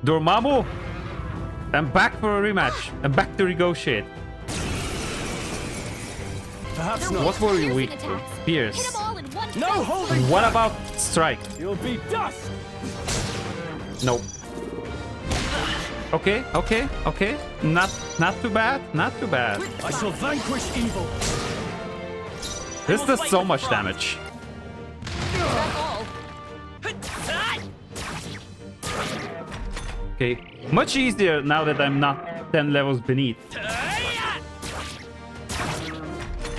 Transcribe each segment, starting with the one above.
Dormammu, I'm back for a rematch. I'm back to negotiate. Perhaps not. What were you weak to? Pierce. No holding. What about strike? You'll be dust. No. Okay. Not too bad. Not too bad. I shall vanquish evil. This does so much damage. Okay, much easier now that I'm not 10 levels beneath.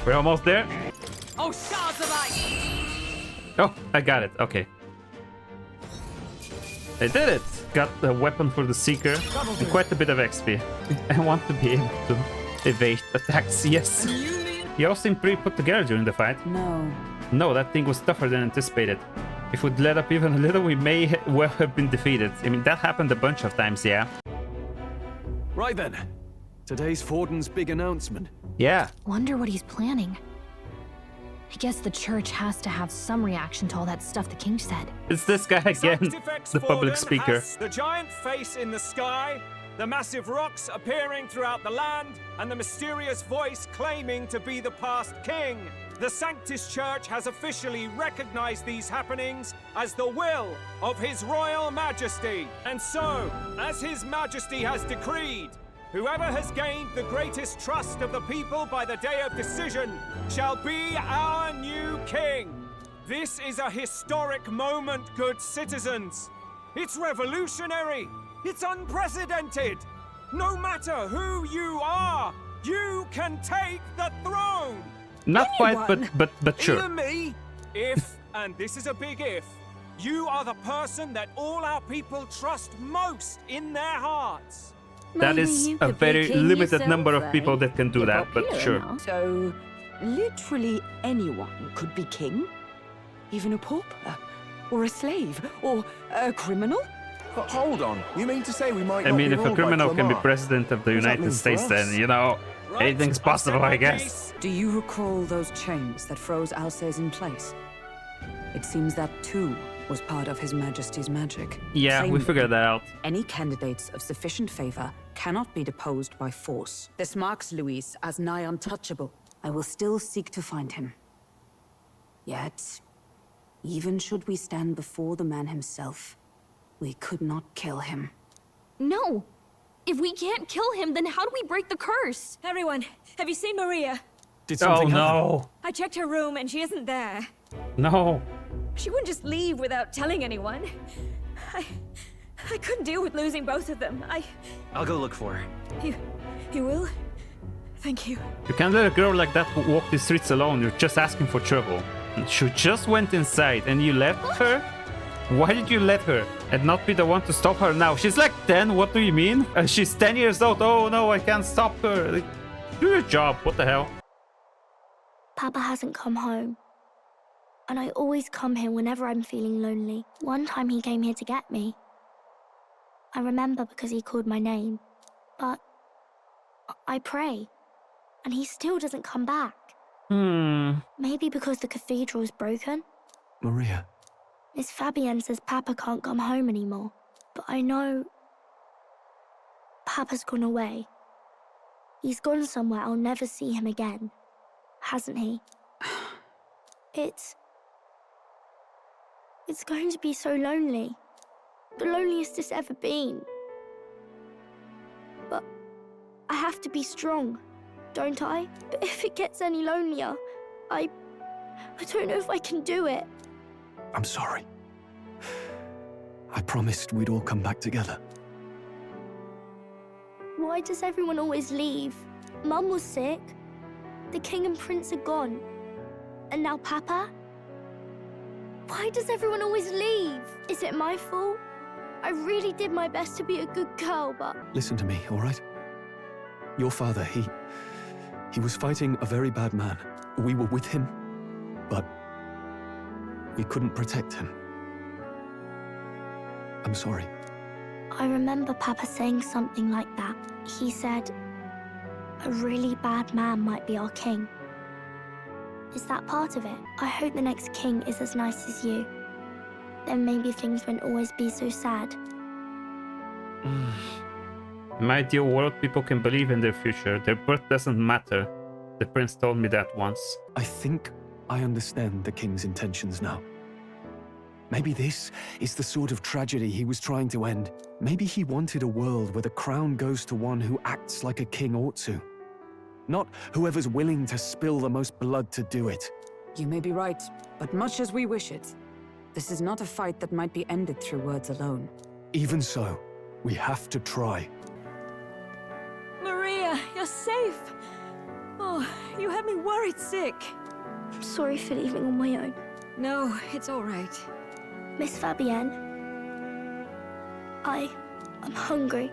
We're almost there. Oh, shards of ice! Oh, I got it. Okay. I did it. Got the weapon for the Seeker and quite a bit of XP. I want to be able to evade attacks. Yes. He all seemed pretty put together during the fight. No, that thing was tougher than anticipated. If we'd let up even a little, we may well have been defeated. I mean, that happened a bunch of times, yeah. Right then. Today's Forden's big announcement. Yeah. Wonder what he's planning. I guess the church has to have some reaction to all that stuff the king said. It's this guy again, the public speaker. The giant face in the sky, the massive rocks appearing throughout the land, and the mysterious voice claiming to be the past king. The Sanctus Church has officially recognized these happenings as the will of His Royal Majesty. And so, as His Majesty has decreed, whoever has gained the greatest trust of the people by the day of decision shall be our new king. This is a historic moment, good citizens. It's revolutionary. It's unprecedented. No matter who you are, you can take the throne. Not quite, but sure. Even me, if, and this is a big if, you are the person that all our people trust most in their hearts. That is a very limited number of people that can do that, but sure. So, literally anyone could be king? Even a pauper? Or a slave? Or a criminal? Hold on. You mean to say we might I not mean, be if a ruled by criminal can be Clamart? president of the What does that United mean for States, us? then, you know, anything's possible, I guess. Do you recall those chains that froze Alces in place? It seems that too was part of His Majesty's magic. Yeah, we Plainly, figured that out. any candidates of sufficient favor cannot be deposed by force. This marks Luis as nigh untouchable. I will still seek to find him. Yet, even should we stand before the man himself, we could not kill him. No! If we can't kill him, then how do we break the curse? Everyone, have you seen Maria? Did Oh something happen? no. I checked her room and she isn't there. No. She wouldn't just leave without telling anyone. I couldn't deal with losing both of them. I'll go look for her. You will? Thank you. You can't let a girl like that walk the streets alone. You're just asking for trouble. She just went inside and you left her? Why did you let her and not be the one to stop her now? She's like 10, what do you mean? She's 10 years old. Oh no, I can't stop her. Like, do your job, what the hell? Papa hasn't come home. And I always come here whenever I'm feeling lonely. One time he came here to get me. I remember because he called my name. But I pray. And he still doesn't come back. Maybe because the cathedral's broken? Maria. Miss Fabienne says Papa can't come home anymore. But I know Papa's gone away. He's gone somewhere I'll never see him again. Hasn't he? It's going to be so lonely. The loneliest it's ever been. But I have to be strong, don't I? But if it gets any lonelier, I don't know if I can do it. I'm sorry. I promised we'd all come back together. Why does everyone always leave? Mum was sick. The king and prince are gone. And now Papa? Why does everyone always leave? Is it my fault? I really did my best to be a good girl, but... Listen to me, all right? Your father, he was fighting a very bad man. We were with him, but we couldn't protect him. I'm sorry. I remember Papa saying something like that. He said, a really bad man might be our king. Is that part of it? I hope the next king is as nice as you. Then maybe things won't always be so sad. In my ideal world, people can believe in their future. Their birth doesn't matter. The prince told me that once. I think I understand the king's intentions now. Maybe this is the sort of tragedy he was trying to end. Maybe he wanted a world where the crown goes to one who acts like a king ought to. Not whoever's willing to spill the most blood to do it. You may be right, but much as we wish it, this is not a fight that might be ended through words alone. Even so, we have to try. Maria, you're safe. Oh, you had me worried sick. I'm sorry for leaving on my own. No, it's all right. Miss Fabienne, I'm hungry.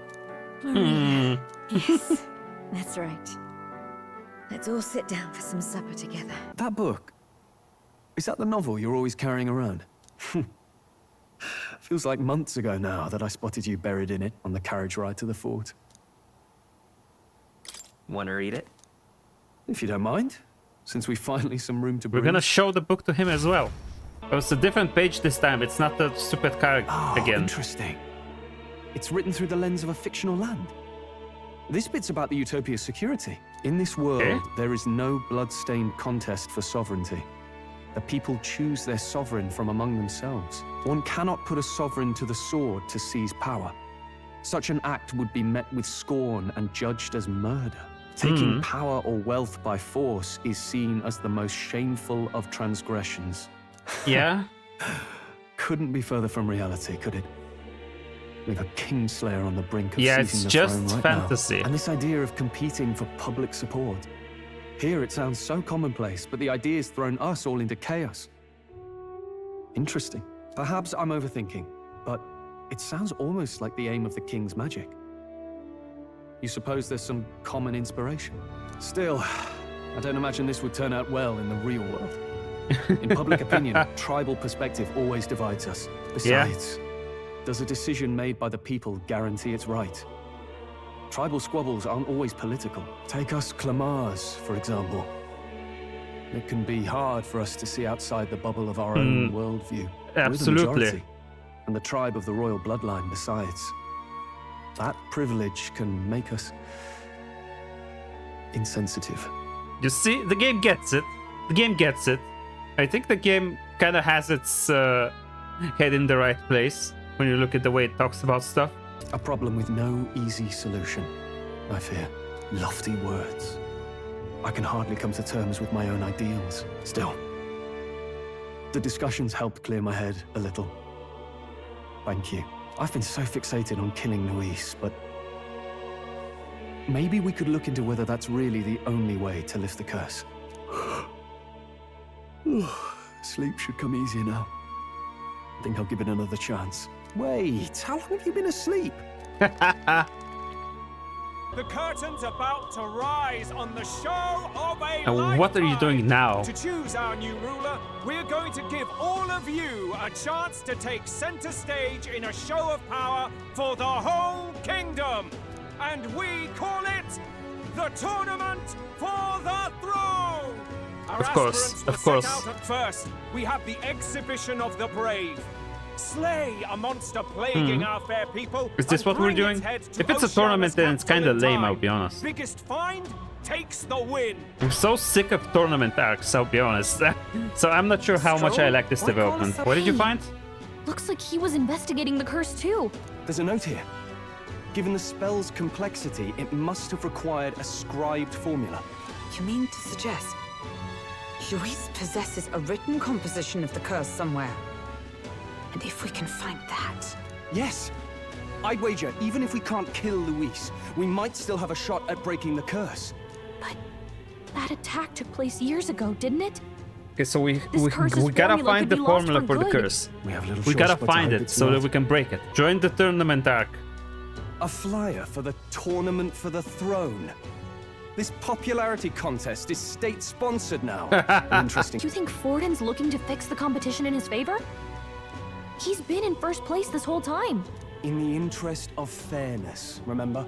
Maria. Yes, that's right. Let's all sit down for some supper together. That book, is that the novel you're always carrying around? Feels like months ago now that I spotted you buried in it on the carriage ride to the fort. Want to read it? If you don't mind, since we finally some room to breathe. We're gonna show the book to him as well. Oh, it's a different page this time. It's not the stupid car again. Interesting. It's written through the lens of a fictional land. This bit's about the Utopia's security. In this world, there is no blood-stained contest for sovereignty. The people choose their sovereign from among themselves. One cannot put a sovereign to the sword to seize power. Such an act would be met with scorn and judged as murder. Taking power or wealth by force is seen as the most shameful of transgressions. Yeah? Couldn't be further from reality, could it? We've a kingslayer on the brink of Yeah, seizing it's the just throne right fantasy. now. And this idea of competing for public support. Here it sounds so commonplace, but the idea's thrown us all into chaos. Interesting. Perhaps I'm overthinking, but it sounds almost like the aim of the king's magic. You suppose there's some common inspiration? Still, I don't imagine this would turn out well in the real world. In public opinion, tribal perspective always divides us. Besides, does a decision made by the people guarantee it's right? Tribal squabbles aren't always political. Take us Clamars, for example. It can be hard for us to see outside the bubble of our own worldview. Absolutely. We're the majority, and the tribe of the royal bloodline besides. That privilege can make us insensitive. You see, the game gets it. The game gets it. I think the game kind of has its head in the right place when you look at the way it talks about stuff. A problem with no easy solution, I fear. Lofty words. I can hardly come to terms with my own ideals. Still, the discussions helped clear my head a little. Thank you. I've been so fixated on killing Luis, but maybe we could look into whether that's really the only way to lift the curse. Sleep should come easier now. I think I'll give it another chance. Wait, how long have you been asleep? The curtain's about to rise on the show of a And what are you doing now? To choose our new ruler, we're going to give all of you a chance to take center stage in a show of power for the whole kingdom. And we call it the Tournament for the Throne. Our Of course, aspirants of were course. set out at first. We have the exhibition of the brave. Slay a monster plaguing our fair people. Is this and what we're bring doing? its head to If it's a Oceana's tournament, then it's capital kind of in lame, I'll time. be honest. Biggest find takes the win. I'm so sick of tournament arcs, I'll be honest. So I'm not sure how much I like this development. What did you find? Looks like he was investigating the curse too. There's a note here. Given the spell's complexity, it must have required a scribed formula. You mean to suggest Luis possesses a written composition of the curse somewhere? And if we can find that... Yes! I'd wager, even if we can't kill Luis, we might still have a shot at breaking the curse. But that attack took place years ago, didn't it? Okay, so we curse's gotta formula find could the be lost formula for for the good. curse. We have little We choice gotta but to find hope it it's so that not. we can break it. Join the tournament arc. A flyer for the Tournament for the Throne. This popularity contest is state-sponsored now. Interesting. Do you think Fortin's looking to fix the competition in his favor? He's been in first place this whole time. In the interest of fairness, remember?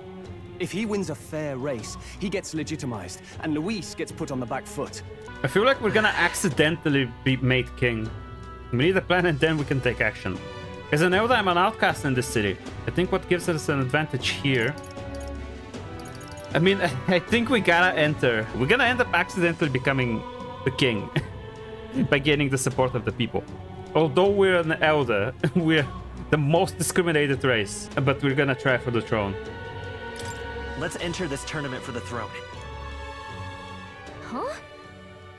If he wins a fair race, he gets legitimized, and Luis gets put on the back foot. I feel like we're gonna accidentally be made king. We need a plan and then we can take action. As an elder, I'm an outcast in this city. I think what gives us an advantage here... I mean, I think we gotta enter. We're gonna end up accidentally becoming the king by gaining the support of the people. Although we're an elder, we're the most discriminated race, but we're gonna try for the throne. Let's enter this tournament for the throne. Huh?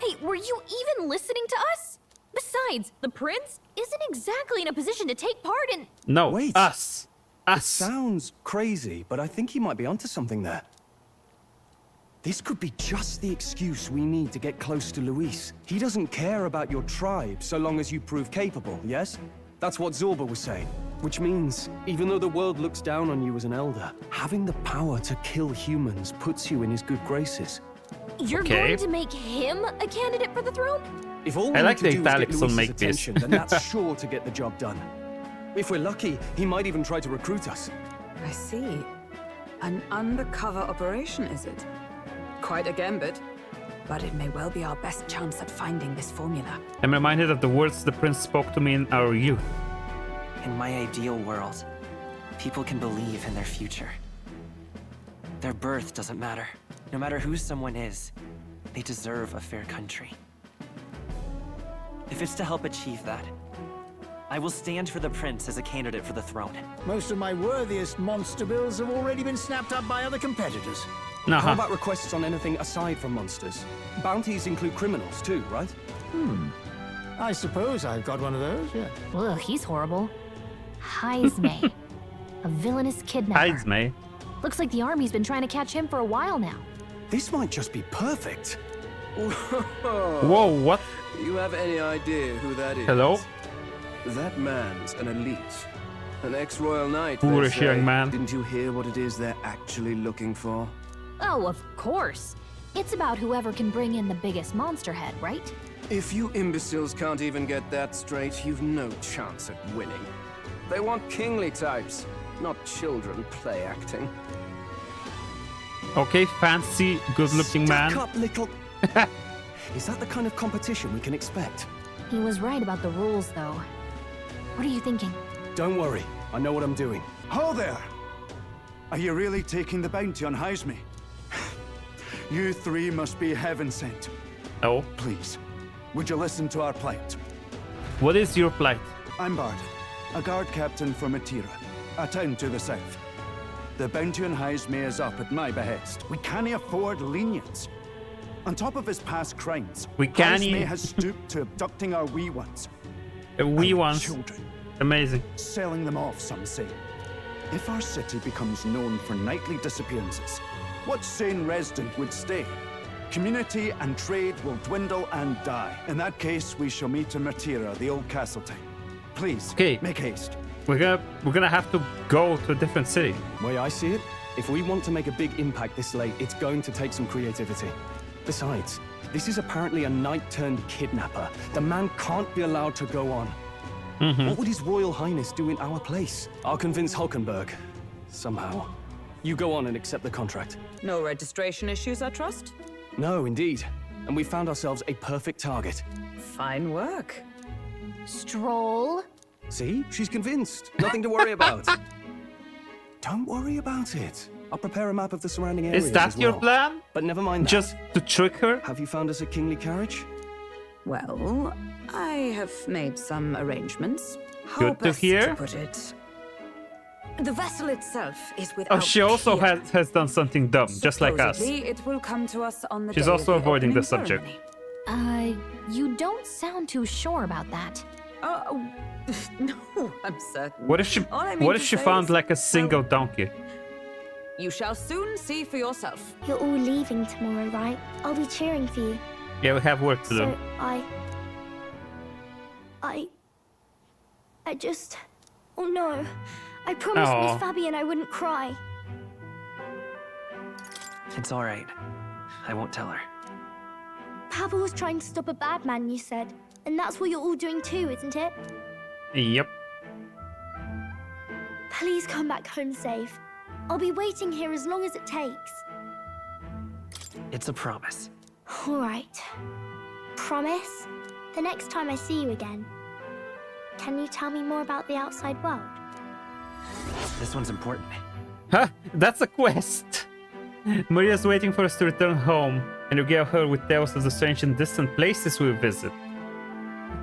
Hey, were you even listening to us? Besides, the prince isn't exactly in a position to take part in... No, Wait. us. It sounds crazy, but I think he might be onto something there. This could be just the excuse we need to get close to Luis. He doesn't care about your tribe so long as you prove capable, yes? That's what Zorba was saying. Which means, even though the world looks down on you as an elder, having the power to kill humans puts you in his good graces. You're going to make him a candidate for the throne? If all we I like need to the do is get italics on Luis's Makepeace. attention, then that's sure to get the job done. If we're lucky, he might even try to recruit us. I see. An undercover operation, is it? Quite a gambit. But it may well be our best chance at finding this formula. I'm reminded of the words the prince spoke to me in our youth. In my ideal world, people can believe in their future. Their birth doesn't matter. No matter who someone is, they deserve a fair country. If it's to help achieve that, I will stand for the prince as a candidate for the throne. Most of my worthiest monster bills have already been snapped up by other competitors. How about requests on anything aside from monsters? Bounties include criminals too, right? I suppose I've got one of those, yeah. Ugh, he's horrible. Heisme. A villainous kidnapper. Heisme. Looks like the army's been trying to catch him for a while now. This might just be perfect. Whoa, what? Do you have any idea who that is? Hello? That man's an elite. An ex-royal knight, they Foolish say. young man. Didn't you hear what it is they're actually looking for? Oh, of course. It's about whoever can bring in the biggest monster head, right? If you imbeciles can't even get that straight, you've no chance at winning. They want kingly types, not children play acting. Okay, fancy, good-looking man. Stuck up little... Is that the kind of competition we can expect? He was right about the rules, though. What are you thinking? Don't worry, I know what I'm doing. Ho there! Are you really taking the bounty on Heisme? You three must be heaven sent. Oh. Please, would you listen to our plight? What is your plight? I'm Barden, a guard captain for Matira, a town to the south. The bounty on Heisme is up at my behest. We can't afford lenience. On top of his past crimes, Heisme has stooped to abducting our wee ones. Wee ones? Children. Amazing. Selling them off, some say. If our city becomes known for nightly disappearances, what sane resident would stay? Community and trade will dwindle and die. In that case, we shall meet in Matira, the old castle town. Please, make haste. We're gonna have to go to a different city. Way I see it, if we want to make a big impact this late, it's going to take some creativity. Besides, this is apparently a knight-turned-kidnapper. The man can't be allowed to go on. What would His Royal Highness do in our place? I'll convince Hulkenberg. Somehow. You go on and accept the contract. No registration issues, I trust? No, indeed. And we found ourselves a perfect target. Fine work. Stroll. See? She's convinced. Nothing to worry about. Don't worry about it. I'll prepare a map of the surrounding areas Is that as well. your plan? But never mind that. Just to trick her? Have you found us a kingly carriage? Well, I have made some arrangements. How Good to best hear. put it? The vessel itself is without Oh, she also peer. has done something dumb, just like us. Supposedly, it will come to us on the She's day also of the avoiding the opening subject. ceremony. You don't sound too sure about that. No, I'm certain. What if she All I mean what to if she say found is, like a single donkey? You shall soon see for yourself. You're all leaving tomorrow, right? I'll be cheering for you. Yeah, we have work to do. So I just... Oh no. I promised Aw. Miss Fabian I wouldn't cry. It's all right. I won't tell her. Papa was trying to stop a bad man, you said. And that's what you're all doing too, isn't it? Yep. Please come back home safe. I'll be waiting here as long as it takes. It's a promise. All right. Promise? The next time I see you again. Can you tell me more about the outside world? This one's important. Huh? That's a quest! Maria's waiting for us to return home, and you give her with tales of the strange and distant places we visit.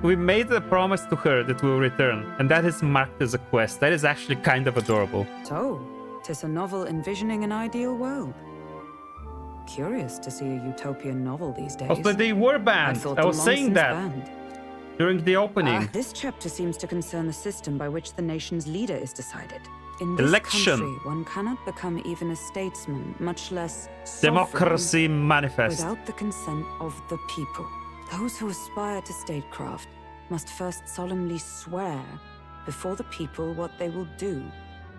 We made a promise to her that we'll return, and that is marked as a quest. That is actually kind of adorable. So, 'tis a novel envisioning an ideal world. Curious to see a utopian novel these days. Also, they were banned. I was saying that during the opening. This chapter seems to concern the system by which the nation's leader is decided. In this Election. country, one cannot become even a statesman, much less Democracy Manifest. without the consent of the people. Those who aspire to statecraft must first solemnly swear before the people what they will do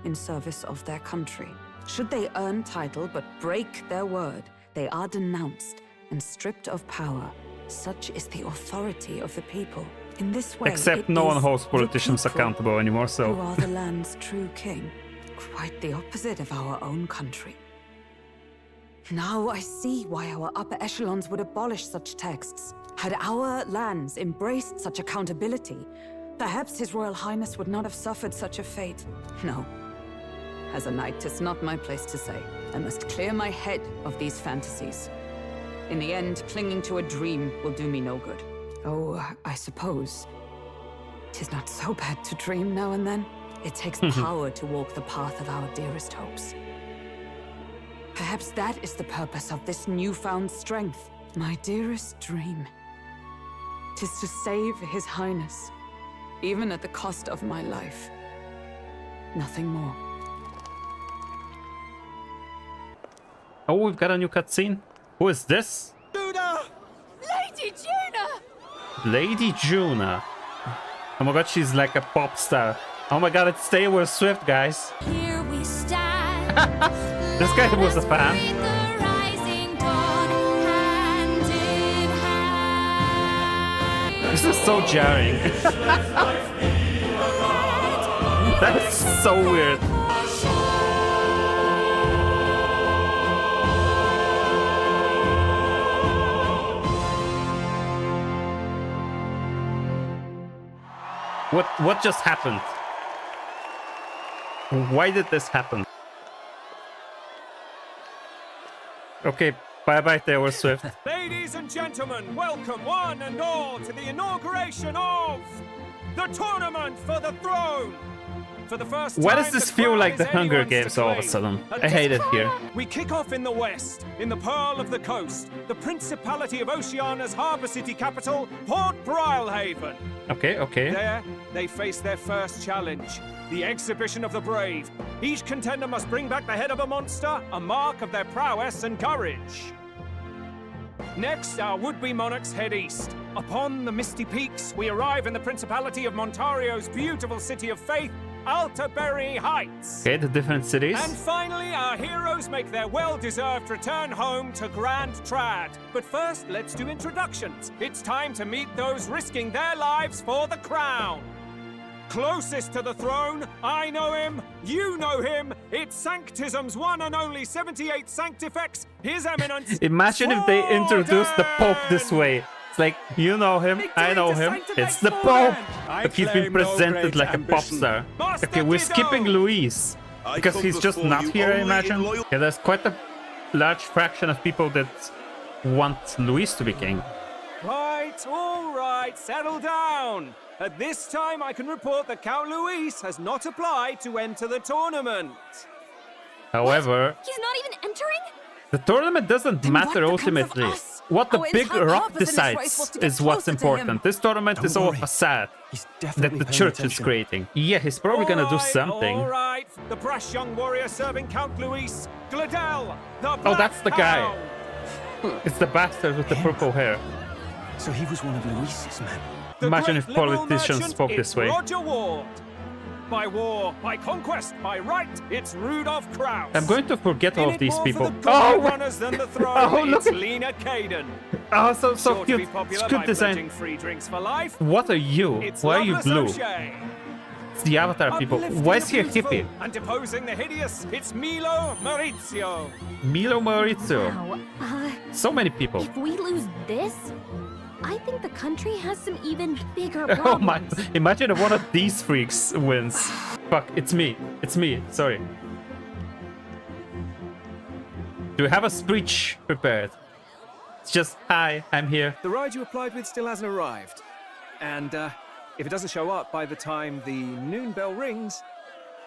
in service of their country. Should they earn title but break their word, they are denounced and stripped of power. Such is the authority of the people. In this way, Except no one holds politicians accountable anymore, who so... are the land's true king. Quite the opposite of our own country. Now I see why our upper echelons would abolish such texts. Had our lands embraced such accountability, perhaps His Royal Highness would not have suffered such a fate. No. As a knight, 'tis not my place to say. I must clear my head of these fantasies. In the end, clinging to a dream will do me no good. Oh, I suppose 'tis not so bad to dream now and then. It takes power to walk the path of our dearest hopes. Perhaps that is the purpose of this newfound strength. My dearest dream. 'Tis to save His Highness, even at the cost of my life. Nothing more. Oh, we've got a new cutscene. Who is this? Juna! Lady Juna! Lady Juna. Oh my god, she's like a pop star. Oh my god, it's Taylor Swift, guys. Here we stand. This guy was a fan. With the rising dawn, hand in hand. This is so jarring. That is so weird. What just happened? Why did this happen? Okay, bye-bye Taylor Swift. Ladies and gentlemen, welcome one and all to the inauguration of the Tournament for the Throne. For the first time, Why does this feel crown like the is Hunger anyone's Games to all of a claim. sudden? I hate it here. We kick off in the west, in the Pearl of the Coast, the Principality of Oceania's harbour city capital, Port Brilehaven. Okay, okay. There, they face their first challenge, the Exhibition of the Brave. Each contender must bring back the head of a monster, a mark of their prowess and courage. Next, our would-be monarchs head east. Upon the misty peaks, we arrive in the Principality of Montario's beautiful city of faith, Altaberry Heights. Okay, the different cities. And finally, our heroes make their well-deserved return home to Grand Trad. But first, let's do introductions. It's time to meet those risking their lives for the crown. Closest to the throne, I know him, you know him. It's Sanctism's one and only 78 Sanctifex, His Eminence. Imagine if they introduced the Pope this way. It's like, you know him, I know him, it's the Pope! But he's been presented like a pop star. Okay, we're skipping Luis, because he's just not here, I imagine. Yeah, there's quite a large fraction of people that want Luis to be king. All right, settle down. At this time, I can report that Count Luis has not applied to enter the tournament. However, He's not even entering? the tournament doesn't matter ultimately. What the Our big entire rock purpose in this race was decides to get is what's closer to him. important. This tournament is all a facade that the church is creating. Yeah, he's probably gonna do something. All right, the brash young warrior serving Count Luis, Gladel, the Oh, Black that's the guy. Hound. It's the bastard with the purple hair. So he was one of Luis's men. The Imagine great if liberal politicians merchant, spoke it's this way. Roger Ward. By war, by conquest, by right, it's Rudolph Krauss. I'm going to forget all In of it these more people. For the golden Oh, runners than the throne, Oh, look it's at- Lena Caden. oh, so Sure to be cute. popular It's good by design. pledging free drinks for life. What are you? It's Why are you Loveless blue? O'Shea. It's the Avatar people. Uplifting Why is the he a beautiful hippie? And deposing the hideous, it's Milo Maurizio. Milo Maurizio. Wow. So many people. If we lose this, I think the country has some even bigger Oh problems. my! Imagine if one of these freaks wins. Fuck! It's me. It's me. Sorry. Do we have a speech prepared? It's just hi. I'm here. The ride you applied with still hasn't arrived. And if it doesn't show up by the time the noon bell rings,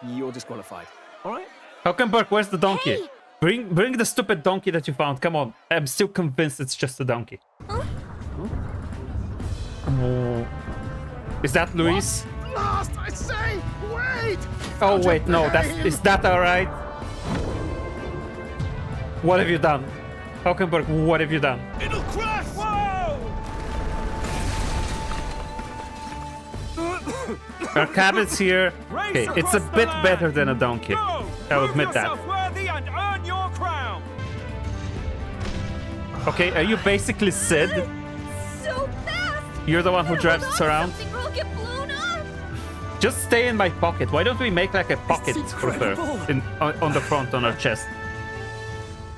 you're disqualified. All right? Hockenberg, where's the donkey? Hey! Bring the stupid donkey that you found. Come on. I'm still convinced it's just a donkey. Huh? Oh. Is that Luis? Last, I say! Wait! Oh wait, no. Is that alright? What have you done? Hockenberg, what have you done? It'll crash! Whoa! Our cabin's here. Okay, it's a bit better than a donkey. Go! I'll admit that. Prove yourself worthy and earn your crown! Okay, are you basically Sid? So fast! You're the one who drives us around? Something will get blown up! Just stay in my pocket. Why don't we make like a pocket for her on the front on her chest?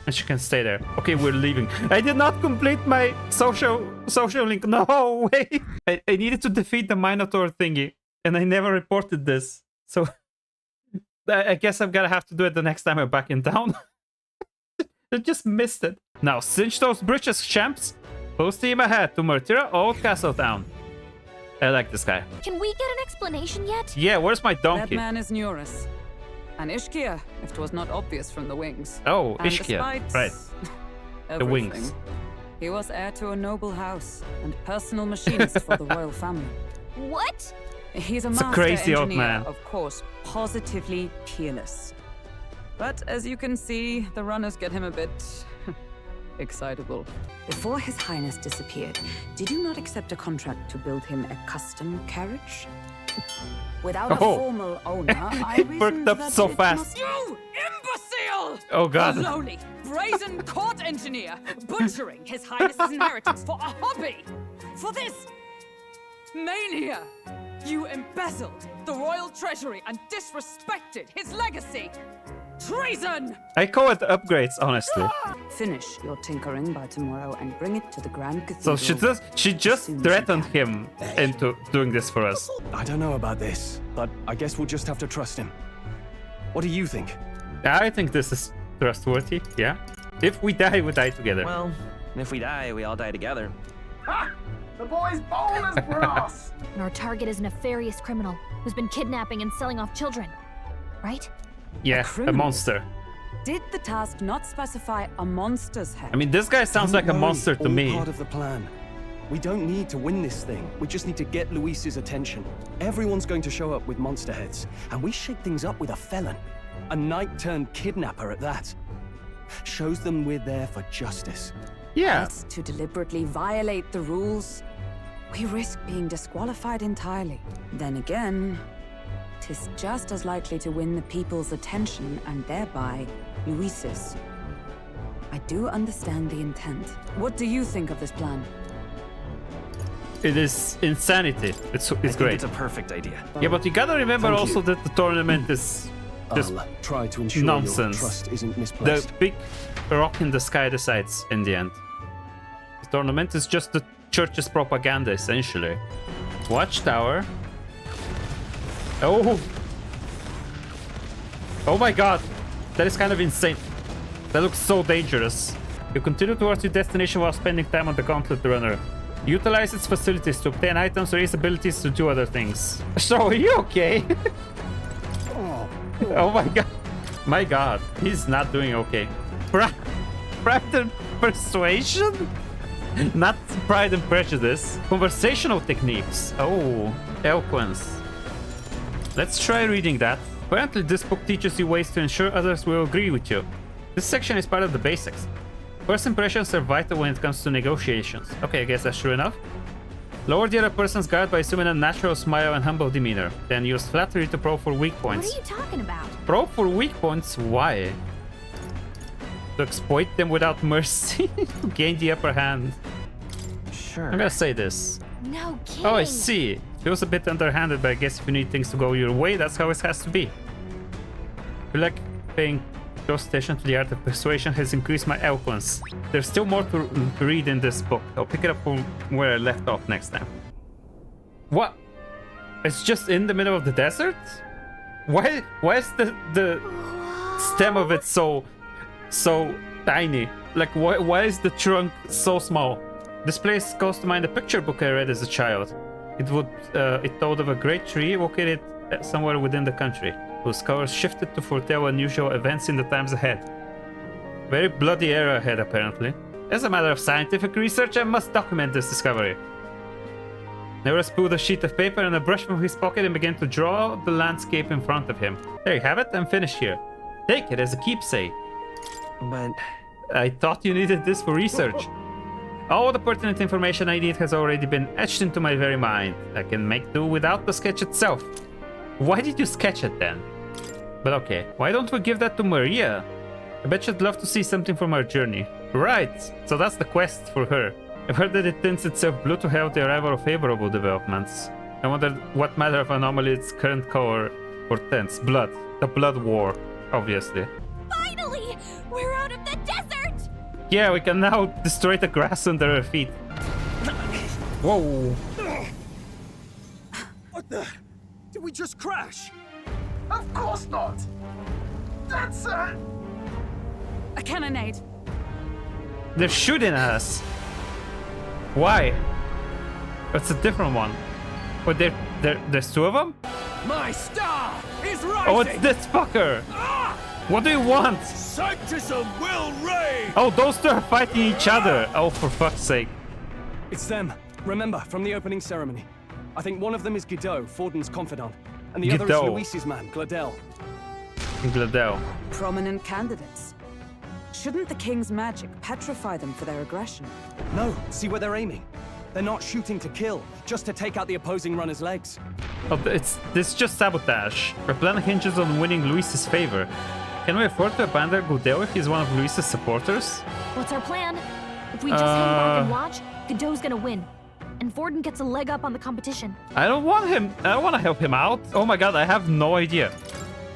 And she can stay there. Okay, we're leaving. I did not complete my social link. No, wait. I needed to defeat the Minotaur thingy. And I never reported this. So I guess I'm gonna have to do it the next time I'm back in town. I just missed it. Now, cinch those britches, champs. Full steam ahead to Murtira, Old Castletown. I like this guy. Can we get an explanation yet? Yeah, where's my That donkey? man is Neurus. An Ishkia, if it was not obvious from the wings. Oh, And Ishkia. despite Right. The wings. everything, he was heir to a noble house and personal machinist for the royal family. What? He's a It's a master crazy old engineer, man. of course, positively peerless. But as you can see, the runners get him a bit excitable. Before His Highness disappeared, did you not accept a contract to build him a custom carriage? Without a Oh. formal owner, I It worked reasoned up that so it fast. must- You imbecile! Oh god. A lowly, brazen court engineer butchering His Highness's inheritance for a hobby! For this mania! You embezzled the royal treasury and disrespected his legacy! Treason! I call it upgrades, honestly. Finish your tinkering by tomorrow and bring it to the Grand So Cathedral. she just soon as you threatened can. him into doing this for us. I don't know about this, but I guess we'll just have to trust him. What do you think? I think this is trustworthy, yeah. If we die together. Well, if we die, we all die together. Ha! The boy's bold as brass! And our target is a nefarious criminal who's been kidnapping and selling off children. Right? Yeah, a criminal. monster. Did the task not specify a monster's head? I mean, this guy sounds like a Don't worry, monster to all me. part of the plan. We don't need to win this thing. We just need to get Luis's attention. Everyone's going to show up with monster heads, and we shake things up with a felon. A knight-turned-kidnapper at that. Shows them we're there for justice. Yeah. But to deliberately violate the rules, we risk being disqualified entirely. Then again, 'tis just as likely to win the people's attention and thereby Luis's. I do understand the intent. What do you think of this plan? It is insanity. It's I think great. it's a perfect idea. Yeah, but you gotta remember Thank also you. that the tournament is just I'll try to ensure nonsense. your trust isn't the misplaced. big rock in the sky decides in the end. The tournament is just the church's propaganda, essentially. Watchtower. Oh! Oh my god! That is kind of insane. That looks so dangerous. You continue towards your destination while spending time on the Gauntlet Runner. Utilize its facilities to obtain items or use abilities to do other things. So, are you okay? Oh my god. My god. He's not doing okay. Pride and persuasion? Not pride and prejudice. Conversational techniques. Oh, eloquence. Let's try reading that. Apparently this book teaches you ways to ensure others will agree with you. This section is part of the basics. First impressions are vital when it comes to negotiations. Okay, I guess that's true enough. Lower the other person's guard by assuming a natural smile and humble demeanor. Then use flattery to probe for weak What points. are you talking about? Probe for weak points? Why? To exploit them without mercy? To gain the upper hand. Sure. I'm gonna say this. No kidding. Oh, I see. Feels a bit underhanded, but I guess if you need things to go your way, that's how it has to be. Feel like paying close attention to the art of persuasion has increased my eloquence. There's still more to read in this book. I'll pick it up from where I left off next time. What? It's just in the middle of the desert? Why is the stem of it so tiny? Like why is the trunk so small? This place calls to mind a picture book I read as a child. It told of a great tree located somewhere within the country, whose colors shifted to foretell unusual events in the times ahead. Very bloody era ahead, apparently. As a matter of scientific research, I must document this discovery. Neros pulled a sheet of paper and a brush from his pocket and began to draw the landscape in front of him. There you have it, I'm finished here. Take it as a keepsake. But I thought you needed this for research. All the pertinent information I need has already been etched into my very mind. I can make do without the sketch itself. Why did you sketch it then? But okay, why don't we give that to Maria? I bet she'd love to see something from our journey. Right, so that's the quest for her. I've heard that it tints itself blue to herald the arrival of favorable developments. I wonder what matter of anomaly its current color portends. Blood. The blood war, obviously. Finally! We're out of the desert! Yeah, we can now destroy the grass under our feet. Whoa. What the? Did we just crash? Of course not! That's a cannonade. They're shooting at us. Why? It's a different one. But there's two of them? My star is rising! Oh, it's this fucker! What do you want? Sanctism will reign! Oh, those two are fighting each other. Oh, for fuck's sake. It's them. Remember, from the opening ceremony. I think one of them is Guido, Forden's confidant, and the other is Luis's man, Gladel. Gladel. Prominent candidates. Shouldn't the king's magic petrify them for their aggression? No, see where they're aiming. They're not shooting to kill, just to take out the opposing runner's legs. Oh, it's just sabotage. Our plan hinges on winning Luis's favor. Can we afford to abandon Gladel if he's one of Luis's supporters? What's our plan? If we just hang back and watch, Godot's gonna win. And Forden gets a leg up on the competition. I don't want to help him out. Oh my god, I have no idea.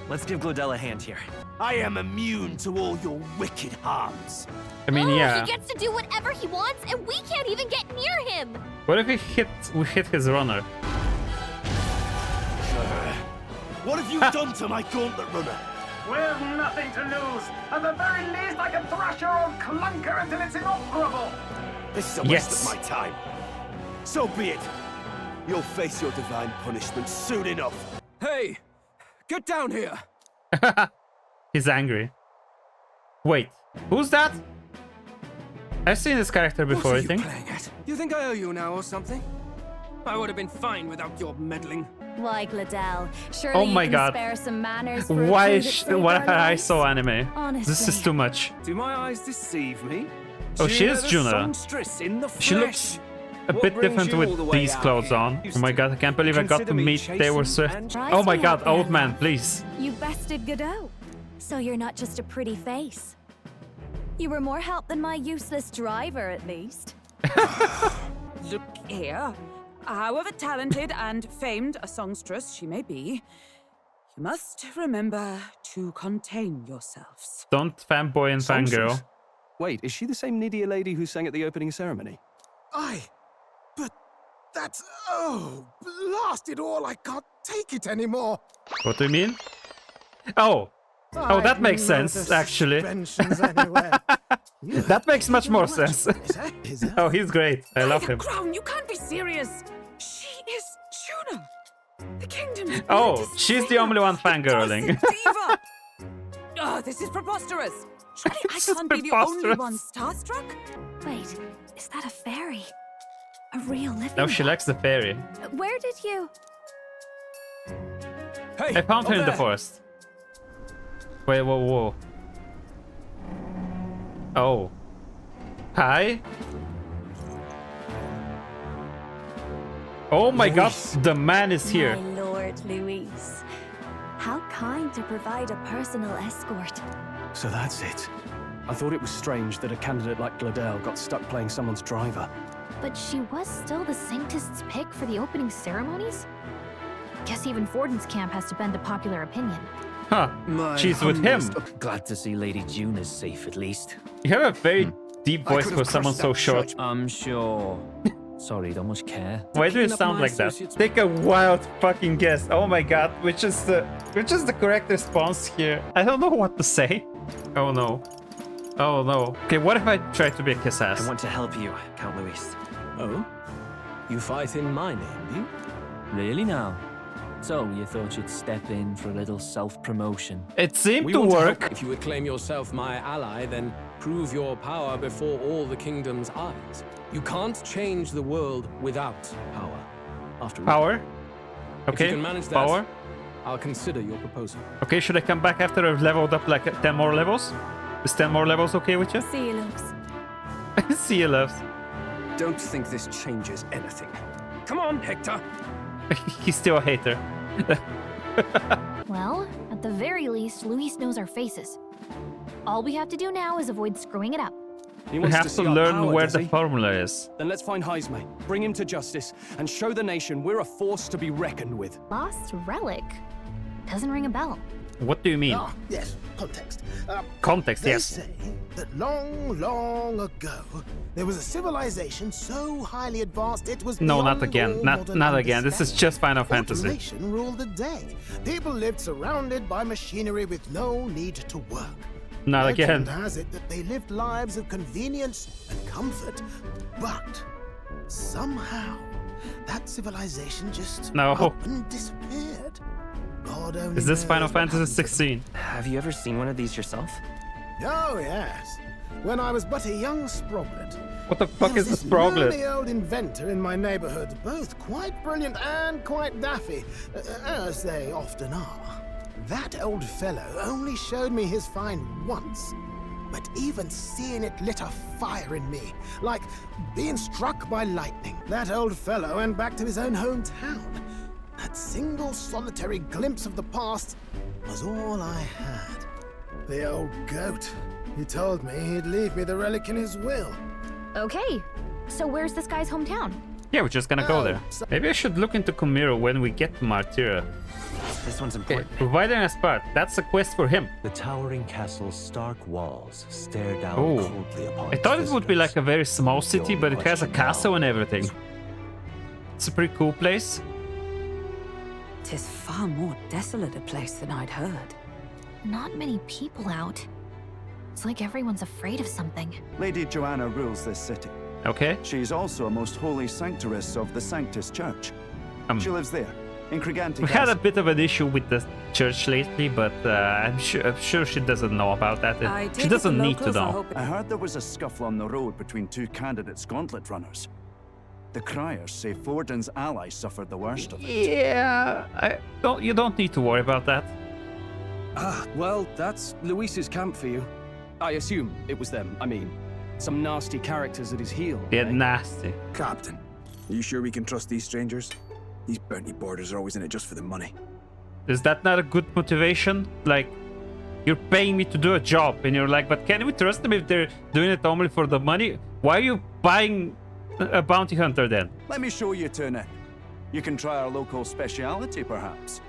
Let's give Gladel a hand here. I am immune to all your wicked harms. I mean, yeah. He gets to do whatever he wants, and we can't even get near him. What if we hit his runner? What have you done to my gauntlet runner? We've nothing to lose. At the very least, I can thrash your old clunker until it's inoperable. This is a waste of my time. So be it. You'll face your divine punishment soon enough. Hey, get down here. He's angry. Wait, who's that? I've seen this character before, I think. You think I owe you now or something? I would have been fine without your meddling. Why, Gladel? Surely Oh my you can god. spare some manners for Why a is crew that saved what our I lives? saw anime? Honestly. This is too much. Do my eyes deceive me? Oh, she is Juno. Songstress in the She looks a bit different with these clothes on. Oh my god, I can't believe I got to meet Taylor Swift. Oh my god, old man, please. You bested Godot. So you're not just a pretty face. You were more help than my useless driver, at least. Look here. However talented and famed a songstress she may be, you must remember to contain yourselves. Don't fanboy and fangirl. Wait, is she the same Nidia lady who sang at the opening ceremony? But that's... Oh, blast it all, I can't take it anymore. What do you mean? Oh. Oh, that makes sense, actually. That makes much more sense. Oh, he's great. I love him. Crown, you can't be serious. She is Juno. The kingdom. Oh, she's the only one fangirling. Oh, this is preposterous. Surely I can't be the only one starstruck. Wait, is that a fairy? A real living No, she likes the fairy. Where did you... Hey, I found her in the forest. Wait, whoa. Oh. Hi? Oh my god, the man is here. My lord Luis. How kind to provide a personal escort. So that's it. I thought it was strange that a candidate like Gladel got stuck playing someone's driver. But she was still the Sanctist's pick for the opening ceremonies? Guess even Forden's camp has to bend to popular opinion. Huh. She's with him. Glad to see Lady June is safe, at least. You have a very deep voice for someone so short. I'm sure. Sorry, don't much care. Why do you sound like that? Take a wild fucking guess. Oh my god, which is the correct response here? I don't know what to say. Oh no. Oh no. Okay, what if I try to be a kiss ass? I want to help you, Count Luis. Oh? You fight in my name, do you? Really now? So, you thought you'd step in for a little self-promotion? It seemed We to want work. help. If you would claim yourself my ally, then prove your power before all the kingdom's eyes. You can't change the world without power. After all. Power? If Okay, you can manage that, power. I'll consider your proposal. Okay, should I come back after I've leveled up like 10 more levels? Is 10 more levels okay with you? See you, loves. See you, loves. Don't think this changes anything. Come on, Hector! He's still a hater. Well, at the very least, Luis knows our faces. All we have to do now is avoid screwing it up. He We wants have to to see our learn power, where does the he? formula is. Then let's find Jaime, bring him to justice, and show the nation we're a force to be reckoned with. Lost relic? Doesn't ring a bell. What do you mean? Ah, yes, context. Context, They yes. say that long, long ago, there was a civilization so highly advanced it was No, not beyond again. all Not modern again. This is just Final Fantasy. Automation ruled the day. People lived surrounded by machinery with no need to work. Not again. Legend has it that they lived lives of convenience and comfort, but somehow that civilization just No. up and disappeared. God only Is this knows Final what Fantasy happened to them. 16? Have you ever seen one of these yourself? Oh, yes. When I was but a young sproglet. What the fuck There is was this this Sproglet? nerdy old inventor in my neighborhood, both quite brilliant and quite daffy, as they often are. That old fellow only showed me his find once, but even seeing it lit a fire in me, like being struck by lightning. That old fellow went back to his own hometown. That single solitary glimpse of the past was all I had. The old goat. He told me he'd leave me the relic in his will. Okay, so where's this guy's hometown? Yeah, we're just gonna go there. Maybe I should look into Kumiro when we get to Martyra. This one's Okay, important. providing a spot. That's a quest for him. The towering castle's stark walls stare down Oh, coldly upon I thought it would be like a very small city, but it has a question castle now and everything. It's a pretty cool place. 'Tis far more desolate a place than I'd heard. Not many people out. It's like everyone's afraid of something. Lady Joanna rules this city. Okay. She's also a most holy sanctuaress of the Sanctus Church. She lives there, in Criganti We had a Castle. bit of an issue with the church lately, but I'm sure she doesn't know about that. She doesn't need to know. I heard there was a scuffle on the road between two candidates gauntlet runners. The criers say Forden's ally suffered the worst of it. Yeah, you don't need to worry about that. Ah, well, that's Luis's camp for you. I assume it was them. I mean, some nasty characters at his heel. They're nasty. Captain, are you sure we can trust these strangers? These bounty boarders are always in it just for the money. Is that not a good motivation? Like, you're paying me to do a job, and you're like, but can we trust them if they're doing it only for the money? Why are you buying a bounty hunter then? Let me show you to it. You can try our local speciality, perhaps.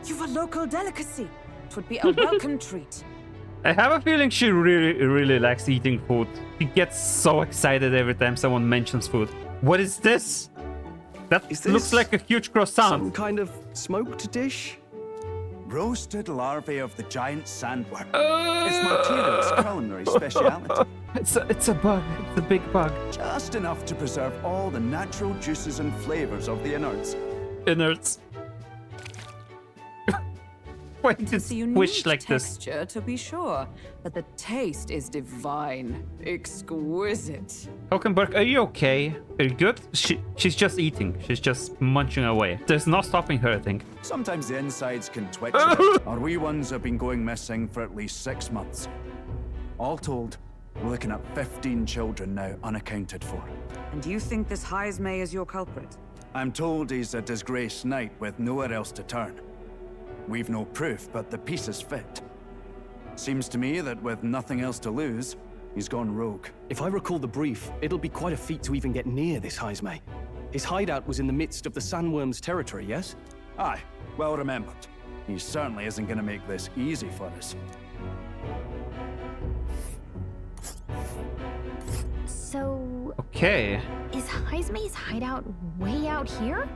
You've a local delicacy. It would be a welcome treat. I have a feeling she really likes eating food. She gets so excited every time someone mentions food. What is this? That looks like a huge croissant. Some kind of smoked dish? Roasted larvae of the giant sandworm. It's Martyra's culinary speciality. It's a bug. It's a big bug. Just enough to preserve all the natural juices and flavors of the innards. Innards. Why did it squish like this? Texture, to be sure, but the taste is divine, exquisite. Hulkenberg, are you okay? Are you good? She's just eating. She's just munching away. There's no stopping her, I think. Sometimes the insides can twitch a bit. Our wee ones have been going missing for at least 6 months. All told, we're looking at 15 children now unaccounted for. And you think this Jaime is your culprit? I'm told he's a disgraced knight with nowhere else to turn. We've no proof, but the pieces fit. Seems to me that with nothing else to lose, he's gone rogue. If I recall the brief, it'll be quite a feat to even get near this Jaime. His hideout was in the midst of the Sandworm's territory, yes? Aye, well remembered. He certainly isn't going to make this easy for us. So... Okay. Is Heisme's hideout way out here?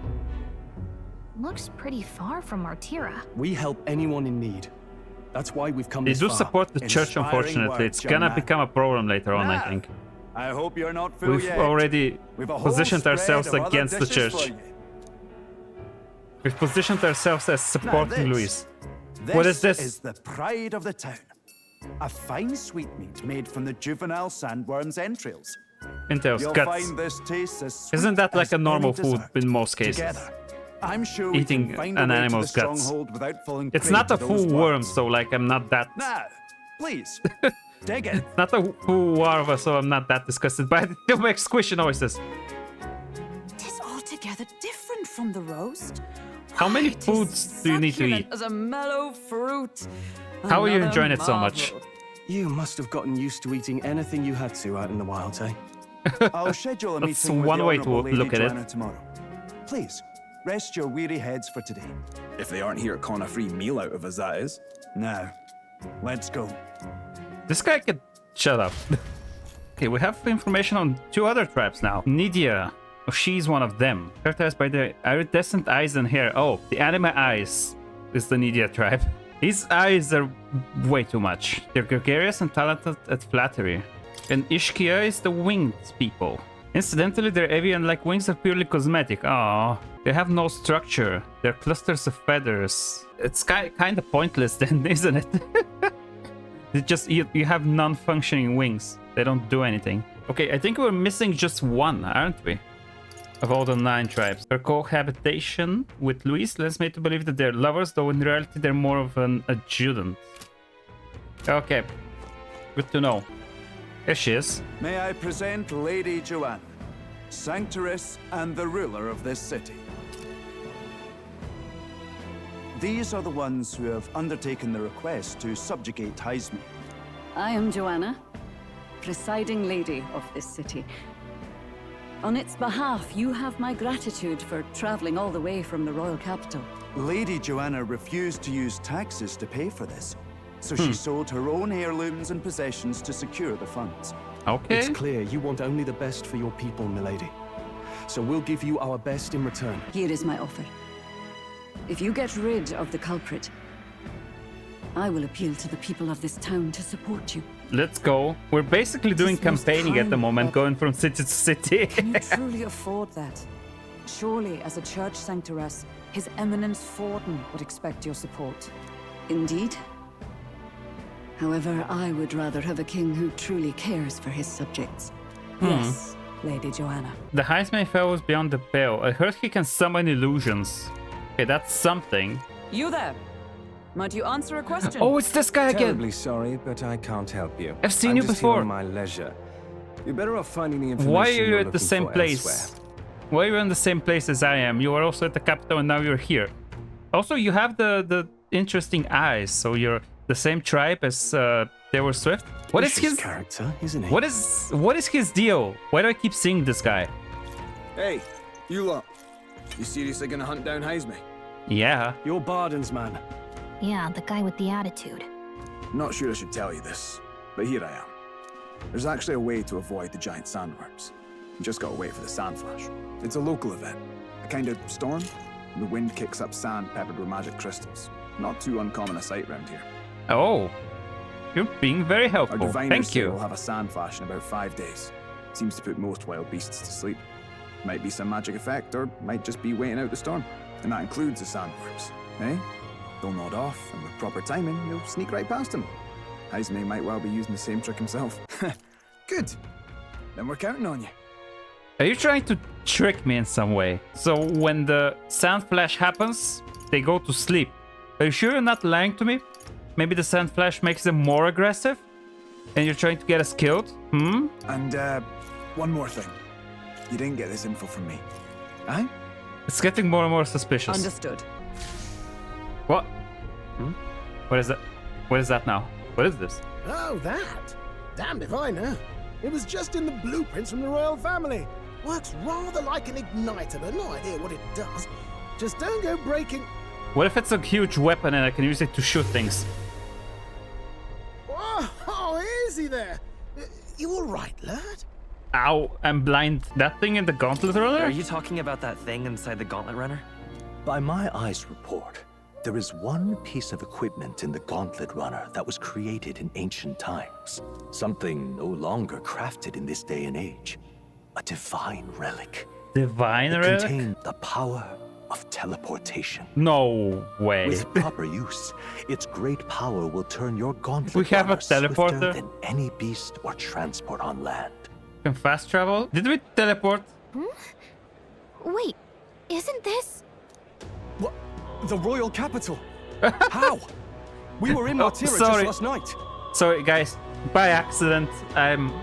Looks pretty far from Martira. We help anyone in need. That's why we've come They this do far. support the church, unfortunately. It's gonna become a problem later on, I think. I hope you're not full We've yet. already We've a whole positioned spread ourselves of other against the dishes church. for you. We've positioned ourselves as supporting Luis. What is This this? is the pride of the town. A fine sweetmeat made from the juvenile sandworm's entrails. Entrails, You'll guts. find this tastes as sweet Isn't that like as a normal any food dessert. in most cases? Together, I'm sure we Eating can find an a way to animal's the guts. stronghold without falling It's prey not to a those full worm, worms. so like I'm not that. Now, please, dig it. It's not a full worm, so I'm not that disgusted. But it still makes squishy noises. Tis altogether different from the roast. How many foods do you need to eat? As a mellow fruit. How are you Another enjoying it so much? marvel. You must have gotten used to eating anything you had to out in the wild, eh? I'll schedule a That's meeting with one the way to Honourable Lady look at it. Joanna tomorrow. Please, rest your weary heads for today. If they aren't here to con a free meal out of us, that is. Now, let's go. This guy could shut up. Okay, we have information on 2 other tribes now. Nydia. Oh, she's one of them. Characterized by the iridescent eyes and hair. Oh, the anime eyes is the Nydia tribe. His eyes are way too much. They're gregarious and talented at flattery. And Ishkia is the winged people. Incidentally, their avian-like wings are purely cosmetic. Aww. They have no structure. They're clusters of feathers. It's kind of pointless then, isn't it? It's just, you have non-functioning wings. They don't do anything. Okay, I think we're missing just one, aren't we? Of all the 9 tribes. Their cohabitation with Luis leads me to believe that they're lovers, though in reality they're more of an adjutant. Okay, good to know. Here she is. May I present Lady Joanna, Sanctoress and the ruler of this city. These are the ones who have undertaken the request to subjugate Heisme. I am Joanna, presiding lady of this city. On its behalf, you have my gratitude for traveling all the way from the royal capital. Lady Joanna refused to use taxes to pay for this, so she sold her own heirlooms and possessions to secure the funds. Okay. It's clear you want only the best for your people, milady. So we'll give you our best in return. Here is my offer. If you get rid of the culprit, I will appeal to the people of this town to support you. Let's go. We're basically doing campaigning at the moment, going from city to city. Can you truly afford that? Surely, as a church sanctoress, His Eminence Forden would expect your support. Indeed. However, I would rather have a king who truly cares for his subjects. Yes, Lady Joanna. The Heisme fell was beyond the pale. I heard he can summon illusions. Okay, that's something. You there? Might you answer a question? Oh, it's this guy again. Terribly sorry, but I can't help you. I've seen I'm you just here before. on my leisure. You're better off finding the information Why are you you're at the looking same for place? elsewhere. Why are you in the same place as I am? You are also at the capital and now you're here. Also, you have the interesting eyes, so you're the same tribe as Taylor Swift. What is his character, isn't he? What is his deal? Why do I keep seeing this guy? Hey, you lot. You seriously gonna hunt down Heisme? Yeah. You're Barden's man. Yeah, the guy with the attitude. Not sure I should tell you this, but here I am. There's actually a way to avoid the giant sandworms. You just gotta wait for the sand flash. It's a local event, a kind of storm. The wind kicks up sand peppered with magic crystals. Not too uncommon a sight around here. Oh, you're being very Our helpful. diviners Thank say you. we'll have a sand flash in about 5 days. Seems to put most wild beasts to sleep. Might be some magic effect, or might just be waiting out the storm. And that includes the sandworms, eh? They'll nod off, and with proper timing, you'll sneak right past him. Heisme might well be using the same trick himself. Good. Then we're counting on you. Are you trying to trick me in some way? So when the sand flash happens, they go to sleep. Are you sure you're not lying to me? Maybe the sand flash makes them more aggressive? And you're trying to get us killed? Hmm? And, one more thing. You didn't get this info from me. Eh? It's getting more and more suspicious. Understood. What? What is that? What is that now? What is this? Oh, that? Damned if I know. It was just in the blueprints from the royal family. Works rather like an igniter, but no idea what it does. Just don't go breaking... What if it's a huge weapon and I can use it to shoot things? Oh, easy there. You all right, lad? Ow, I'm blind. That thing in the gauntlet runner? Are you talking about that thing inside the gauntlet runner? By my eyes report, there is one piece of equipment in the gauntlet runner that was created in ancient times. Something no longer crafted in this day and age. A divine relic. Divine it relic? Contained the power of teleportation. No way. With proper use, its great power will turn your gauntlet we have a runner teleporter swifter than any beast or transport on land. Can fast travel? Did we teleport? Wait, isn't this... What? The royal capital? How? We were in Martira just last night. Sorry, guys. By accident. I'm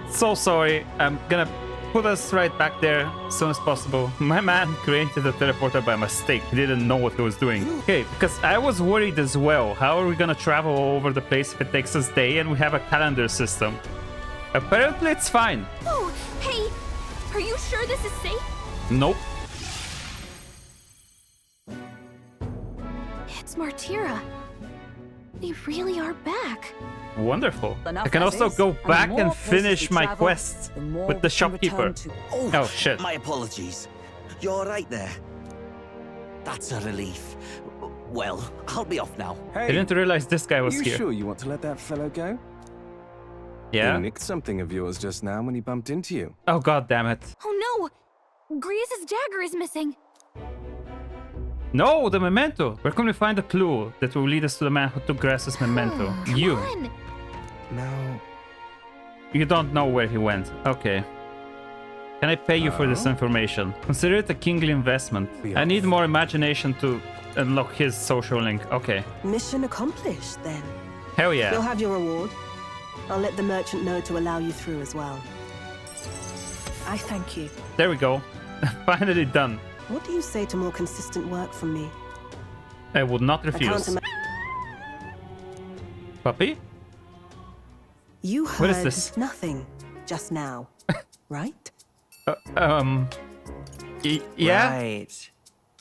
so sorry. I'm gonna put us right back there as soon as possible. My man created the teleporter by mistake. He didn't know what he was doing. Okay, because I was worried as well. How are we gonna travel all over the place if it takes us a day and we have a calendar system? Apparently it's fine. Oh, hey! Are you sure this is safe? Nope. It's Martira. They really are back. Wonderful. I can also go back and finish my quests with the shopkeeper. Oh shit. My apologies. You're right there. That's a relief. Well, I'll be off now. I didn't realize this guy was you here. Sure you want to let that fellow go? Yeah? He nicked something of yours just now when he bumped into you. Oh god damn it. Oh no! Griez's dagger is missing. No, the memento! Where can we find a clue that will lead us to the man who took Griez's memento? You. No. You don't know where he went. Okay. Can I pay you for this information? Consider it a kingly investment. I need more imagination to unlock his social link. Okay. Mission accomplished, then. Hell yeah. You'll have your reward. I'll let the merchant know to allow you through as well. I thank you. There we go. Finally done. What do you say to more consistent work from me? I would not refuse. Puppy? You heard what is this? Nothing just now, right? Yeah? Right.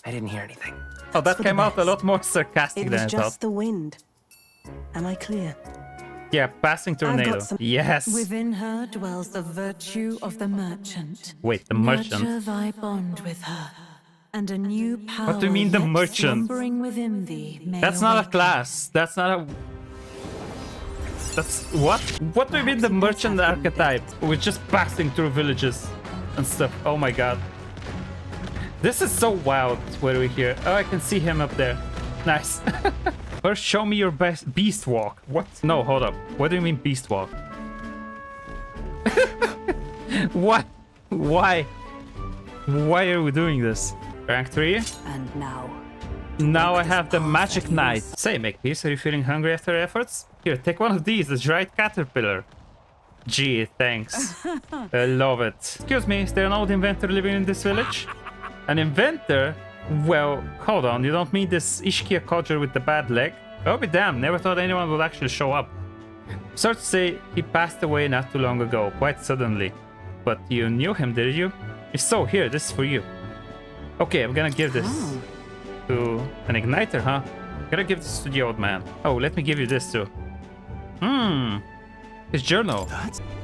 I didn't hear anything. Oh, that came out a lot more sarcastic It than I was thought. just the wind. Am I clear? Yeah, passing tornado. Yes. Within her dwells the virtue of the merchant. Wait, the merchant? Nurture thy bond with her, and a new power. What do you mean the yet merchant? slumbering within thee may That's not a awaken. class. That's not a... That's... What? What do you mean the merchant archetype? We're just passing through villages and stuff. Oh my god. This is so wild. What do we hear? Oh, I can see him up there. Nice. First, show me your best beast walk. What? No, hold up. What do you mean beast walk? What? Why? Why are we doing this? Rank 3? And now. Now I have the magic knight. Say, Makepeace, are you feeling hungry after efforts? Here, take one of these, the dried caterpillar. Gee, thanks. I love it. Excuse me, is there an old inventor living in this village? An inventor? Well, hold on, you don't mean this Ishkia codger with the bad leg? I'll be damned, never thought anyone would actually show up. Sorry to say, he passed away not too long ago, quite suddenly. But you knew him, did you? If so, here, this is for you. Okay, I'm gonna give this to an igniter, huh? I'm gonna give this to the old man. Oh, let me give you this too. His journal.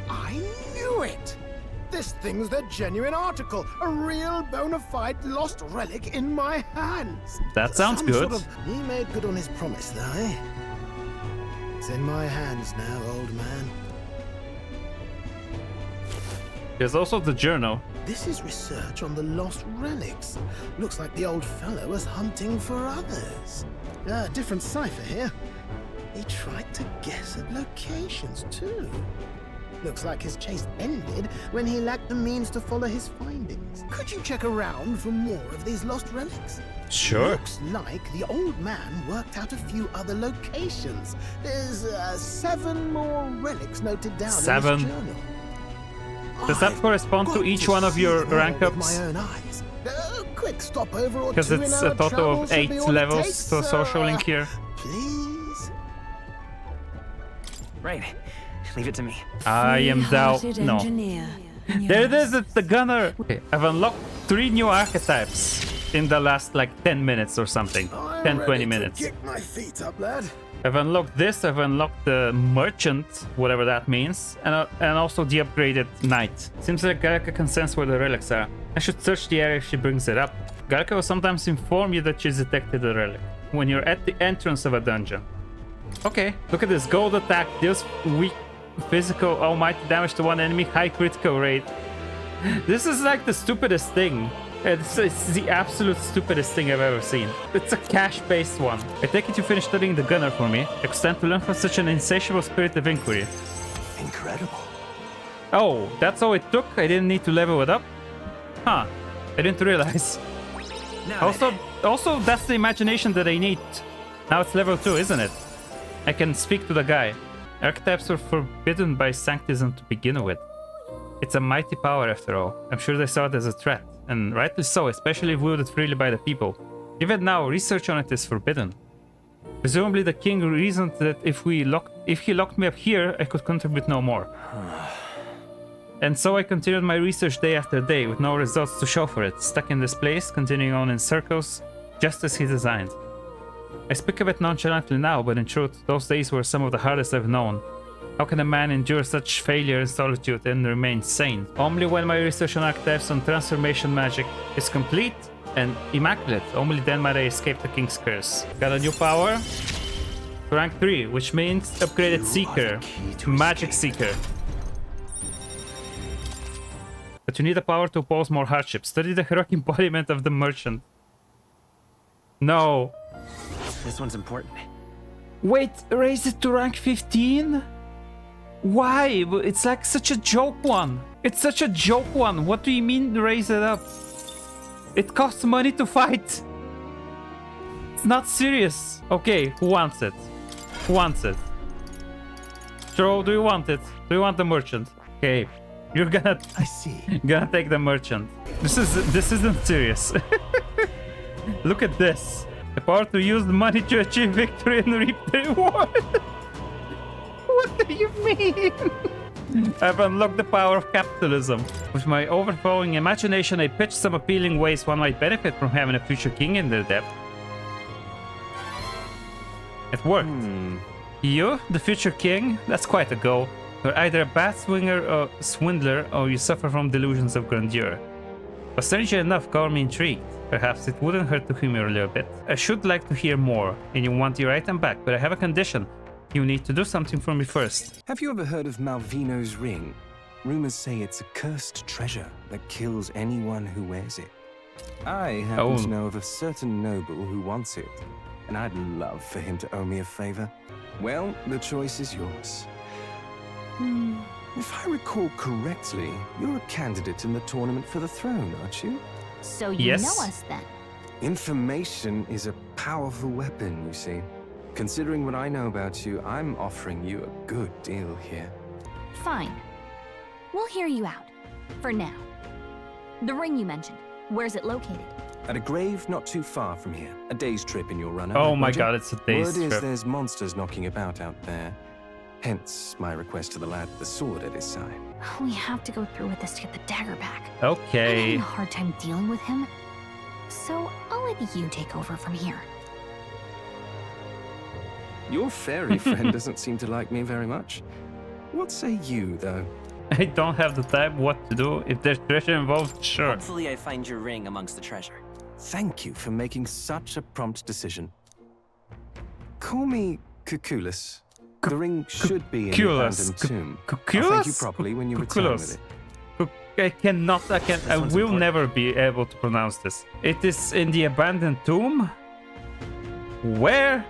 I knew it! This thing's the genuine article, a real bona fide lost relic in my hands. That sounds Some good. Sort of, he made good on his promise, though, eh? It's in my hands now, old man. There's also the journal. This is research on the lost relics. Looks like the old fellow was hunting for others. Different cipher here. He tried to guess at locations, too. Looks like his chase ended when he lacked the means to follow his findings. Could you check around for more of these lost relics? Sure. Looks like the old man worked out a few other locations. There's 7 more relics noted down in his journal. Does that correspond to each one of your rank ups? My own eyes. Quick stopover or Because two it's in a our total travels of should 8 be all it levels takes, to a social link here. Please. Right. Leave it to me. I am down. No. Engineer. There it is, it's the gunner. Okay, I've unlocked 3 new archetypes in the last like 10 minutes or something. I'm 10-20 minutes. Kick my feet up, lad. I've unlocked this, I've unlocked the merchant, whatever that means, and also the upgraded knight. Seems like Galka can sense where the relics are. I should search the area if she brings it up. Galka will sometimes inform you that she's detected a relic when you're at the entrance of a dungeon. Okay, look at this. Gold attack, deals weak physical, almighty damage to one enemy, high critical rate. This is like the stupidest thing. It's the absolute stupidest thing I've ever seen. It's a cash-based one. I take it you finished studying the gunner for me. I could stand to learn from such an insatiable spirit of inquiry. Incredible. Oh, that's all it took? I didn't need to level it up? Huh. I didn't realize. Also, that's the imagination that I need. Now it's level 2, isn't it? I can speak to the guy. Archetypes were forbidden by Sanctism to begin with. It's a mighty power after all. I'm sure they saw it as a threat. And rightly so, especially if wielded freely by the people. Even now, research on it is forbidden. Presumably the king reasoned that if he locked me up here, I could contribute no more. And so I continued my research day after day, with no results to show for it, stuck in this place, continuing on in circles, just as he designed. I speak of it nonchalantly now, but in truth, those days were some of the hardest I've known. How can a man endure such failure and solitude and remain sane? Only when my research on archetypes and transformation magic is complete and immaculate, only then might I escape the king's curse. Got a new power? Rank 3, which means upgraded seeker, magic seeker. But you need a power to oppose more hardships. Study the heroic embodiment of the merchant. No. This one's important. Wait, raise it to rank 15? Why? It's like such a joke one. It's such a joke one. What do you mean raise it up? It costs money to fight. It's not serious. Okay, who wants it? Who wants it? Stro, do you want it? Do you want the merchant? Okay, you're gonna... I see. Gonna take the merchant. This isn't serious. Look at this. The power to use the money to achieve victory and reap the reward. What do you mean? I've unlocked the power of capitalism. With my overflowing imagination, I pitched some appealing ways one might benefit from having a future king in their debt. It worked. You, the future king? That's quite a go. You're either a bad swindler or you suffer from delusions of grandeur. But strangely enough, got me intrigued. Perhaps it wouldn't hurt to humor a little bit. I should like to hear more, and you want your item back, but I have a condition. You need to do something for me first. Have you ever heard of Malvino's ring? Rumors say it's a cursed treasure that kills anyone who wears it. I happen to know of a certain noble who wants it, and I'd love for him to owe me a favor. Well, the choice is yours. If I recall correctly, you're a candidate in the tournament for the throne, aren't you? So you know us then? Information is a powerful weapon, you see. Considering what I know about you, I'm offering you a good deal here. Fine. We'll hear you out. For now. The ring you mentioned, where's it located? At a grave not too far from here. A day's trip in your runner. Oh my god, it's a day's trip. Word is there's monsters knocking about out there. Hence my request to the lad with the sword at his side. We have to go through with this to get the dagger back. Okay. I'm having a hard time dealing with him. So I'll let you take over from here. Your fairy friend doesn't seem to like me very much. What say you, though? I don't have the time. What to do? If there's treasure involved, sure. Hopefully I find your ring amongst the treasure. Thank you for making such a prompt decision. Call me Cuculus. The ring should be in the abandoned tomb. I'll thank you properly when you return with it. I will never be able to pronounce this. It is in the abandoned tomb? Where?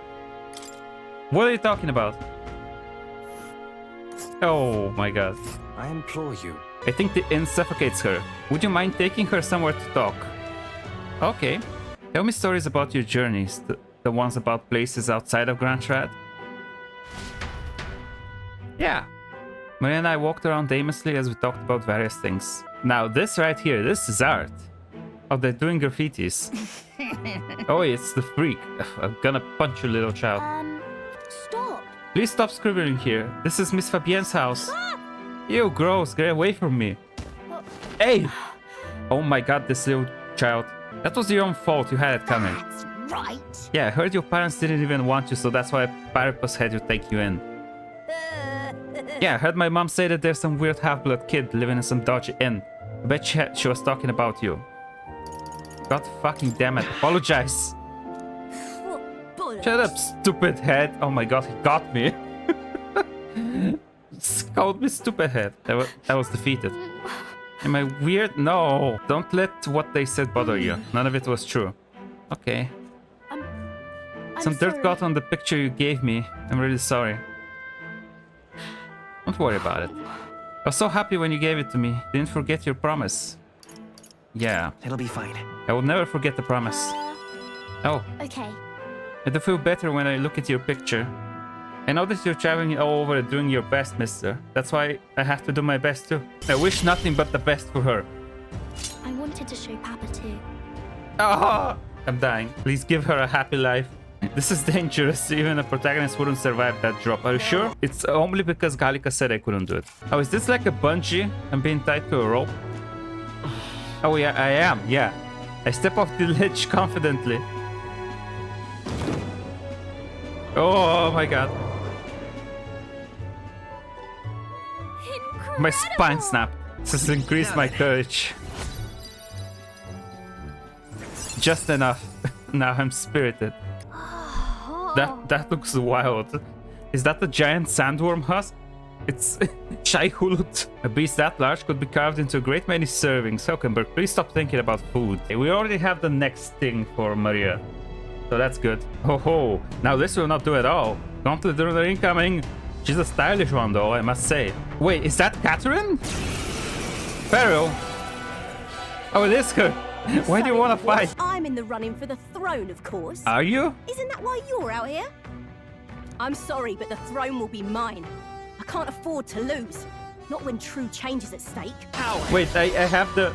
What are you talking about? Oh my god. I implore you. I think the inn suffocates her. Would you mind taking her somewhere to talk? Okay. Tell me stories about your journeys. The ones about places outside of Grand Shrad. Yeah. Maria and I walked around aimlessly as we talked about various things. Now this right here, this is art. Oh, they're doing graffitis. Oh, it's the freak. I'm gonna punch you, little child. Stop. Please stop scribbling here. This is Miss Fabienne's house. Ew, gross. Get away from me. Hey! Oh my god, this little child. That was your own fault. You had it coming. That's right? Yeah, I heard your parents didn't even want you, so that's why Pyrrhus had you take you in. Yeah, I heard my mom say that there's some weird half-blood kid living in some dodgy inn. I bet she was talking about you. God fucking damn it. Apologize. Shut up, stupid head. Oh my god, he got me. Called me stupid head. I was defeated. Am I weird? No. Don't let what they said bother you. None of it was true. Okay. Some dirt got on the picture you gave me. I'm really sorry. Don't worry about it. I was so happy when you gave it to me. Didn't forget your promise. Yeah. It'll be fine. I will never forget the promise. Oh. Okay. I do feel better when I look at your picture. I know that you're traveling all over and doing your best, mister. That's why I have to do my best too. I wish nothing but the best for her. I wanted to show Papa too. Oh, I'm dying. Please give her a happy life. This is dangerous. Even a protagonist wouldn't survive that drop. Are you sure? It's only because Gallica said I couldn't do it. Oh, is this like a bungee? I'm being tied to a rope? Oh yeah, I am. Yeah. I step off the ledge confidently. Oh my god. Incredible. My spine snapped. This has increased my courage. Just enough. Now I'm spirited. That looks wild. Is that a giant sandworm husk? It's Shaihulut. A beast that large could be carved into a great many servings. Hockenberg, please stop thinking about food. We already have the next thing for Maria. So that's good. Ho ho. Now this will not do at all. Gauntlet runner incoming. She's a stylish one though, I must say. Wait, is that Catherine? Pharaoh? Oh, it is her. Why do you want to fight? I'm in the running for the throne, of course. Are you? Isn't that why you're out here? I'm sorry, but the throne will be mine. I can't afford to lose. Not when true change is at stake. Ow. Wait, I have the...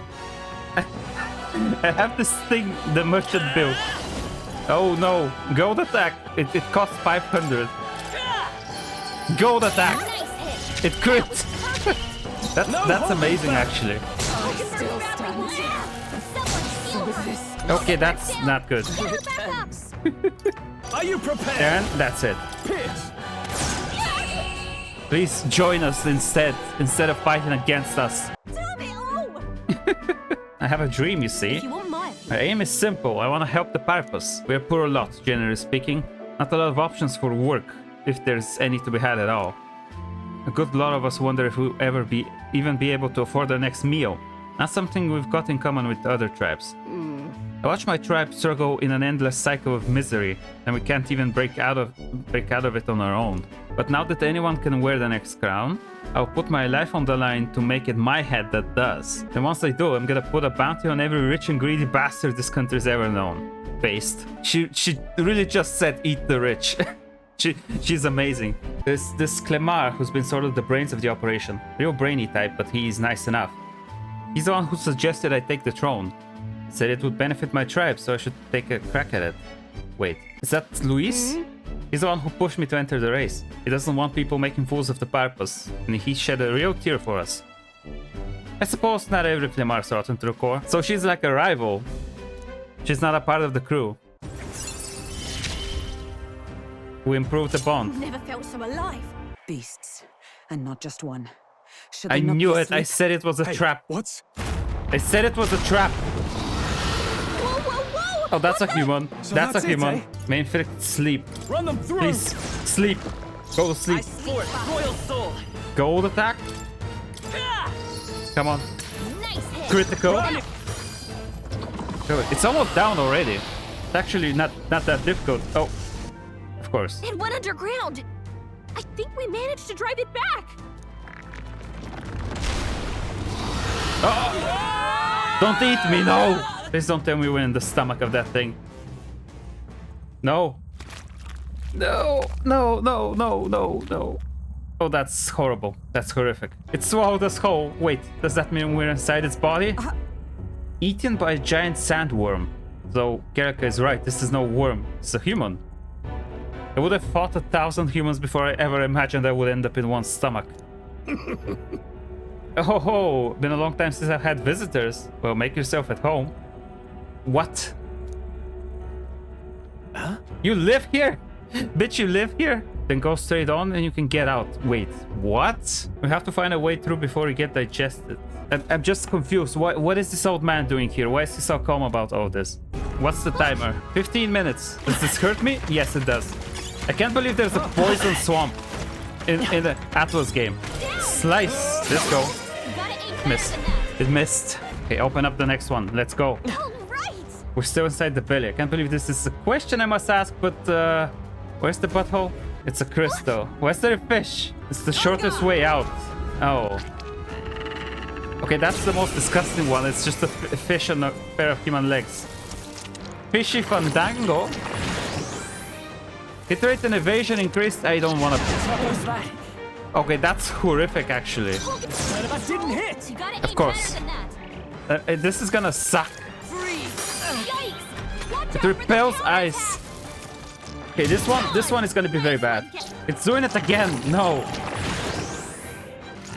I have this thing, the merchant build. Oh no, gold attack. It costs 500. Gold attack. It crit. That's amazing actually. Okay, that's not good. Are you prepared? And that's it. Please join us instead of fighting against us. I have a dream, you see. My aim is simple. I want to help the Pyrrhus. We're poor lot, generally speaking. Not a lot of options for work, if there's any to be had at all. A good lot of us wonder if we'll ever even be able to afford our next meal. Not something we've got in common with other tribes. I watch my tribe struggle in an endless cycle of misery, and we can't even break out of it on our own. But now that anyone can wear the next crown, I'll put my life on the line to make it my head that does. And once I do, I'm gonna put a bounty on every rich and greedy bastard this country's ever known. Based. She really just said eat the rich. She's amazing. This Clemar, who's been sort of the brains of the operation. Real brainy type, but he's nice enough. He's the one who suggested I take the throne. Said it would benefit my tribe, so I should take a crack at it. Wait, is that Luis? He's the one who pushed me to enter the race. He doesn't want people making fools of the Pyrrhus, and he shed a real tear for us. I suppose not every Clemar's rotten to the core, so she's like a rival. She's not a part of the crew. We improved the bond. Never felt so alive. Beasts, and not just one. I knew it. I said it was a trap. What? I said it was a trap. Oh, that's a human. So that's a that's human. it, Mainflict, sleep. Run them through. Please, sleep. Go to sleep. Royal sword. Gold attack. Come on. Nice hit. Critical. Good. It's almost down already. It's actually not that difficult. Oh, of course. It went underground. I think we managed to drive it back. Oh! Don't eat me, no! Please don't tell me we're in the stomach of that thing. No. No, no, no, no, no, no. Oh, that's horrible. That's horrific. It swallowed us whole. Wait, does that mean we're inside its body? Eaten by a giant sandworm. So, Gerika is right. This is no worm. It's a human. I would have fought 1,000 humans before I ever imagined I would end up in one's stomach. Oh ho! Been a long time since I've had visitors. Well, make yourself at home. What? Huh? You live here? Bitch, you live here? Then go straight on and you can get out. Wait, what? We have to find a way through before we get digested. I'm just confused. What is this old man doing here? Why is he so calm about all this? What's the timer? 15 minutes. Does this hurt me? Yes, it does. I can't believe there's a poison swamp in the Atlus game. Slice. Let's go. Missed. It missed. Okay, open up the next one. Let's go. We're still inside the belly. I can't believe this is a question I must ask, but where's the butthole? It's a crystal. Where's there a fish? It's the shortest way out. Oh. Okay, that's the most disgusting one. It's just a fish on a pair of human legs. Fishy Fandango. Hit rate and evasion increased. I don't want to. Okay, that's horrific, actually. That didn't hit. Of course. This is gonna suck. It repels ice. Okay, this one is gonna be very bad. It's doing it again. No.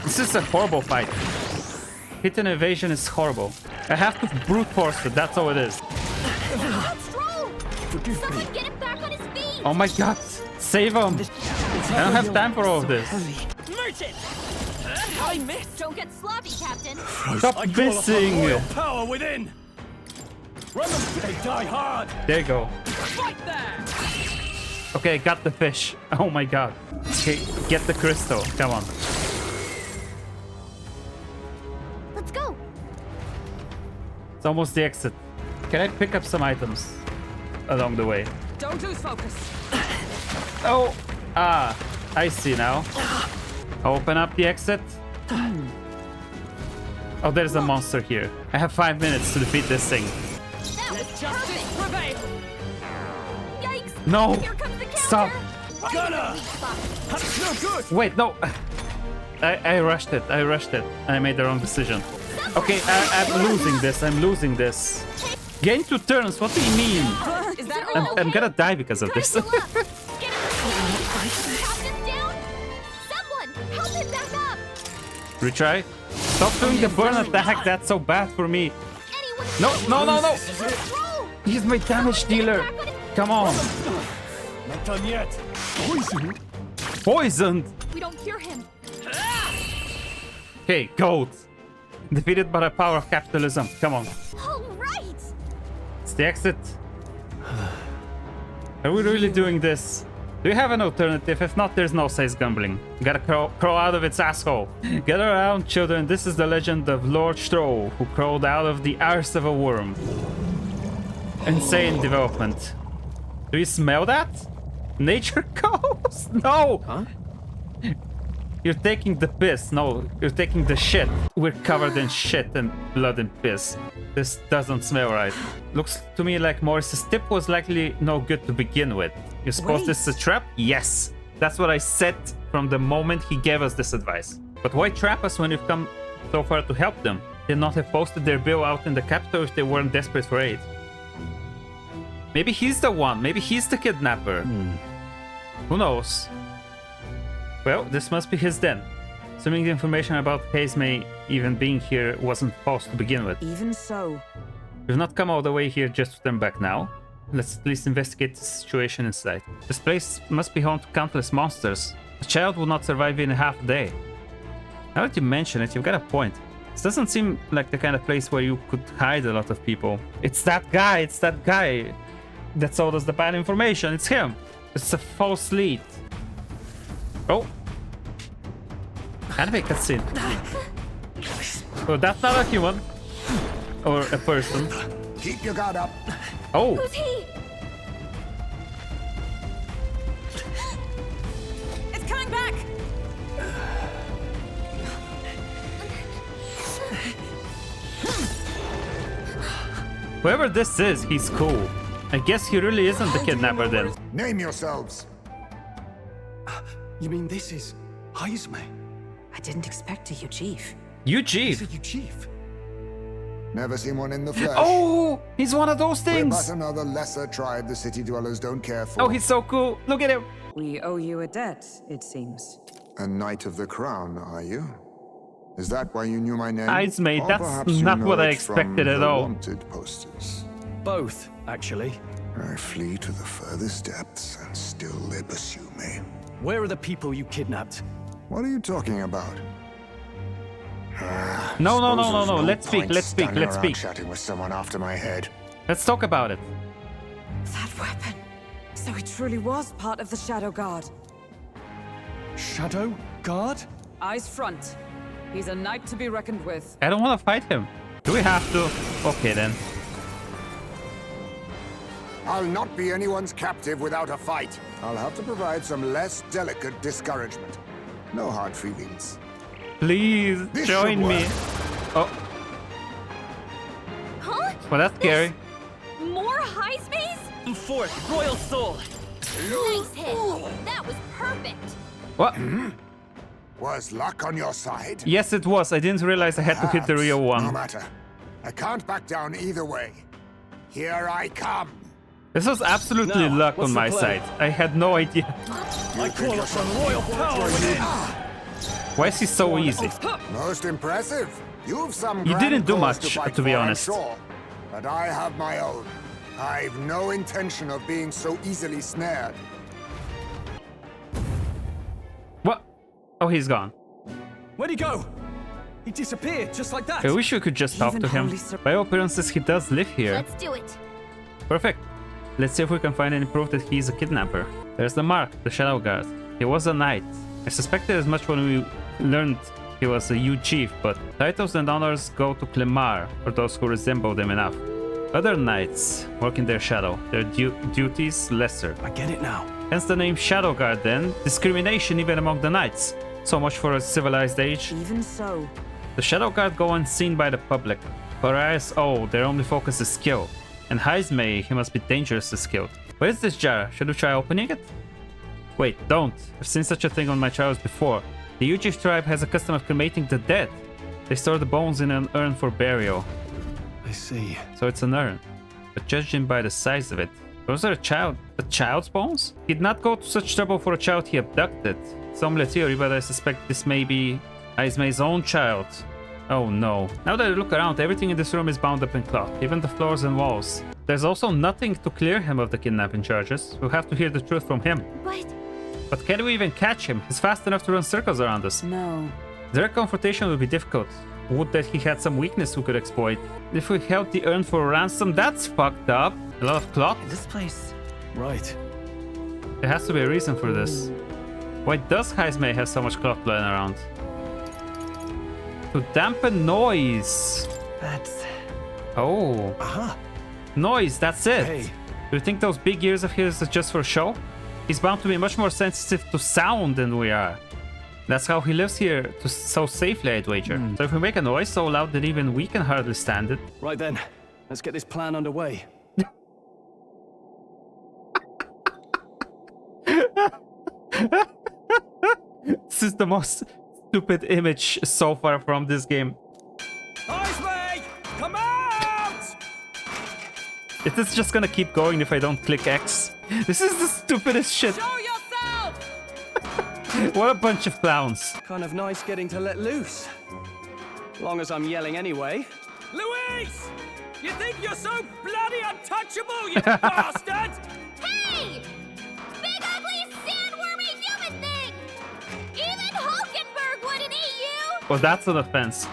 This is a horrible fight. Hit and evasion is horrible. I have to brute force it. That's all it is. Oh my god. Save him. I don't have time for all of this. Merchant! I missed. Don't get sloppy, Captain. Stop missing. Power within. Run them, they die hard. There you go. Fight there. Okay, got the fish. Oh my god. Okay, get the crystal. Come on. Let's go. It's almost the exit. Can I pick up some items along the way? Don't lose focus. Oh, I see now. Open up the exit. Oh, there's a monster here. I have 5 minutes to defeat this thing. Justice prevail. Yikes. No. Here comes the Stop. Gunner. No good. Wait, no. I rushed it. I made the wrong decision. Okay, I'm losing this. I'm losing this. Gain 2 turns. What do you mean? I'm gonna die because of this. Retry. Stop doing the burn attack. That's so bad for me. No. He's my damage dealer. Come on. Not done yet. Poisoned? Poisoned? We don't cure him. Okay, goat. Defeated by the power of capitalism. Come on. All right. It's the exit. Are we really doing this? Do you have an alternative? If not, there's no sense gambling. Gotta crawl out of its asshole. Gather around, children. This is the legend of Lord Stroh, who crawled out of the arse of a worm. Insane development. Do you smell that? Nature ghost? No! Huh? You're taking the piss. No, you're taking the shit. We're covered in shit and blood and piss. This doesn't smell right. Looks to me like Morris's tip was likely no good to begin with. You suppose this is a trap? Yes. That's what I said from the moment he gave us this advice. But why trap us when we've come so far to help them? They'd not have posted their bill out in the capital if they weren't desperate for aid. Maybe he's the one. Maybe he's the kidnapper. Who knows? Well, this must be his den. Assuming the information about Hayes May even being here wasn't false to begin with. Even so. We've not come all the way here just to turn back now. Let's at least investigate the situation inside. This place must be home to countless monsters. A child would not survive in a half a day. Now that you mention it, you've got a point. This doesn't seem like the kind of place where you could hide a lot of people. It's that guy that sold us the bad information. It's him. It's a false lead. Oh. Anime cutscene. Oh, that's not a human. Or a person. Keep your guard up. Oh. Who's he? It's coming back. Whoever this is, he's cool. I guess he really isn't the kidnapper then. Name yourselves. You mean this is Heisme? I didn't expect you, Chief. You Chief? You Chief? Never seen one in the flesh. Oh, he's one of those things. We're but another lesser tribe the city dwellers don't care for. Oh, he's so cool. Look at him. We owe you a debt, it seems. A Knight of the Crown, are you? Is that why you knew my name? Heisme, that's not what I expected at all. Wanted posters. Both, actually. I flee to the furthest depths, and still they pursue me. Where are the people you kidnapped? What are you talking about? No. Let's speak. Chatting with someone after my head. Let's talk about it. That weapon. So it truly was part of the Shadow Guard. Shadow Guard? Eyes front. He's a knight to be reckoned with. I don't want to fight him. Do we have to? Okay then. I'll not be anyone's captive without a fight. I'll have to provide some less delicate discouragement. No hard feelings. Please join me. Oh. Huh? Well, that's scary. More Heismays? Forth, Royal Soul. Nice hit. That was perfect. What? Was luck on your side? Yes, it was. I didn't realize I had to hit the real one. No matter. I can't back down either way. Here I come. This was absolutely Now, luck what's on the my plan? side. I had no idea. I call upon royal power within. Why is he so easy? Most impressive. You've some. You didn't do much, fight to be for, I'm honest. Sure. But I have my own. I've no intention of being so easily snared. What? Oh, he's gone. Where'd he go? He disappeared just like that. I wish we could just talk to him. By all appearances, he does live here. Let's do it. Perfect. Let's see if we can find any proof that he's a kidnapper. There's the mark, the Shadow Guard. He was a knight. I suspected as much when we learned he was a huge chief, but titles and honors go to Clemar for those who resemble them enough. Other knights work in their shadow, their duties lesser. I get it now. Hence the name Shadow Guard then. Discrimination even among the knights. So much for a civilized age. Even so. The Shadow Guard go unseen by the public. For ISO, their only focus is skill. And Heismay, he must be dangerously skilled. What is this jar? Should we try opening it? Wait, don't. I've seen such a thing on my travels before. The Ujiv tribe has a custom of cremating the dead. They store the bones in an urn for burial. I see. So it's an urn. But judging by the size of it, was there a child's bones? He'd not go to such trouble for a child he abducted. Some theory, but I suspect this may be Heismay's own child. Oh no. Now that I look around, everything in this room is bound up in cloth, even the floors and walls. There's also nothing to clear him of the kidnapping charges. We'll have to hear the truth from him. But can we even catch him? He's fast enough to run circles around us. No. Direct confrontation will be difficult. Would that he had some weakness we could exploit. If we held the urn for ransom, that's fucked up. A lot of cloth. This place. Right. There has to be a reason for this. Why does Heismay have so much cloth lying around? To dampen noise. That's... Oh. Aha. Noise, that's it. Hey. Do you think those big ears of his are just for show? He's bound to be much more sensitive to sound than we are. That's how he lives here so safely, I'd wager. So if we make a noise so loud that even we can hardly stand it. Right then, let's get this plan underway. This is the most stupid image so far from this game. Heismay, come out! It is just gonna keep going if I don't click X. This is the stupidest shit. Show yourself! What a bunch of clowns. Kind of nice getting to let loose. Long as I'm yelling anyway. Luis! You think you're so bloody untouchable, you bastard? Hey! Big ugly sandwormy human thing! Even Hulkenberg wouldn't eat you! Well, that's an offense.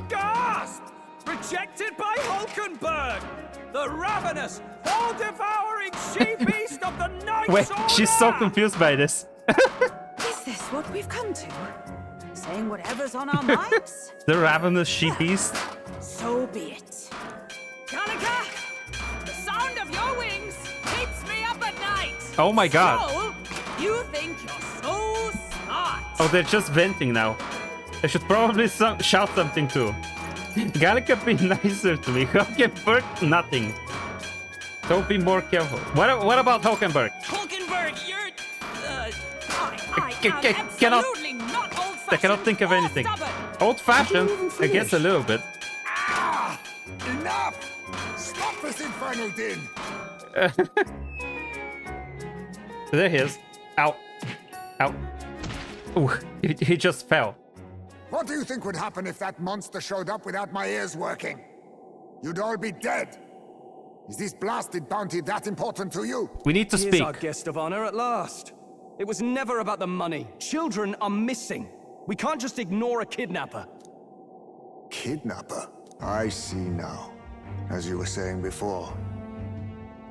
Gasp! Rejected by Hulkenberg! The ravenous, all-devouring she-beast of the Knights Wait, Order! she's so confused by this. Is this what we've come to? Saying whatever's on our minds? The ravenous she-beast. So be it. Gallica, the sound of your wings keeps me up at night. Oh my god. So, you think you're so smart. Oh, they're just venting now. I should probably shout something too. Gallica, be nicer to me. Hulkenberg, nothing. Don't be more careful. What about Hulkenberg? Hulkenberg, you're... absolutely not old-fashioned. I cannot think of anything. Old-fashioned? I guess a little bit. Ah! Enough! Stop this infernal din! There he is. Ow. Ow. Ooh, he just fell. What do you think would happen if that monster showed up without my ears working? You'd all be dead. Is this blasted bounty that important to you? We need to Here's speak. our guest of honor at last. It was never about the money. Children are missing. We can't just ignore a kidnapper. Kidnapper? I see now. As you were saying before,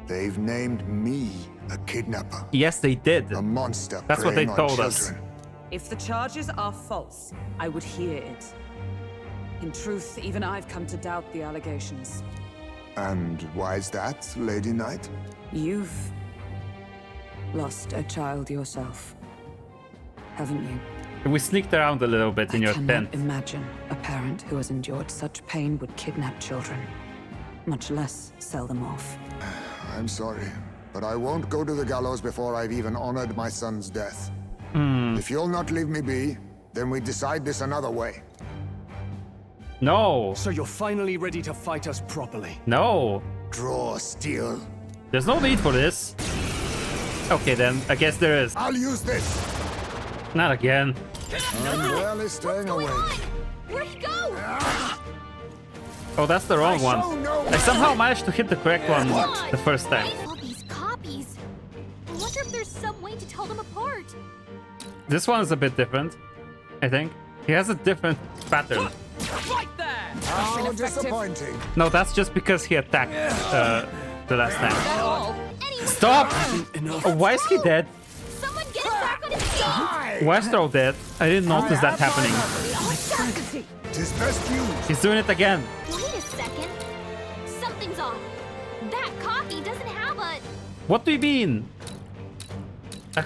they've named me a kidnapper. Yes, they did. A monster. That's what they preying on told us. children. If the charges are false, I would hear it. In truth, even I've come to doubt the allegations. And why is that, Lady Knight? You've lost a child yourself, haven't you? We sneaked around a little bit in your I tent. cannot imagine a parent who has endured such pain would kidnap children, much less sell them off. I'm sorry, but I won't go to the gallows before I've even honored my son's death. If you'll not leave me be, then we decide this another way. No. So you're finally ready to fight us properly. No. Draw steel. There's no need for this. Okay then, I guess there is. I'll use this. Not again. I'm barely staying awake. Where'd he go? Oh, that's the wrong one. I somehow managed to hit the correct one the first time. All these copies. I wonder if there's some way to tell them apart. This one is a bit different, I think. He has a different pattern. Right there! How disappointing. No, that's just because he attacked the last time. Stop! Oh, why is he dead? Someone get him back on his feet. Why is Throw dead? I didn't notice that happening. Tis best used. He's doing it again. Wait a second. Something's off. That copy doesn't have a... What do you mean? I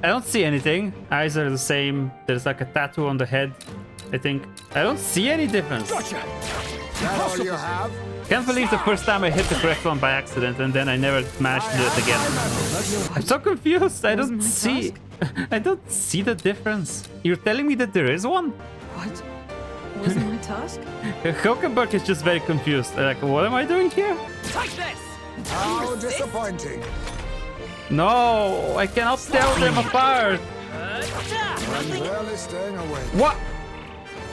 don't see anything. Eyes are the same. There's like a tattoo on the head, I think. I don't see any difference. Gotcha. That all you have? Can't believe the first time I hit the correct one by accident and then I never managed to do it again. I'm so confused. I don't see the difference. You're telling me that there is one? What? Wasn't my task? Hulkenberg is just very confused. Like, what am I doing here? Take this! How disappointing. No, I cannot tell them apart. I'm barely staying awake. What?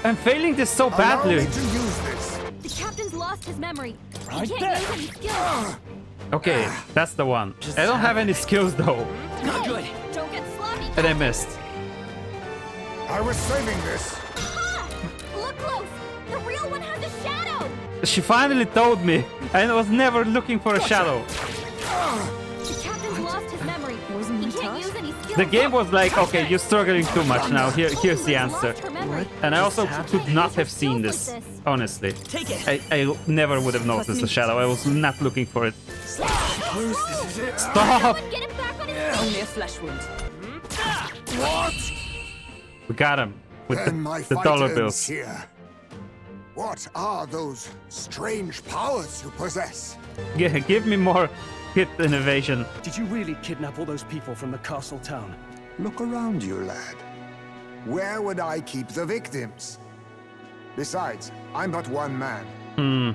I'm failing this so badly. Allow me to use this. The captain's lost his memory. Right He can't there. use any skills. Okay, that's the one. I don't have any skills though. Not good. Don't get sloppy. And I missed. I was saving this. Aha! Look close. The real one has a shadow. She finally told me. I was never looking for a shadow. The captain's lost his memory. He can't use any skills. The game was like, okay, you're struggling too much now. Here's the answer. And I also could not have seen this, honestly. I never would have noticed the shadow. I was not looking for it. Stop! Get him back on his feet. Only a flesh wound. What? We got him with Then my the fight dollar ends bills. here. What are those strange powers you possess? Yeah, give me more hit innovation. Did you really kidnap all those people from the castle town? Look around you, lad. Where would I keep the victims? Besides, I'm but one man.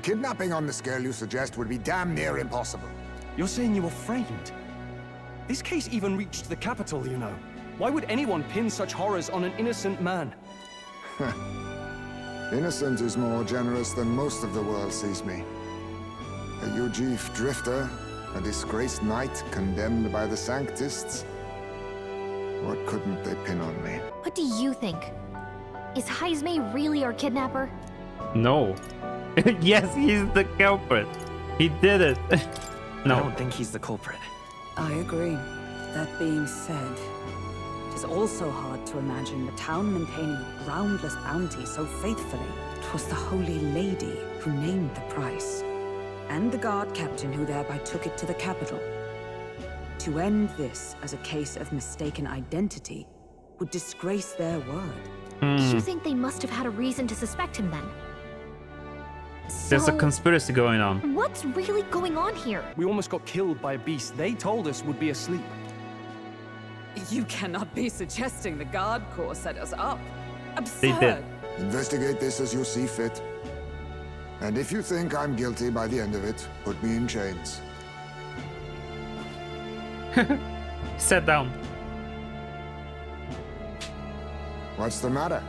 Kidnapping on the scale you suggest would be damn near impossible. You're saying you were framed? This case even reached the capital, you know. Why would anyone pin such horrors on an innocent man? Innocent is more generous than most of the world sees me. A Ujif drifter, a disgraced knight condemned by the Sanctists. What couldn't they pin on me? What do you think? Is Heisme really our kidnapper? No. Yes, he's the culprit. He did it. No. I don't think he's the culprit. I agree. That being said, it is also hard to imagine the town maintaining a groundless bounty so faithfully. It was the Holy Lady who named the price, and the guard captain who thereby took it to the capital. To end this as a case of mistaken identity would disgrace their word. You think they must have had a reason to suspect him then? There's a So, conspiracy going on. what's really going on here? We almost got killed by a beast they told us would be asleep. You cannot be suggesting the guard corps set us up. Absurd. They did. Investigate this as you see fit. And if you think I'm guilty by the end of it, put me in chains. Sit down. What's the matter?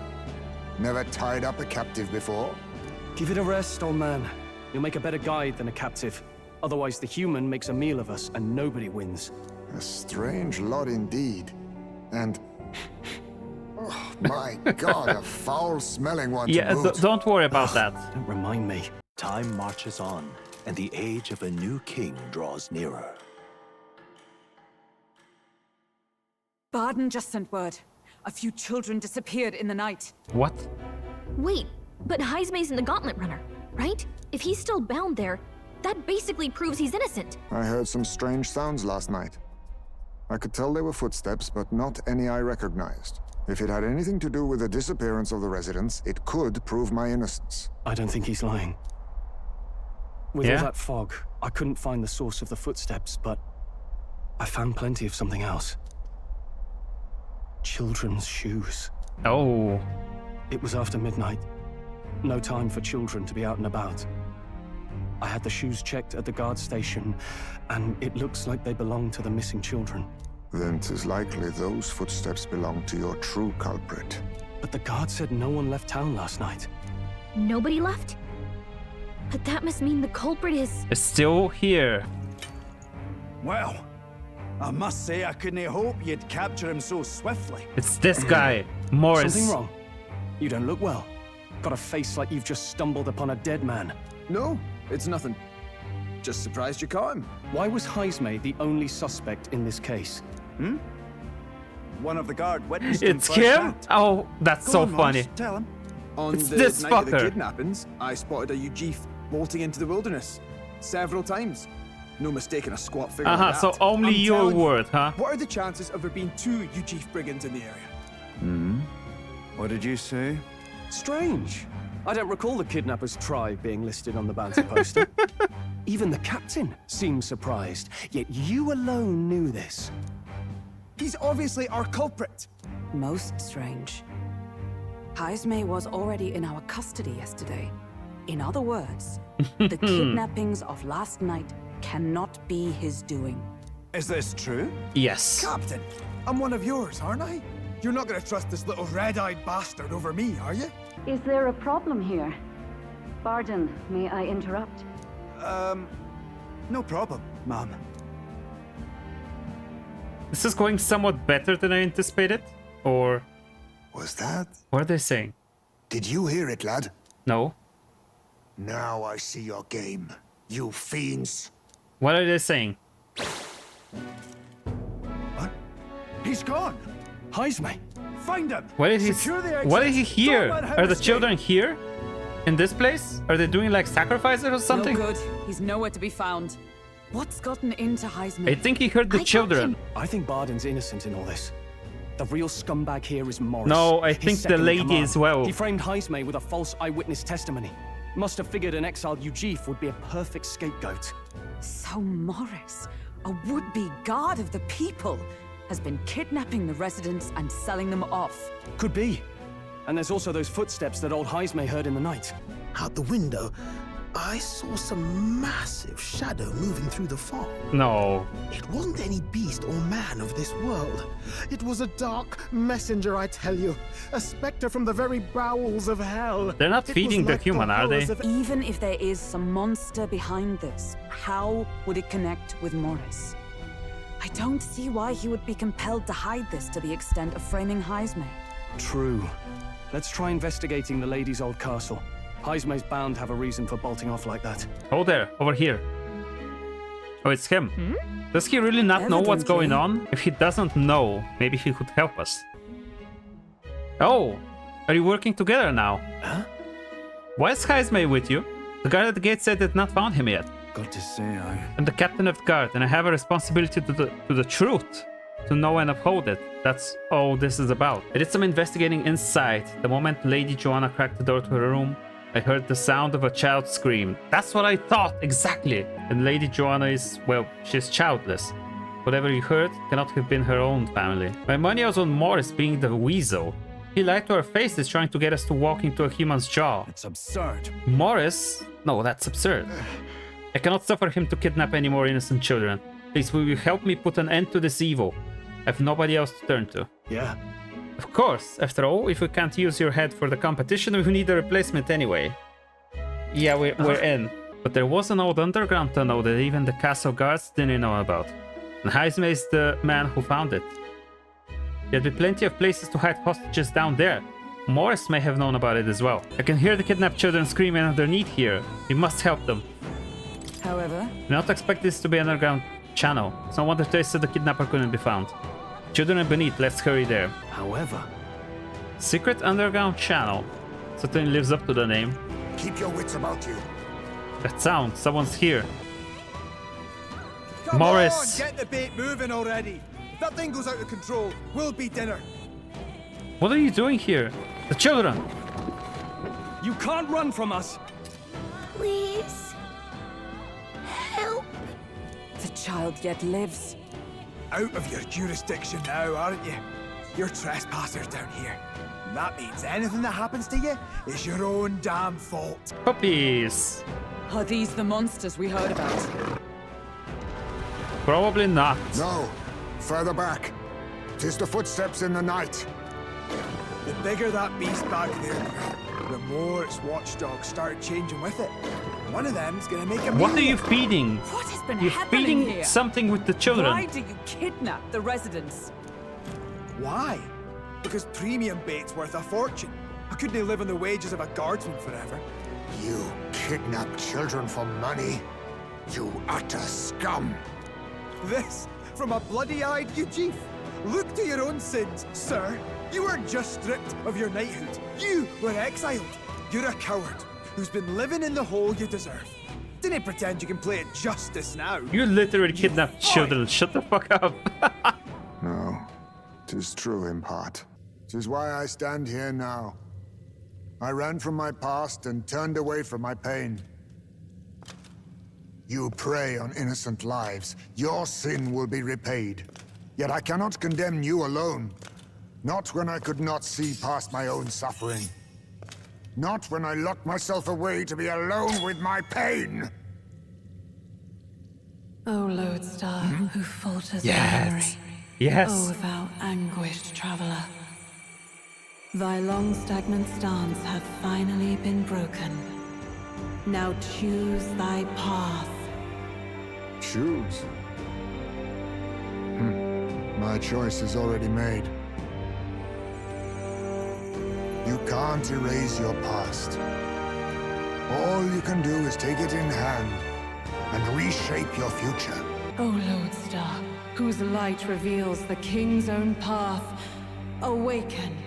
Never tied up a captive before? Give it a rest, old man. You'll make a better guide than a captive. Otherwise, the human makes a meal of us and nobody wins. A strange lot indeed. And... oh, my God, a foul-smelling one Yeah, to boot. don't worry about that. Don't remind me. Time marches on, and the age of a new king draws nearer. Barden just sent word. A few children disappeared in the night. What? Wait, but Heisme's in the Gauntlet Runner, right? If he's still bound there, that basically proves he's innocent. I heard some strange sounds last night. I could tell they were footsteps, but not any I recognized. If it had anything to do with the disappearance of the residents, it could prove my innocence. I don't think he's lying. With all that fog, I couldn't find the source of the footsteps, but I found plenty of something else. Children's shoes. Oh. It was after midnight. No time for children to be out and about. I had the shoes checked at the guard station, and it looks like they belong to the missing children. Then 'tis likely those footsteps belong to your true culprit. But the guard said no one left town last night. Nobody left? But that must mean the culprit is... It's still here. Well, I must say I couldn't hope you'd capture him so swiftly. It's this guy, Morris. Something wrong? You don't look well. Got a face like you've just stumbled upon a dead man. No, it's nothing. Just surprised you caught him. Why was Heisme the only suspect in this case? One of the guard witnessed It's him? Oh, that's so funny. Tell him. On It's the this night of the fucker. kidnappings, I spotted a Ujif bolting into the wilderness several times. No mistaking a squat figure like that. So only I'm your telling you, word, huh? What are the chances of there being 2 Ujif brigands in the area? What did you say? Strange. I don't recall the kidnapper's tribe being listed on the bounty poster. Even the captain seemed surprised, yet you alone knew this. He's obviously our culprit. Most strange. Heisme was already in our custody yesterday. In other words, the kidnappings of last night cannot be his doing. Is this true? Yes. Captain, I'm one of yours, aren't I? You're not gonna trust this little red-eyed bastard over me, are you? Is there a problem here? Barden, may I interrupt? No problem, ma'am. This is going somewhat better than I anticipated, or... Was that? What are they saying? Did you hear it, lad? No. Now I see your game, you fiends. What are they saying? What? He's gone! Heisme! Find him! What is he? Secure the exits. What is he here? Don't let him Are the escape. children here? In this place? Are they doing like sacrifices or something? No good. He's nowhere to be found. What's gotten into Heisme? I think he heard the children. I think Barden's innocent in all this. The real scumbag here is Morris. No, I his think the second in lady command. as well. He framed Heisme with a false eyewitness testimony. Must have figured an exiled Ujif would be a perfect scapegoat. So Morris, a would-be god of the people, has been kidnapping the residents and selling them off. Could be. And there's also those footsteps that old Heisme heard in the night. Out the window, I saw some massive shadow moving through the fog. No. It wasn't any beast or man of this world. It was a dark messenger, I tell you. A specter from the very bowels of hell. They're not feeding the human, are they? Even if there is some monster behind this, how would it connect with Morris? I don't see why he would be compelled to hide this to the extent of framing Heisme. True. Let's try investigating the lady's old castle. Heisme's bound to have a reason for bolting off like that. Oh, there, over here. Oh, it's him. Does he really not know what's going on? If he doesn't know, maybe he could help us. Oh, are you working together now? Huh? Why is Heisme with you? The guard at the gate said they'd not found him yet. Got to say, I'm the captain of the guard, and I have a responsibility to the truth. To know and uphold it. That's all this is about. I did some investigating inside. The moment Lady Joanna cracked the door to her room, I heard the sound of a child scream. That's what I thought, exactly. And Lady Joanna is, well, she's childless. Whatever you heard cannot have been her own family. My money was on Morris being the weasel. He lied to our faces trying to get us to walk into a human's jaw. It's absurd. Morris? No, that's absurd. I cannot suffer him to kidnap any more innocent children. Please, will you help me put an end to this evil? I have nobody else to turn to. Yeah. Of course. After all, if we can't use your head for the competition, we need a replacement anyway. Yeah, we're in. But there was an old underground tunnel that even the castle guards didn't know about. And Heisme is the man who found it. There'd be plenty of places to hide hostages down there. Morris may have known about it as well. I can hear the kidnapped children screaming underneath here. We must help them. However, Do not expect this to be an underground channel. It's no wonder they said the kidnapper couldn't be found. Children are beneath, let's hurry there. However... Secret underground channel. Certainly lives up to the name. Keep your wits about you. That sound, someone's here. Come Morris! on, get the bait moving already. If that thing goes out of control, we'll be dinner. What are you doing here? The children! You can't run from us. Please. Help. the child yet lives. Out of your jurisdiction now, aren't you? You're trespassers down here. And that means anything that happens to you is your own damn fault. Puppies! Are these the monsters we heard about? Probably not. No. Further back. 'Tis the footsteps in the night. The bigger that beast back there grew, the more its watchdogs started changing with it. One of them's gonna make a What meal. are you feeding? What has been You're happening feeding here? something with the children. Why do you kidnap the residents? Why? Because premium bait's worth a fortune. I couldn't live on the wages of a guardsman forever. You kidnap children for money? You utter scum! This from a bloody-eyed Eugene. Look to your own sins, sir. You weren't just stripped of your knighthood. You were exiled. You're a coward who's been living in the hole you deserve. Didn't pretend you can play at justice now. You literally kidnapped children. Shut the fuck up. No, 'tis true in part. 'Tis why I stand here now. I ran from my past and turned away from my pain. You prey on innocent lives. Your sin will be repaid. Yet I cannot condemn you alone. Not when I could not see past my own suffering. Not when I locked myself away to be alone with my pain. O lodestar, who falters Yes. memory. Yes. O thou anguished traveler. Thy long stagnant stance hath finally been broken. Now choose thy path. Choose? My choice is already made. You can't erase your past. All you can do is take it in hand and reshape your future. O lodestar, whose light reveals the king's own path, awaken.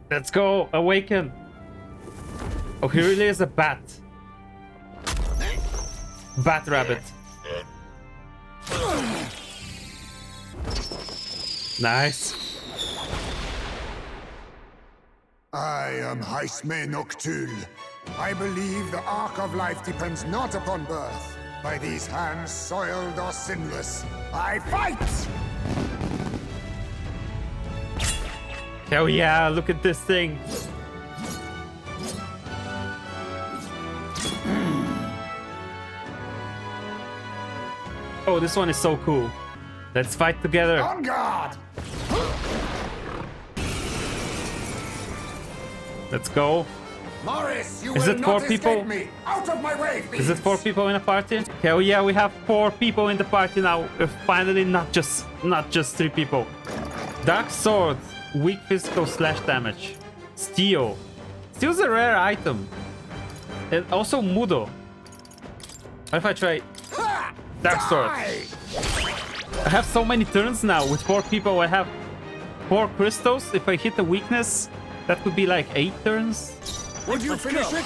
Let's go. Awaken. Oh, he really is a bat. Bat rabbit. Nice. I am Heisme Noctul. I believe the arc of life depends not upon birth. By these hands, soiled or sinless, I fight! Hell yeah, look at this thing. Oh, this one is so cool. Let's fight together. On guard! Let's go. Morris, you Is will it 4 not people? escape me! Out of my way, Is it 4 people in a party? Hell yeah, we have 4 people in the party now. Finally, not just 3 people. Dark sword, weak physical slash damage. Steel. Steel's a rare item. And also Mudo. What if I try Dark sword? I have so many turns now. With 4 people, I have 4 crystals. If I hit a weakness, that would be like 8 turns. Would you finish it?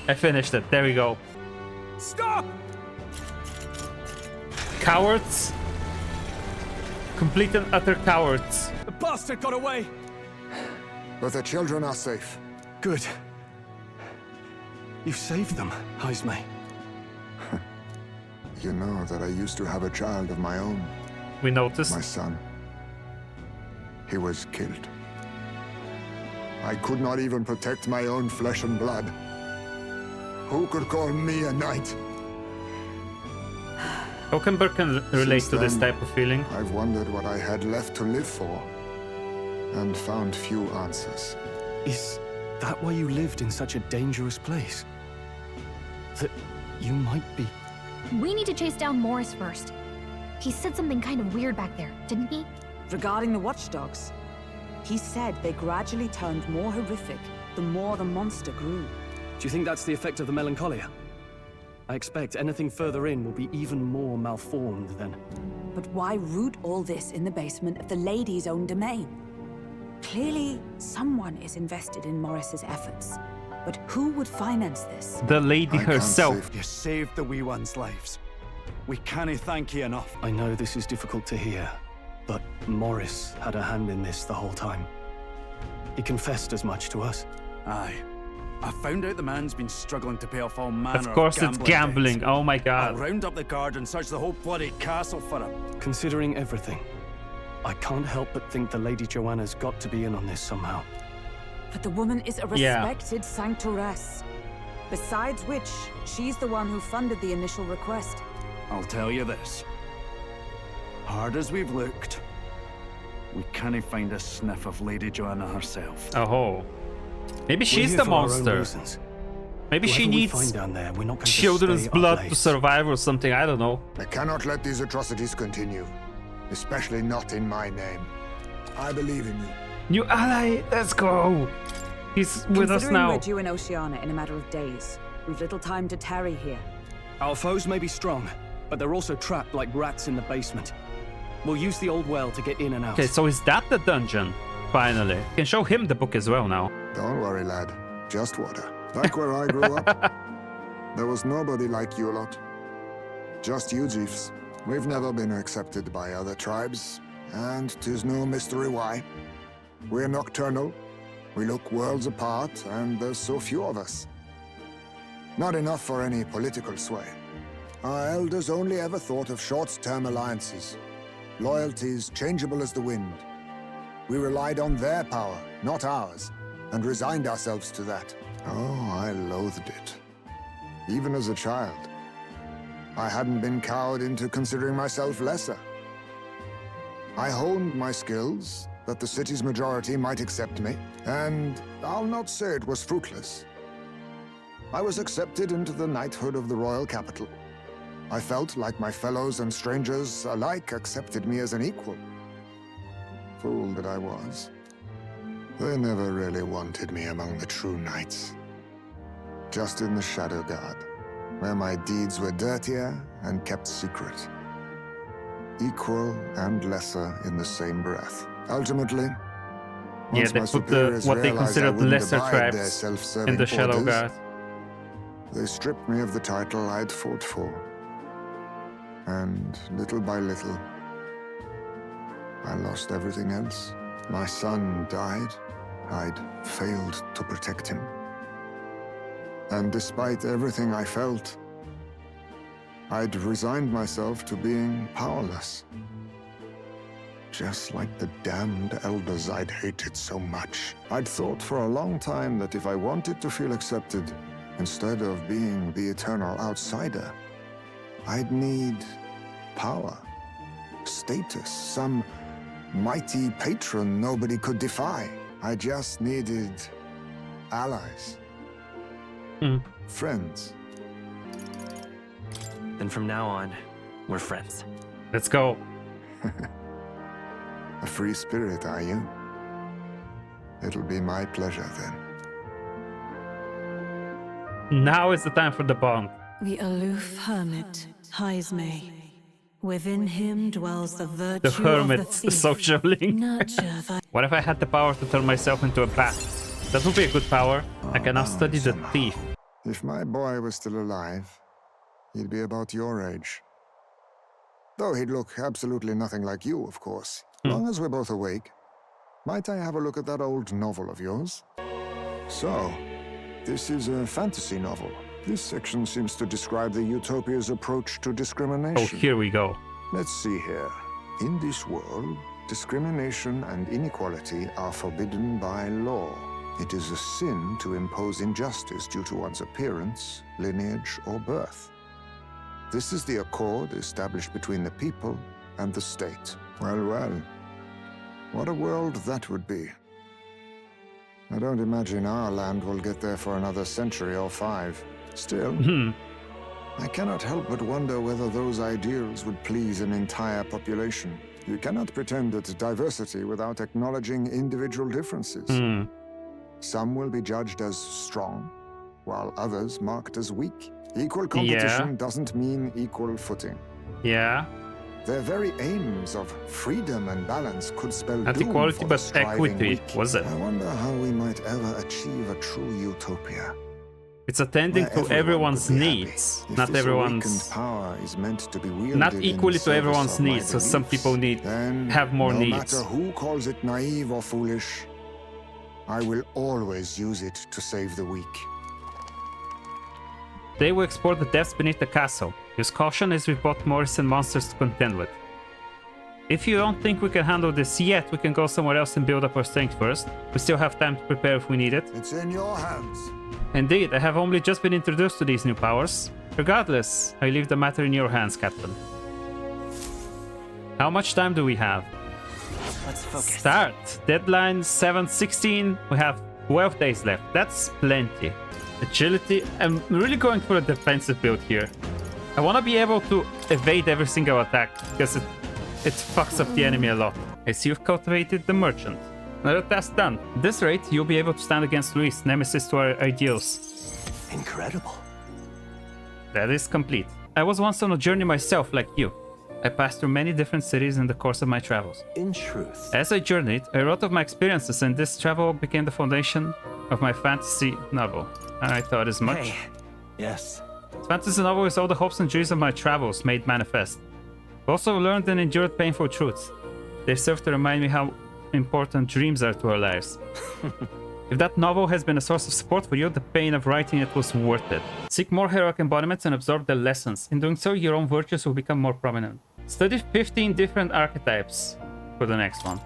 I finished it. There we go. Stop! Cowards. Complete and utter cowards. The bastard got away. But the children are safe. Good. You saved them, Heisme. You know that I used to have a child of my own. We noticed. My son. He was killed. I could not even protect my own flesh and blood. Who could call me a knight? Hockenberg can relate to this then, type of feeling. I've wondered what I had left to live for, and found few answers. Is that why you lived in such a dangerous place? That you might be... We need to chase down Morris first. He said something kind of weird back there, didn't he? Regarding the watchdogs, he said they gradually turned more horrific the more the monster grew. Do you think that's the effect of the melancholia? I expect anything further in will be even more malformed then. But why root all this in the basement of the lady's own domain? Clearly, someone is invested in Morris's efforts. But who would finance this? The lady herself. You saved the wee ones' lives. We can't thank you enough. I know this is difficult to hear, but Morris had a hand in this the whole time. He confessed as much to us. Aye. I found out the man's been struggling to pay off all manner Of course of it's gambling. debts. Oh my god. I'll round up the guard and search the whole bloody castle for him. Considering everything, I can't help but think the Lady Joanna's got to be in on this somehow. But the woman is a respected sanctoress. Besides which, she's the one who funded the initial request. I'll tell you this. Hard as we've looked, we can't find a sniff of Lady Joanna herself. Oh. Maybe she's the monster. Maybe she needs children's blood to survive or something, I don't know. I cannot let these atrocities continue. Especially not in my name. I believe in you. New ally, let's go! He's with us now. Considering we're due in Oceania in a matter of days, we've little time to tarry here. Our foes may be strong, but they're also trapped like rats in the basement. We'll use the old well to get in and out. Okay, so is that the dungeon? Finally. I can show him the book as well now. Don't worry, lad. Just water. Like where I grew up, there was nobody like you lot. Just you chiefs. We've never been accepted by other tribes, and 'tis no mystery why. We're nocturnal, we look worlds apart, and there's so few of us. Not enough for any political sway. Our elders only ever thought of short-term alliances, loyalties changeable as the wind. We relied on their power, not ours, and resigned ourselves to that. Oh, I loathed it. Even as a child. I hadn't been cowed into considering myself lesser. I honed my skills, that the city's majority might accept me, and I'll not say it was fruitless. I was accepted into the knighthood of the royal capital. I felt like my fellows and strangers alike accepted me as an equal. Fool that I was. They never really wanted me among the true knights. Just in the Shadow Guard, where my deeds were dirtier and kept secret. Equal and lesser in the same breath. Ultimately, yeah, they put what they considered lesser tribes in the Shadow Guard. They stripped me of the title I'd fought for. And little by little, I lost everything else. My son died. I'd failed to protect him. And despite everything I felt, I'd resigned myself to being powerless. Just like the damned elders I'd hated so much. I'd thought for a long time that if I wanted to feel accepted, instead of being the eternal outsider, I'd need power, status, some mighty patron nobody could defy. I just needed allies. Friends. Then from now on, we're friends. Let's go. A free spirit, are you? It'll be my pleasure then. Now is the time for the bond. The aloof hermit, Heismay. Within him dwells the virtue The hermit of the thief. social link. What if I had the power to turn myself into a bat? That would be a good power. I can now study the thief. If my boy was still alive, he'd be about your age. Though he'd look absolutely nothing like you, of course. Long as we're both awake, might I have a look at that old novel of yours? So, this is a fantasy novel. This section seems to describe the Utopia's approach to discrimination. Oh, here we go. Let's see here. In this world, discrimination and inequality are forbidden by law. It is a sin to impose injustice due to one's appearance, lineage, or birth. This is the accord established between the people and the state. Well, well. What a world that would be. I don't imagine our land will get there for another century or 5. Still, I cannot help but wonder whether those ideals would please an entire population. You cannot pretend at diversity without acknowledging individual differences. Some will be judged as strong, while others marked as weak. Equal competition doesn't mean equal footing. Yeah. Their very aims of freedom and balance could spell Not doom equality, for the but striving equity, weak. was it? I wonder how we might ever achieve a true utopia. It's attending to everyone's needs, not everyone's... Power is meant to be wielded Not equally to everyone's needs, so some people have more no needs. matter who calls it naive or foolish, I will always use it to save the weak. They will explore the depths beneath the castle. Use caution as we've both Morris and monsters to contend with. If you don't think we can handle this yet, we can go somewhere else and build up our strength first. We still have time to prepare if we need it. It's in your hands. Indeed, I have only just been introduced to these new powers. Regardless, I leave the matter in your hands, Captain. How much time do we have? Let's focus. Start! Deadline 7/16. We have 12 days left. That's plenty. Agility. I'm really going for a defensive build here. I want to be able to evade every single attack because it fucks up the enemy a lot. I see you've cultivated the merchant. Another task done. At this rate, you'll be able to stand against Luis, nemesis to our ideals. Incredible. That is complete. I was once on a journey myself, like you. I passed through many different cities in the course of my travels. In truth. As I journeyed, I wrote of my experiences, and this travel became the foundation of my fantasy novel. I thought as much. Hey. Yes. This fantasy novel is all the hopes and dreams of my travels made manifest. I also learned and endured painful truths. They serve to remind me how important dreams are to our lives. If that novel has been a source of support for you, the pain of writing it was worth it. Seek more heroic embodiments and absorb their lessons. In doing so, your own virtues will become more prominent. Study 15 different archetypes for the next one.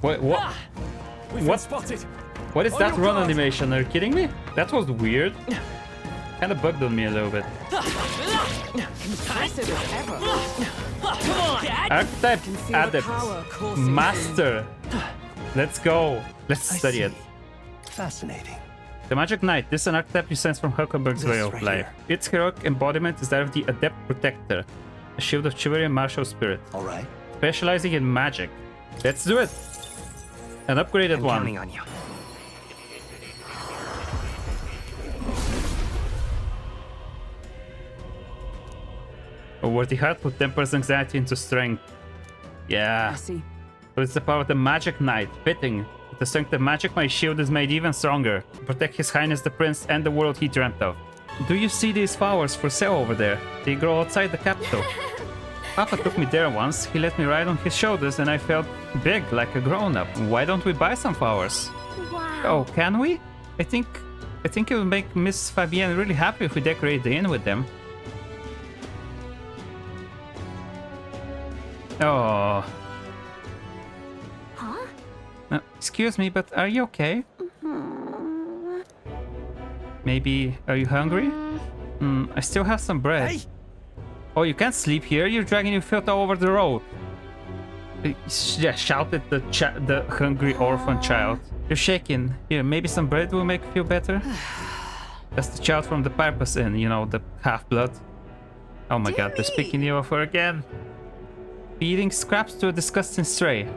Wait, what? What? Spotted. What is that run animation? Are you kidding me? That was weird. Kind of bugged on me a little bit. Impressive as ever. Archetype Adept. Master. Let's go. Let's study it. Fascinating. The Magic Knight. This is an archetype you sense from Huckleberg's way of life. Its heroic embodiment is that of the Adept Protector, a shield of chivalry and martial spirit. All right. Specializing in magic. Let's do it. An upgraded one. Counting on you. A worthy heart who tempers anxiety into strength. Yeah. I see. So it's the power of the Magic Knight. Fitting. With the strength of magic, my shield is made even stronger. To protect His Highness the Prince and the world he dreamt of. Do you see these flowers for sale over there? They grow outside the capital. Papa took me there once. He let me ride on his shoulders and I felt big, like a grown-up. Why don't we buy some flowers? Wow. Oh, can we? I think it would make Miss Fabienne really happy if we decorate the inn with them. Oh. Huh? Excuse me, but are you okay? Maybe, are you hungry? I still have some bread. Hey! Oh, you can't sleep here? You're dragging your filth all over the road. Yeah, shouted the hungry orphan child. You're shaking. Here, maybe some bread will make you feel better? That's the child from the Purpose Inn, you know, the half-blood. Oh my god, they're picking you over again. Feeding scraps to a disgusting stray.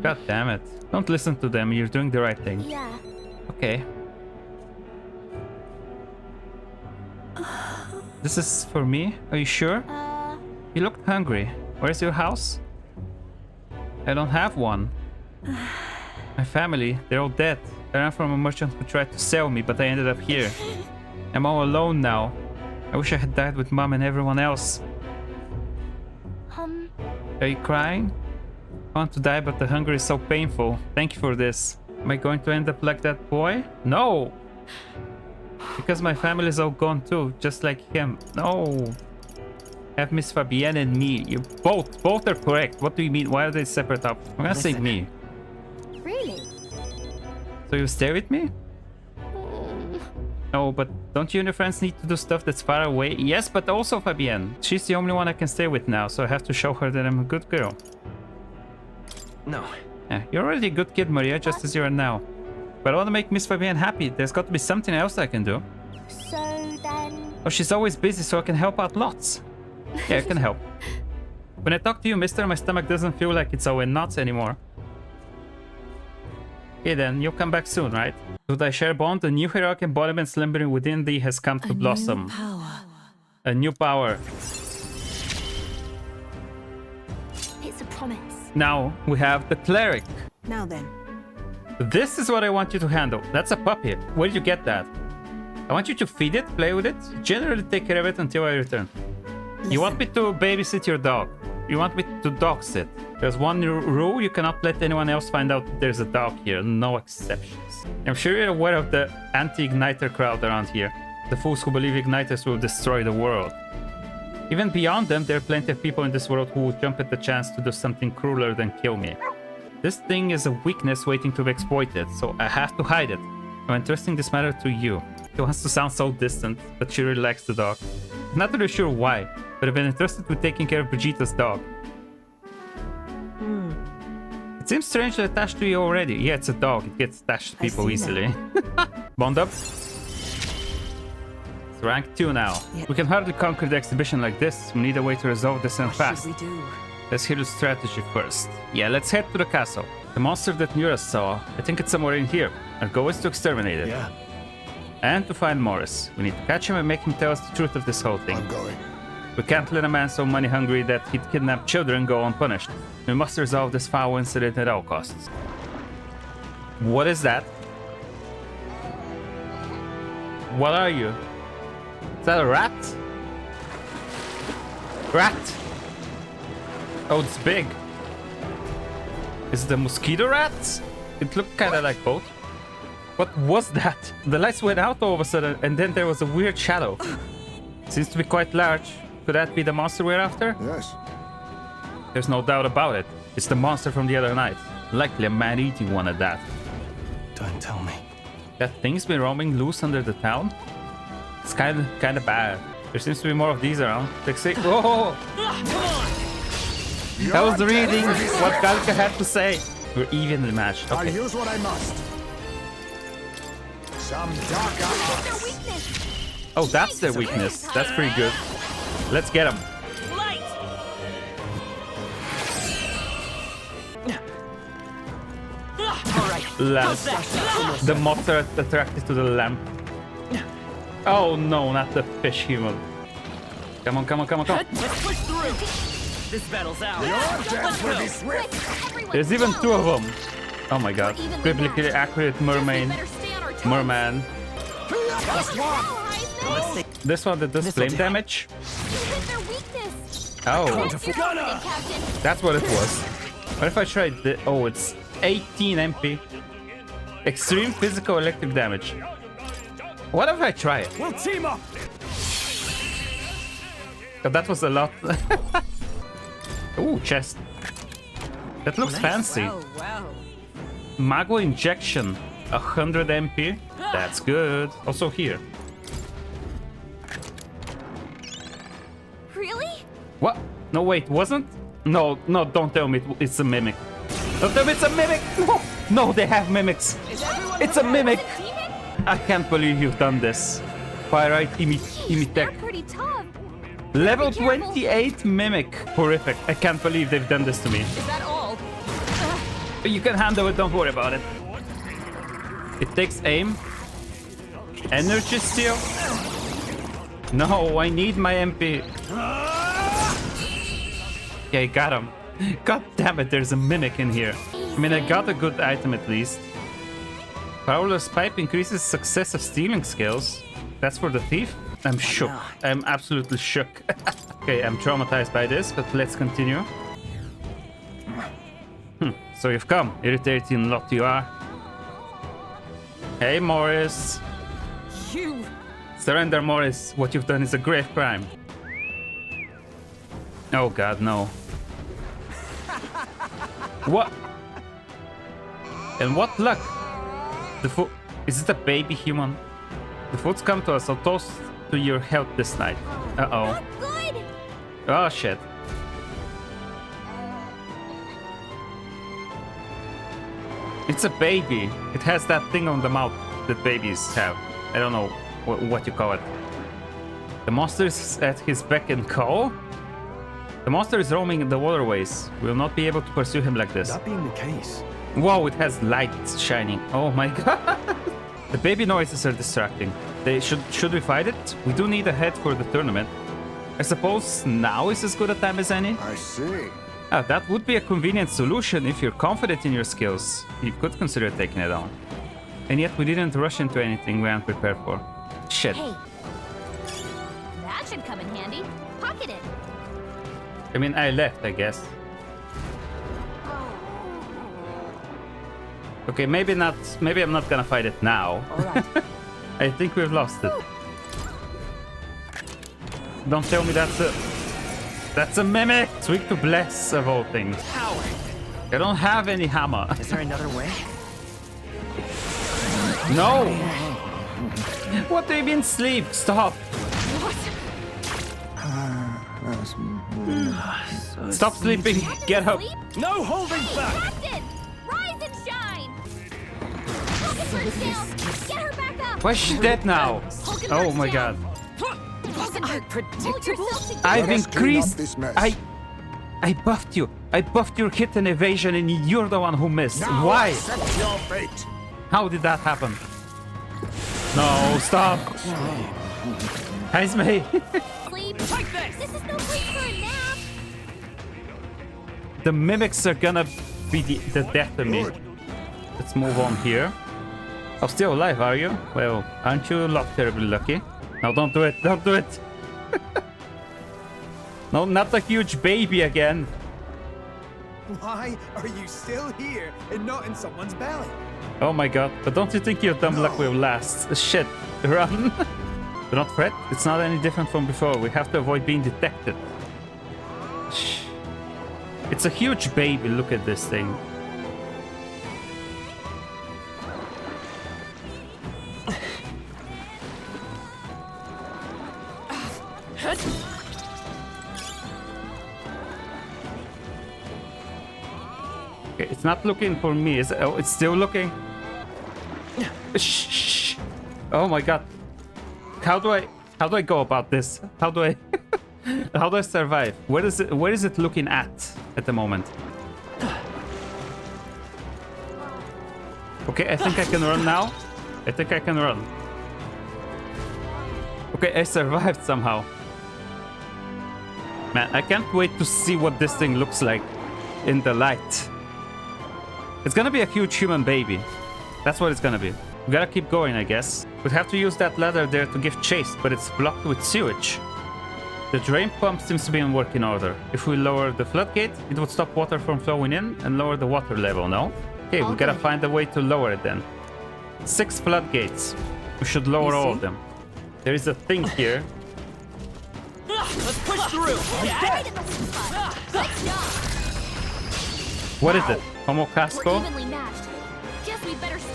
God damn it. Don't listen to them, you're doing the right thing. Yeah. Okay. This is for me? Are you sure? You looked hungry. Where's your house? I don't have one. My family, they're all dead. I ran from a merchant who tried to sell me, but I ended up here. I'm all alone now. I wish I had died with Mom and everyone else. Are you crying? I want to die, but the hunger is so painful. Thank you for this. Am I going to end up like that boy? No! Because my family is all gone too, just like him. No! Have Miss Fabienne and me. You both are correct. What do you mean? Why are they separate up? I'm gonna say me. Really? So you stay with me? No, but don't you and your friends need to do stuff that's far away? Yes, but also Fabienne. She's the only one I can stay with now, so I have to show her that I'm a good girl. No. Yeah, you're already a good kid, Maria, just as you are now. But I want to make Miss Fabienne happy. There's got to be something else I can do. So then... Oh, she's always busy, so I can help out lots. Yeah, I can help. When I talk to you, mister, my stomach doesn't feel like it's all in knots anymore. Okay then, you'll come back soon, right? To thy share bond, a new heroic embodiment slumbering within thee has come to blossom. A new power. It's a promise. Now, we have the cleric. Now then. This is what I want you to handle. That's a puppy. Where did you get that? I want you to feed it, play with it, generally take care of it until I return. You want me to babysit your dog. You want me to dog sit. There's one rule: you cannot let anyone else find out that there's a dog here. No exceptions. I'm sure you're aware of the anti-igniter crowd around here. The fools who believe igniters will destroy the world. Even beyond them, there are plenty of people in this world who would jump at the chance to do something crueler than kill me. This thing is a weakness waiting to be exploited, so I have to hide it. I'm entrusting this matter to you. She wants to sound so distant, but she really likes the dog. I'm not really sure why, but I've been entrusted with taking care of Brigitta's dog. It seems strangely attached to you already. Yeah, it's a dog. It gets attached to people easily. Bond up. It's rank 2 now. Yeah. We can hardly conquer the exhibition like this. We need a way to resolve this and fast. What should we do? Let's hear the strategy first. Yeah, let's head to the castle. The monster that Nura saw, I think it's somewhere in here. Our goal is to exterminate it. Yeah. And to find Morris. We need to catch him and make him tell us the truth of this whole thing. I'm going. We can't let a man so money hungry that he'd kidnap children go unpunished. We must resolve this foul incident at all costs. What is that? What are you? Is that a rat? Rat? Oh, it's big. Is it a mosquito rat? It looked kind of like both. What was that? The lights went out all of a sudden, and then there was a weird shadow. Seems to be quite large. Could that be the monster we're after? Yes. There's no doubt about it. It's the monster from the other night. Likely a man-eating one at that. Don't tell me. That thing's been roaming loose under the town? It's kind of bad. There seems to be more of these around. Like say, whoa! That was reading what Galka had to say. We're evenly matched. Okay. I'll use what I must. Some darker arts. Oh, that's their weakness. That's pretty good. Let's get them. Lamp. The moths are attracted to the lamp. Oh no, not the fish human. Come on, come on, come on, come on. Let's push through. This battle's out. Your death will be swift. There's even 2 of them. Oh my god. Biblically accurate merman. This one that does flame damage. Oh. That's what it was. What if I tried the... Oh, it's 18 MP. Extreme physical electric damage. What if I try it? We'll team up. That was a lot. Ooh, chest. That looks fancy. Wow. Mago injection. 100 MP. That's good. Also here. Really? What? No, wait, wasn't? No, no, don't tell me it's a mimic. Don't tell me it's a mimic! No! No, they have mimics! It's a mimic! I can't believe you've done this. Pyrite Imitech. Pretty tough. Level 28 mimic. Horrific. I can't believe they've done this to me. Is that all? You can handle it, don't worry about it. It takes aim. Energy steal. No, I need my MP. Okay, got him. God damn it, there's a mimic in here. I mean, I got a good item at least. Prowler's pipe increases success of stealing skills. That's for the thief? I'm shook. I'm absolutely shook. Okay, I'm traumatized by this, but let's continue. So you've come. Irritating lot you are. Hey, Morris. You. Surrender, Morris. What you've done is a grave crime. Oh god, no. What? And what luck? The foot... Is it a baby human? The foot's come to us. I'll toast to your health this night. Uh-oh. Oh, shit. It's a baby. It has that thing on the mouth that babies have. I don't know what you call it. The monster is at his beck and call? The monster is roaming the waterways. We will not be able to pursue him like this. That being the case... Wow, it has lights shining. Oh my god. The baby noises are distracting. Should we fight it? We do need a head for the tournament. I suppose now is as good a time as any? I see. That would be a convenient solution if you're confident in your skills. You could consider taking it on. And yet we didn't rush into anything we aren't prepared for. Shit. Hey. That should come in handy. Pocket it. I mean, I left, I guess. Okay, maybe not. Maybe I'm not gonna fight it now. All right. I think we've lost it. Don't tell me that's a mimic. It's weak to bless of all things. I don't have any hammer. Is there another way? No. What do you mean sleep? Stop. Stop sleeping. Get up. No holding back. Captain, rise and shine. Focus her down. Get her back up. Why is she dead now? Oh my god. Predictable. I've increased. I buffed you. I buffed your hit and evasion, and you're the one who missed. Now Why? accept your fate. How did that happen? No, stop. Heismay. Sleep. This is no place for a nap. The mimics are gonna be the death of me. Let's move on here. Oh, still alive, are you? Well, aren't you terribly lucky? No, don't do it. Don't do it. No, not a huge baby again. Why are you still here and not in someone's belly? Oh my god, but don't you think your dumb luck will last? Shit, run. Do not fret, it's not any different from before. We have to avoid being detected. Shh. It's a huge baby, look at this thing. Okay, it's not looking for me, is it? Oh, it's still looking. Shh. Oh my god. How do I go about this? How do I survive? Where is it looking at the moment? Okay, I think I can run now. I think I can run. Okay, I survived somehow. Man, I can't wait to see what this thing looks like in the light. It's gonna be a huge human baby. That's what it's gonna be. We gotta keep going, I guess. We'd have to use that ladder there to give chase, but it's blocked with sewage. The drain pump seems to be in working order. If we lower the floodgate, it would stop water from flowing in and lower the water level, no? Okay, we gotta find a way to lower it then. 6 floodgates. We should lower all of them. There is a thing here. Let's push through. What is it? Homo Casco?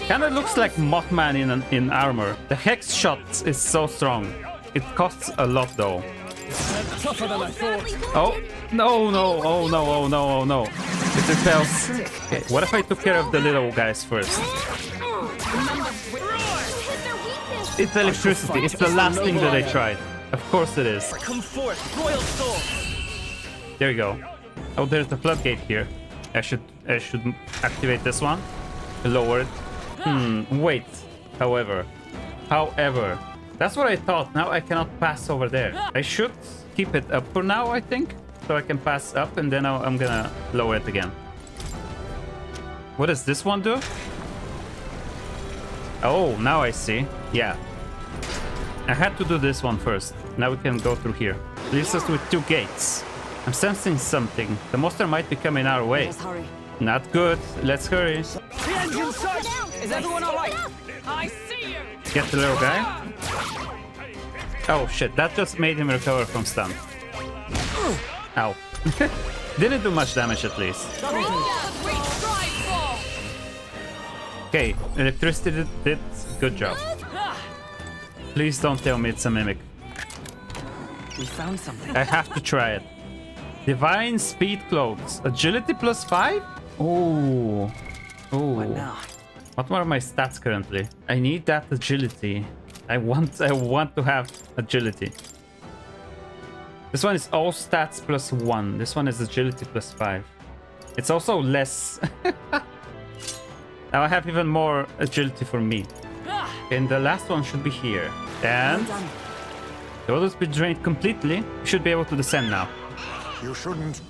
Kinda looks like Mothman in armor. The hex shot is so strong. It costs a lot though. Tougher than I thought. Oh, no. Oh no. It repels. Okay, what if I took care of the little guys first? It's electricity. It's the last thing that I tried. Of course it is. Come forth, royal soul. There you go. Oh, there's the floodgate here. I should activate this one. Lower it. Wait. However, that's what I thought. Now I cannot pass over there. I should keep it up for now, I think, so I can pass up, and then I'm gonna lower it again. What does this one do? Oh, now I see. Yeah. I had to do this one first. Now we can go through here. Leaves us with 2 gates. I'm sensing something. The monster might be coming our way. Let's hurry. Not good. Let's hurry. The engine sight. Is everyone all right? I see you. Get the little guy. Oh shit, that just made him recover from stun. Ow. Didn't do much damage at least. Okay, electricity did good job. Please don't tell me it's a mimic. We found something. I have to try it. Divine speed clothes. Agility +5? Oh. Oh. What now? What are my stats currently? I need that agility. I want to have agility. This one is all stats plus 1. This one is agility plus 5. It's also less. Now I have even more agility for me. And the last one should be here. And the others be drained completely. You should be able to descend now. You shouldn't.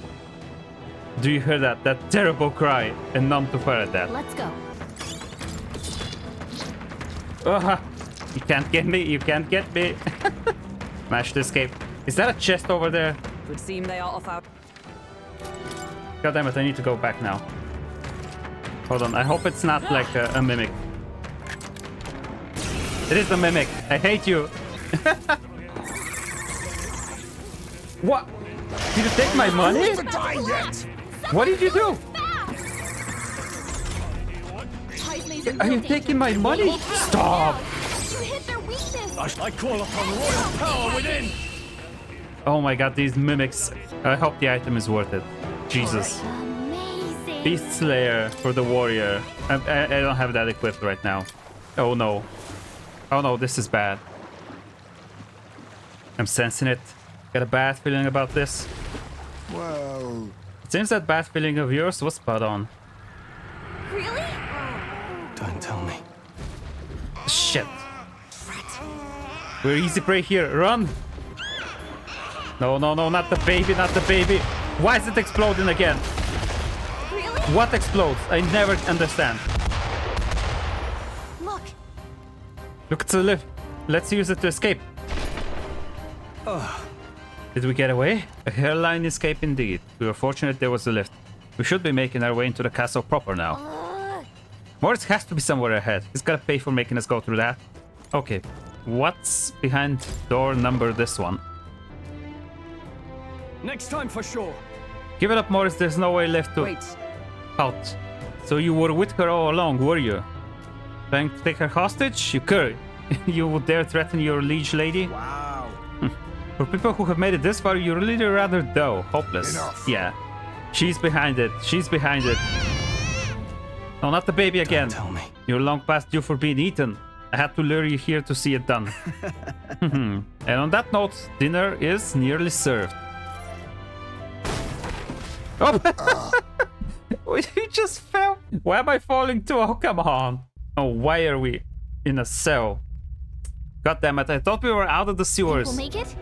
Do you hear that? That terrible cry, and none to fire at that. Let's go. You can't get me. You can't get me. Managed to escape. Is that a chest over there? Would seem they are off out. God damn it! I need to go back now. Hold on. I hope it's not like a mimic. It is a mimic. I hate you. What? Did you take my money? What did you do? Are you taking my money? Stop! You hit their weakness. I call upon royal power within. Oh my god, these mimics. I hope the item is worth it. Jesus. Amazing. Beast Slayer for the warrior. I don't have that equipped right now. Oh no. Oh no, this is bad. I'm sensing it. Got a bad feeling about this. Well... It seems that bad feeling of yours was spot on. Really? Don't tell me. Shit. We're easy prey here. Run! No, no, no, not the baby, not the baby. Why is it exploding again? Really? What explodes? I never understand. Look. Look, it's a lift. Let's use it to escape. Did we get away? A hairline escape indeed. We were fortunate there was a lift. We should be making our way into the castle proper now. Morris has to be somewhere ahead. He's gotta pay for making us go through that. Okay. What's behind door number this one? Next time for sure. Give it up, Morris. There's no way left to... Wait. Out. So you were with her all along, were you? Trying to take her hostage? You could. You would dare threaten your liege lady? Wow. For people who have made it this far, you're really rather dull. Hopeless. Enough. Yeah. She's behind it. She's behind it. No, not the baby again. Don't tell me. You're long past due for being eaten. I had to lure you here to see it done. And on that note, dinner is nearly served. Oh! You just fell. Why am I falling too? Oh, come on. Oh, why are we in a cell? God damn it, I thought we were out of the sewers. We'll make it?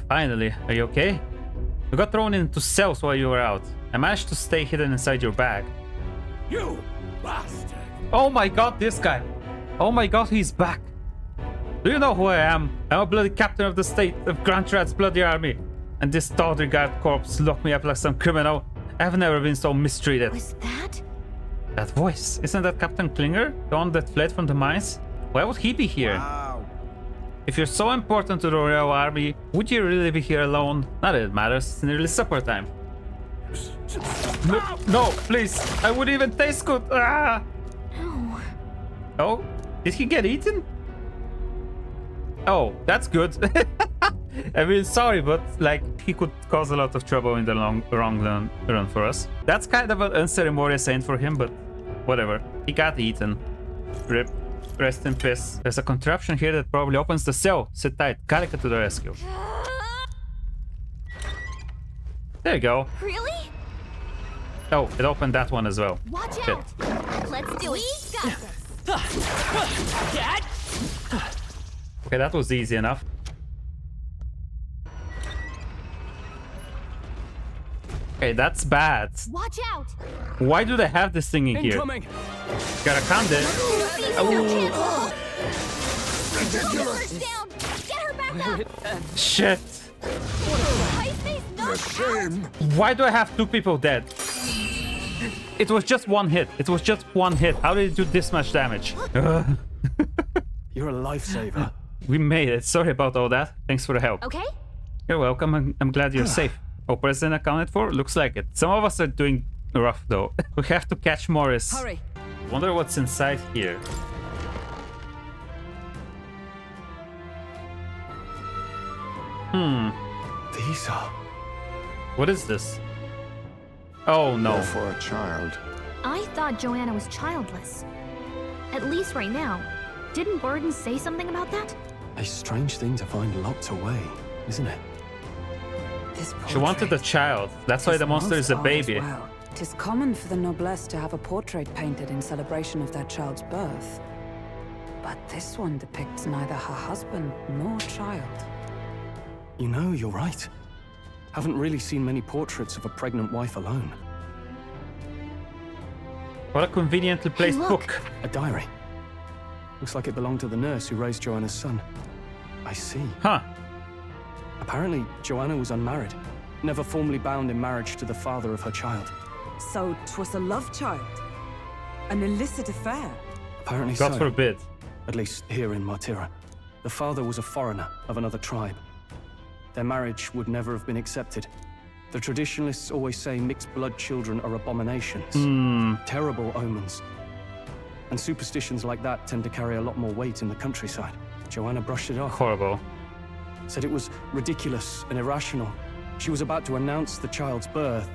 Finally, are you okay? You got thrown into cells while you were out. I managed to stay hidden inside your bag. You bastard! Oh my god, this guy! Oh my god, he's back! Do you know who I am? I'm a bloody captain of the state of Grantrad's bloody army. And this tawdry guard corpse locked me up like some criminal. I've never been so mistreated. Was that? That voice, isn't that Captain Klinger? The one that fled from the mines? Why would he be here? Wow. If you're so important to the royal army, would you really be here alone? Not that it matters, it's nearly supper time. No, no, please, I wouldn't even taste good. Ah! No. Oh, did he get eaten? Oh, that's good. I mean, sorry, but like he could cause a lot of trouble in the long run for us. That's kind of an unceremonious end for him, but whatever. He got eaten. Rip. Rest in peace. There's a contraption here that probably opens the cell. Sit tight. Calica to the rescue. There you go. Really? Oh, it opened that one as well. Watch Shit. out! Let's do it. We got this. Okay, that was easy enough. Okay, that's bad. Watch out! Why do they have this thing in here? Incoming. Garakande. Oh. Down. Get her back up. Shit. The shame. Why do I have two people dead? It was just one hit. It was just one hit. How did it do this much damage? You're a lifesaver. We made it. Sorry about all that. Thanks for the help. Okay. You're welcome. I'm glad you're safe. Oh, president accounted for? Looks like it. Some of us are doing rough though. We have to catch Morris. Hurry. Wonder what's inside here. These are... What is this? Oh no. For a child. I thought Joanna was childless. At least right now. Didn't Burden say something about that? A strange thing to find locked away, isn't it? She wanted a child. That's why the monster is a baby. Well, 'tis common for the noblesse to have a portrait painted in celebration of their child's birth. But this one depicts neither her husband nor child. You know, you're right. Haven't really seen many portraits of a pregnant wife alone. What a conveniently placed book. A diary. Looks like it belonged to the nurse who raised Joanna's son. I see. Huh. Apparently, Joanna was unmarried, never formally bound in marriage to the father of her child. So 'twas a love child? An illicit affair? Apparently God so. forbid. At least here in Martira. The father was a foreigner of another tribe. Their marriage would never have been accepted. The traditionalists always say mixed blood children are abominations. Terrible omens. And superstitions like that tend to carry a lot more weight in the countryside. Joanna brushed it off. Horrible. Said it was ridiculous and irrational. She was about to announce the child's birth.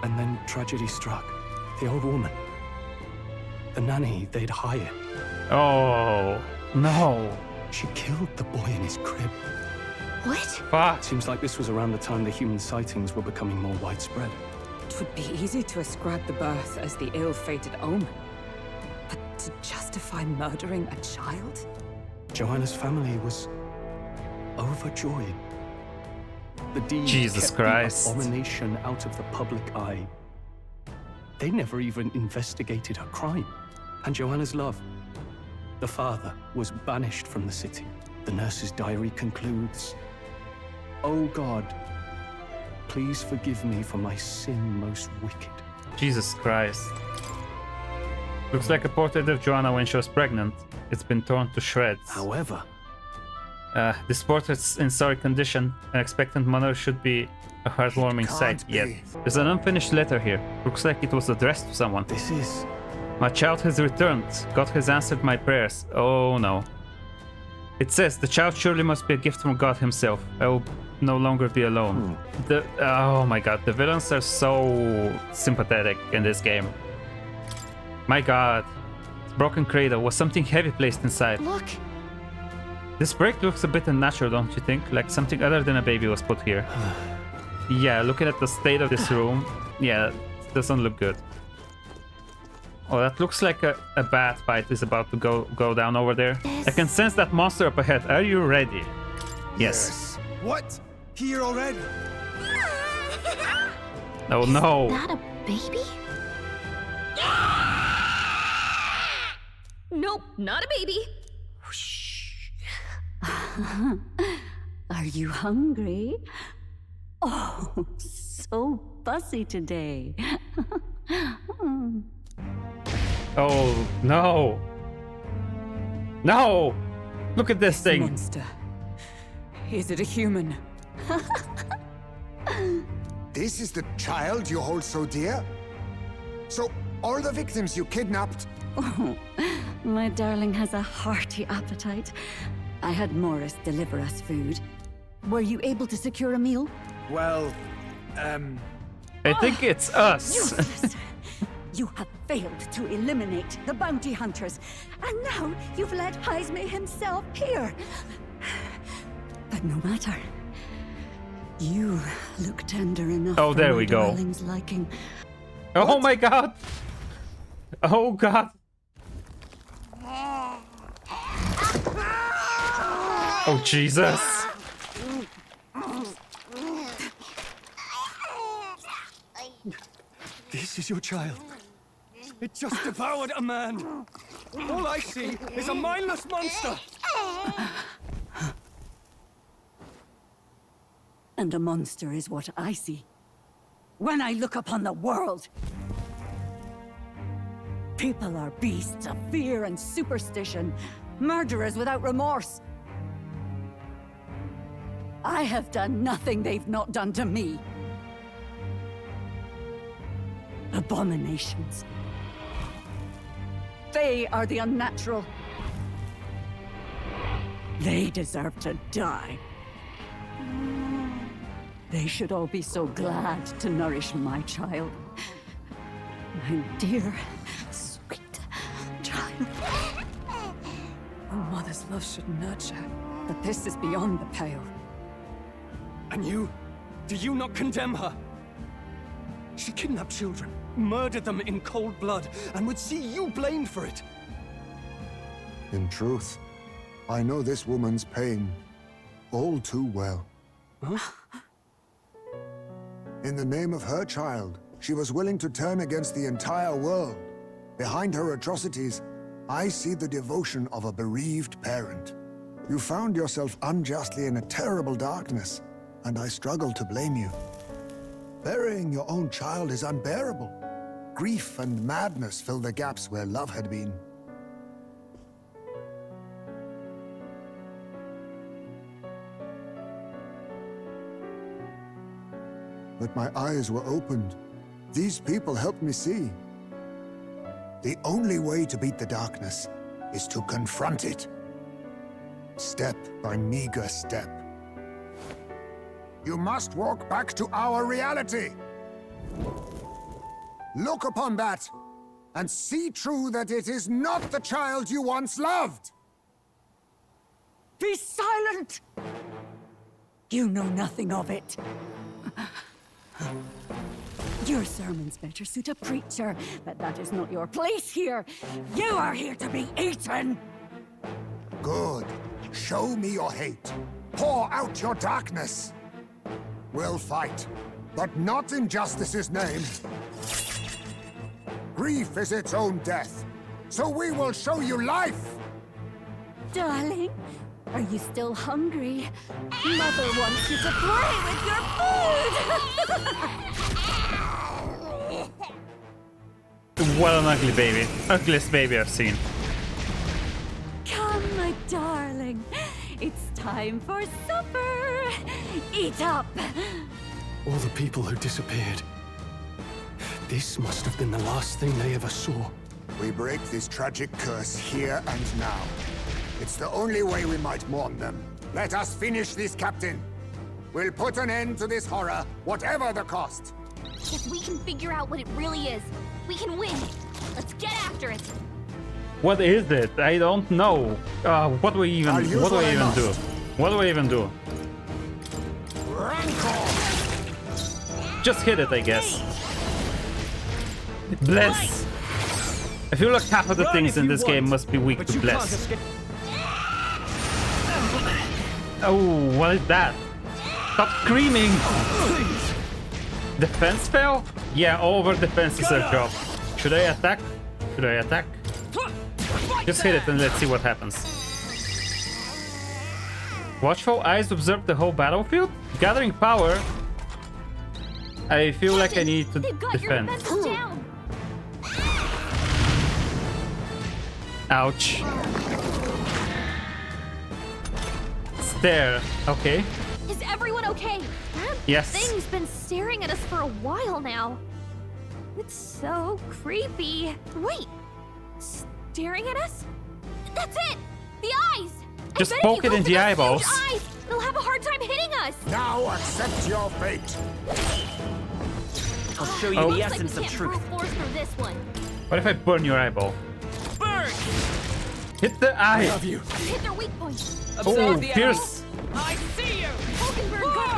And then tragedy struck. The old woman. The nanny they'd hired. Oh, no. She killed the boy in his crib. What? Fuck. Seems like this was around the time the human sightings were becoming more widespread. It would be easy to ascribe the birth as the ill-fated omen. But to justify murdering a child? Joanna's family was overjoyed. The deed Jesus kept Christ. the abomination out of the public eye. They never even investigated her crime. And Joanna's love. The father was banished from the city. The nurse's diary concludes, "Oh God, please forgive me for my sin most wicked." Jesus Christ. Looks like a portrait of Joanna when she was pregnant. It's been torn to shreds. However, this portrait's in sorry condition. An expectant mother should be a heartwarming sight, yet there's an unfinished letter here. Looks like it was addressed to someone. This is... My child has returned. God has answered my prayers. Oh no. It says, the child surely must be a gift from God himself. I will no longer be alone. Oh my god, the villains are so sympathetic in this game. My god. Broken cradle. Was something heavy placed inside? Look. This break looks a bit unnatural, don't you think? Like something other than a baby was put here. Yeah, looking at the state of this room, yeah, it doesn't look good. Oh, that looks like a bad fight is about to go down over there. I can sense that monster up ahead. Are you ready? Yes. What? Here already? Oh no. Is that a baby? Nope, not a baby. Are you hungry? Oh, so fussy today. Oh no. No! Look at this thing. Monster. Is it a human? This is the child you hold so dear? So, all the victims you kidnapped? Oh, my darling has a hearty appetite. I had Morris deliver us food. Were you able to secure a meal? Well, I think it's us. Useless. You have failed to eliminate the bounty hunters, and now you've led Heisme himself here. But no matter. You look tender enough. Oh, there for my we go. darling's liking. Oh my god. Oh god. Oh Jesus. this is your child. It just devoured a man. All I see is a mindless monster. And a monster is what I see. When I look upon the world, people are beasts of fear and superstition, murderers without remorse. I have done nothing they've not done to me. Abominations. They are the unnatural. They deserve to die. They should all be so glad to nourish my child. My dear, sweet child. A mother's love should nurture, but this is beyond the pale. And you? Do you not condemn her? She kidnapped children, murdered them in cold blood, and would see you blamed for it. In truth, I know this woman's pain all too well. Huh? In the name of her child, she was willing to turn against the entire world. Behind her atrocities, I see the devotion of a bereaved parent. You found yourself unjustly in a terrible darkness, and I struggle to blame you. Burying your own child is unbearable. Grief and madness fill the gaps where love had been. But my eyes were opened. These people helped me see. The only way to beat the darkness is to confront it. Step by meager step. You must walk back to our reality. Look upon that, and see true that it is not the child you once loved. Be silent! You know nothing of it. Your sermons better suit a preacher, but that is not your place here. You are here to be eaten! Good. Show me your hate. Pour out your darkness. We'll fight, but not in justice's name. Grief is its own death, so we will show you life! Darling, are you still hungry? Mother wants you to play with your food! What an ugly baby. Ugliest baby I've seen. Come, my darling. It's time for supper. Eat up. All the people who disappeared. This must have been the last thing they ever saw. We break this tragic curse here and now. It's the only way we might mourn them. Let us finish this, Captain. We'll put an end to this horror, whatever the cost. If we can figure out what it really is, we can win. Let's get after it. What is it? I don't know. What do we even do? What do I even do? Just hit it, I guess. Bless. I feel like half of the things in this game must be weak to bless. Oh, what is that? Stop screaming! Defense fail? Yeah, over defense is our job. Should I attack? Should I attack? Just hit it and let's see what happens. Watchful eyes observe the whole battlefield? Gathering power? I feel like I need to defend. Ouch. Stare. Okay. Is everyone okay? That yes. thing's been staring at us for a while now. It's so creepy. Wait. Staring at us? That's it! The eyes! Just poke it in the eyeballs. Eyes. They'll have a hard time hitting us. Now accept your fate. I'll show you the essence of truth. This one. What if I burn your eyeball? Burn! Hit the eye! I love you. Hit their weak point. Oh, pierce! I see you!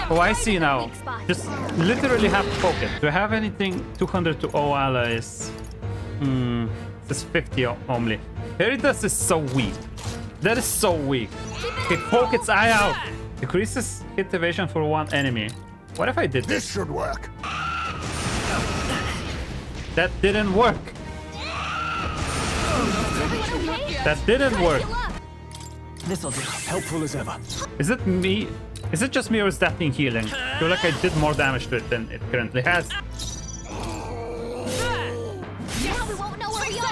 Oh, I see now. Just literally have to poke it. Do I have anything 200 to all allies? This is 50 only. Veritas is so weak. That is so weak. Okay, poke its eye out. Decreases hit evasion for one enemy. What if I did this? This should work. That didn't work. That didn't work. This'll do. Helpful as ever. Is it me? Is it just me or is that thing healing? I feel like I did more damage to it than it currently has.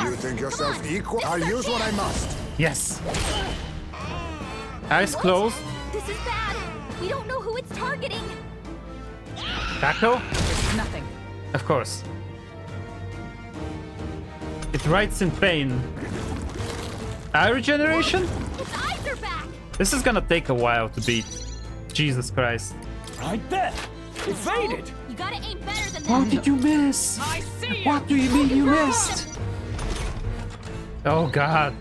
You think yourself equal? I'll use what I must. Yes. Eyes closed. This is bad. We don't know who it's targeting. Tackle? Nothing. Of course. It writes in pain. Eye regeneration? Its eyes are back. This is gonna take a while to beat. Jesus Christ. Right there. Evaded. You gotta aim better than that. How did you miss? I see What do you mean you missed? Oh god.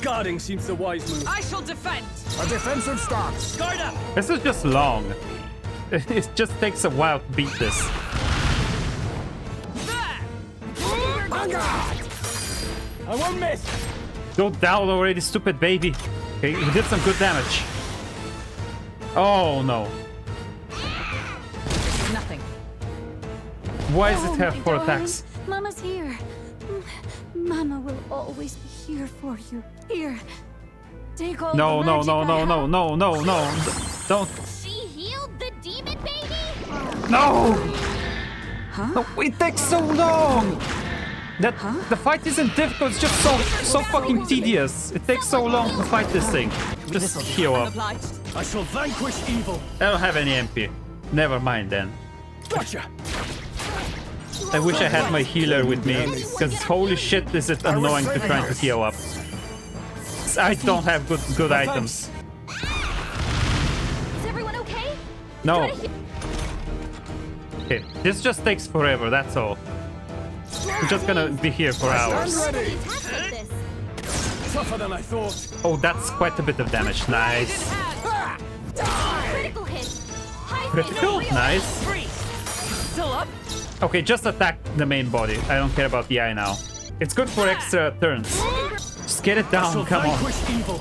Guarding seems the wise move. I shall defend. A defensive stance. Guard up. This is just long. It just takes a while to beat this. I won't miss. Go down already, stupid baby. Okay, we did some good damage. Oh no. Nothing. Why does it have my 4 darling. attacks? Mama's here. Mama will always be here for you. Here. Take all No, the no, magic no, I no, have. no, no, no, no. Don't. She healed the demon baby? No! Huh? No, it takes so long! That the fight isn't difficult, it's just so fucking tedious. It takes so long to fight this thing. Just heal up. I shall vanquish evil. I don't have any MP. Never mind then. Gotcha. I wish I had my healer with me, because holy shit is it annoying to try to heal up. I don't have good items. Is everyone okay? No. Okay, this just takes forever, that's all. We're just gonna be here for hours. Tougher than I thought. Oh, that's quite a bit of damage. Nice. Critical hit. Critical? Nice. Still up? Okay, just attack the main body. I don't care about the eye now. It's good for extra turns. Just get it down, come on. Evil.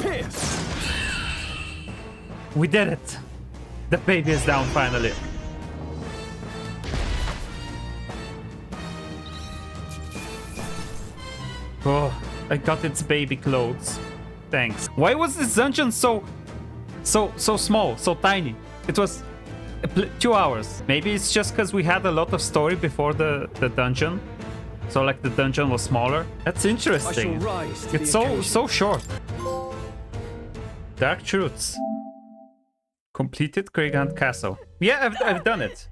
Pierce. We did it. The baby is down finally. Oh, I got its baby clothes. Thanks. Why was this dungeon so small, so tiny? It was 2 hours. Maybe it's just because we had a lot of story before the dungeon. So like the dungeon was smaller. That's interesting. It's so short. Dark Truths. Completed Greygant Castle. Yeah, I've done it.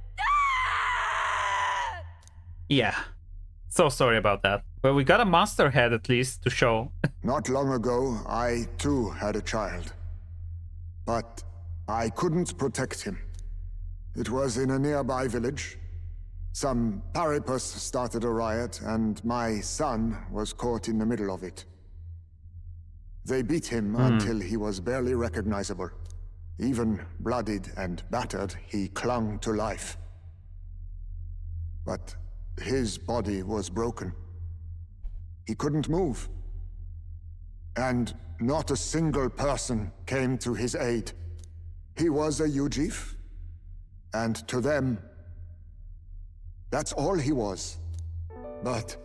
Yeah. So sorry about that. But we got a monster head at least to show. Not long ago, I too had a child. But I couldn't protect him. It was in a nearby village. Some paripus started a riot, and my son was caught in the middle of it. They beat him until he was barely recognizable. Even bloodied and battered, he clung to life. But his body was broken. He couldn't move. And not a single person came to his aid. He was a Ujif, and to them, that's all he was. But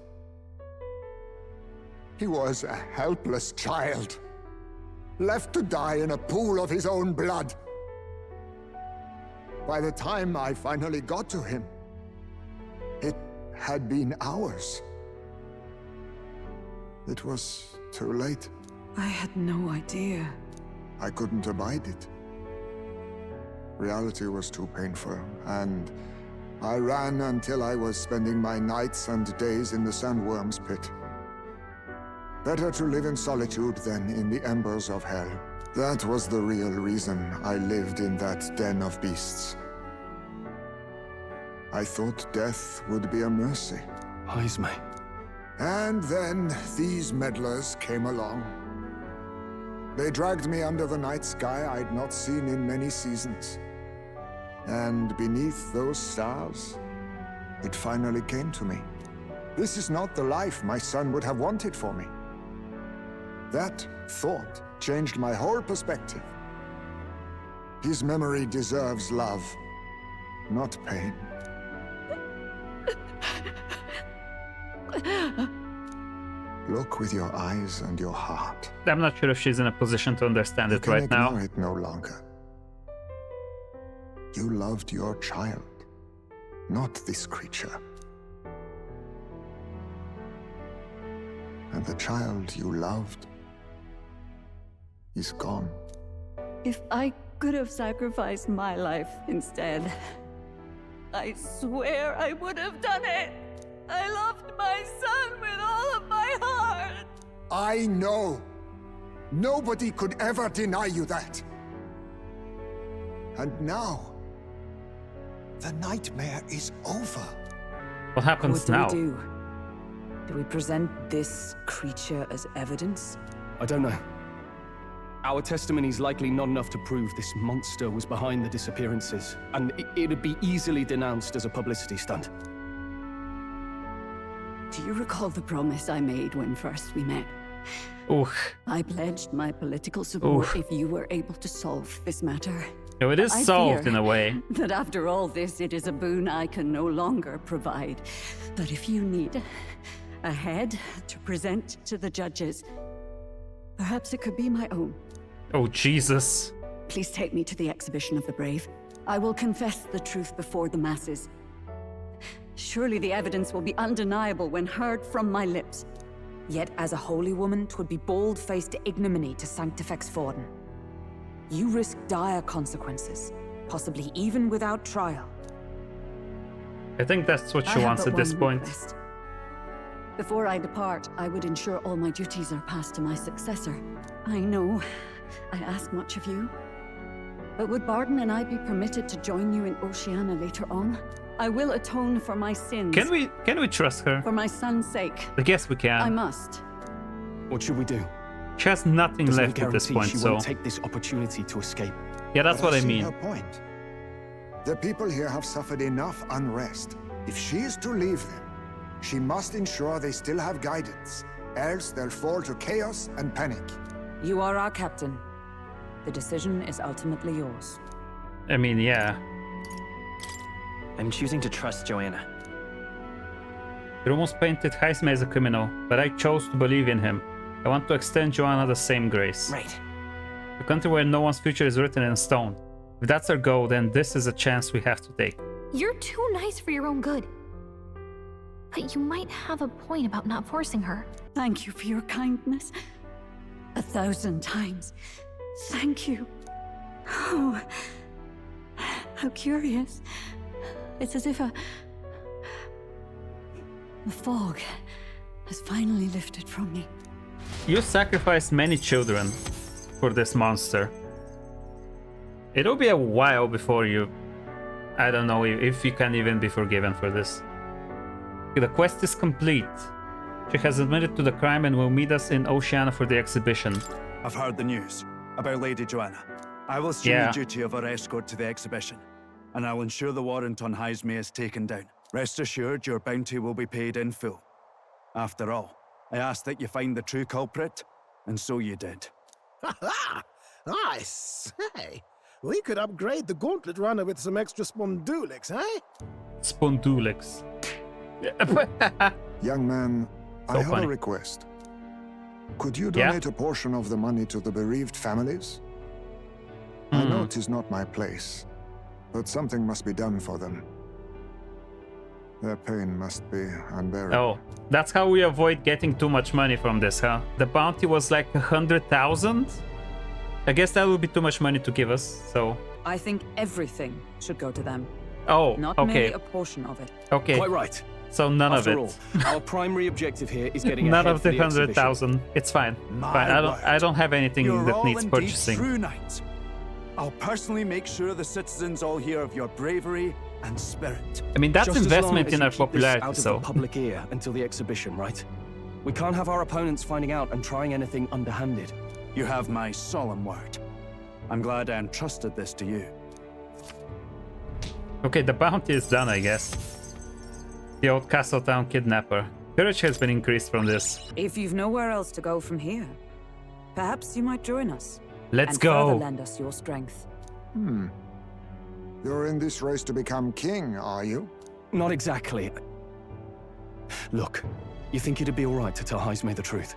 he was a helpless child, left to die in a pool of his own blood. By the time I finally got to him, it had been hours. It was too late. I had no idea. I couldn't abide it. Reality was too painful, and I ran until I was spending my nights and days in the sandworm's pit. Better to live in solitude than in the embers of hell. That was the real reason I lived in that den of beasts. I thought death would be a mercy. Heisme. And then these meddlers came along. They dragged me under the night sky I'd not seen in many seasons. And beneath those stars, it finally came to me. This is not the life my son would have wanted for me. That thought changed my whole perspective. His memory deserves love, not pain. Look with your eyes and your heart. I'm not sure if she's in a position to understand it You right now. can ignore it no longer. You loved your child, not this creature. And the child you loved is gone. If I could have sacrificed my life instead, I swear I would have done it. I loved my son with all of my heart. I know. Nobody could ever deny you that. And now, The nightmare is over. What happens What do now? we do? Do we present this creature as evidence? I don't know. Our testimony's likely not enough to prove this monster was behind the disappearances, and it'd be easily denounced as a publicity stunt. Do you recall the promise I made when first we met? Oof. I pledged my political support Oof. if you were able to solve this matter. No, it is I solved fear in a way. that after all this, it is a boon I can no longer provide. But if you need a head to present to the judges, perhaps it could be my own. Oh, Jesus. Please take me to the exhibition of the brave. I will confess the truth before the masses. Surely the evidence will be undeniable when heard from my lips. Yet as a holy woman, 'twould be bold-faced ignominy to sanctifex Forden. You risk dire consequences, possibly even without trial. I think that's what I she have wants but at this one point. request. Before I depart, I would ensure all my duties are passed to my successor. I know I ask much of you, but would Barden and I be permitted to join you in Oceania later on? I will atone for my sins. Can we trust her? For my son's sake. I guess we I can. must. What should we do? She has nothing There's no left at this guarantee point, she so won't take this opportunity to escape. yeah, that's But what I see mean. her point. The people here have suffered enough unrest. If she is to leave them, she must ensure they still have guidance, else they'll fall to chaos and panic. You are our captain. The decision is ultimately yours. I mean, yeah. I'm choosing to trust Joanna. You almost painted Heisme as a criminal, but I chose to believe in him. I want to extend Joanna the same grace. Right. A country where no one's future is written in stone. If that's our goal, then this is a chance we have to take. You're too nice for your own good. But you might have a point about not forcing her. Thank you for your kindness. 1,000 times. Thank you. Oh, how curious. It's as if the fog has finally lifted from me. You sacrificed many children for this monster. It'll be a while before you... I don't know if you can even be forgiven for this. The quest is complete. She has admitted to the crime and will meet us in Oceania for the exhibition. I've heard the news about Lady Joanna. I will assume the duty of her escort to the exhibition, and I'll ensure the warrant on Heisme is taken down. Rest assured, your bounty will be paid in full. After all, I asked that you find the true culprit, and so you did. I say, we could upgrade the gauntlet runner with some extra spondulics, eh? Spondulics. Young man, So I have funny. a request. Could you donate a portion of the money to the bereaved families? I know it is not my place, but something must be done for them. Their pain must be unbearable. Oh, that's how we avoid getting too much money from this, huh? The bounty was like 100,000? I guess that would be too much money to give us, so... I think everything should go to them. Oh, Not okay. merely a portion of it. Okay. Quite right. So none After of it. all, our primary objective here is getting None ahead of for the exhibition. 100,000. It's fine. My Fine. word. I don't have anything You're that all needs indeed purchasing. true knights. I'll personally make sure the citizens all hear of your bravery and spirit. I mean, that's Just as long investment as in you our keep this popularity, out of so... the public ear until the exhibition, right? We can't have our opponents finding out and trying anything underhanded. You have my solemn word. I'm glad I entrusted this to you. Okay, the bounty is done, I guess. The old Castletown kidnapper. Courage has been increased from this. If you've nowhere else to go from here, perhaps you might join us. Let's and go. further lend us your strength. You're in this race to become king, are you? Not exactly. Look, you think it'd be alright to tell Heisme the truth?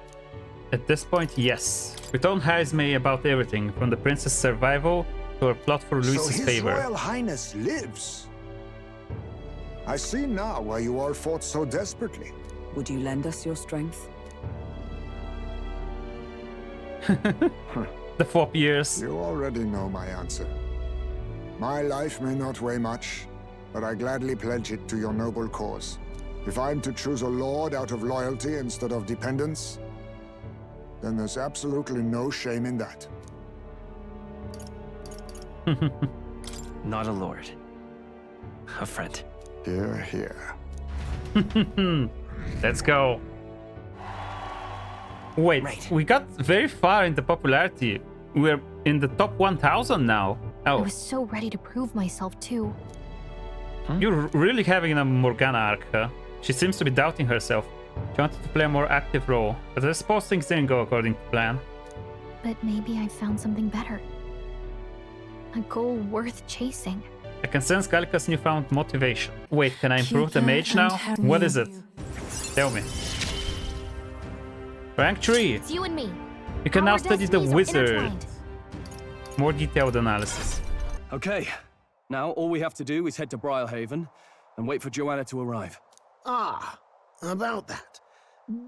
At this point, yes. We told Heisme about everything, from the prince's survival to our plot for So Luis's His favor. Royal Highness lives. I see now why you all fought so desperately. Would you lend us your strength? The 4 years. You already know my answer. My life may not weigh much, but I gladly pledge it to your noble cause. If I'm to choose a lord out of loyalty instead of dependence, then there's absolutely no shame in that. Not a lord. a friend. Here, here. Let's go. Wait, we got very far in the popularity. We're in the top 1000 now. I Oh, was so ready to prove myself too. you're really having a Morgana arc, huh? She seems to be doubting herself. She wanted to play a more active role, but I suppose things didn't go according to plan. But maybe I found something better. A goal worth chasing. I can sense Gallica's newfound motivation. Wait, can I improve the mage now? What is it? Tell me. Rank 3. It's you and me. You can now Our study the destinies are wizard. intertwined. More detailed analysis. Okay, now all we have to do is head to Briarhaven and wait for Joanna to arrive. Ah, about that.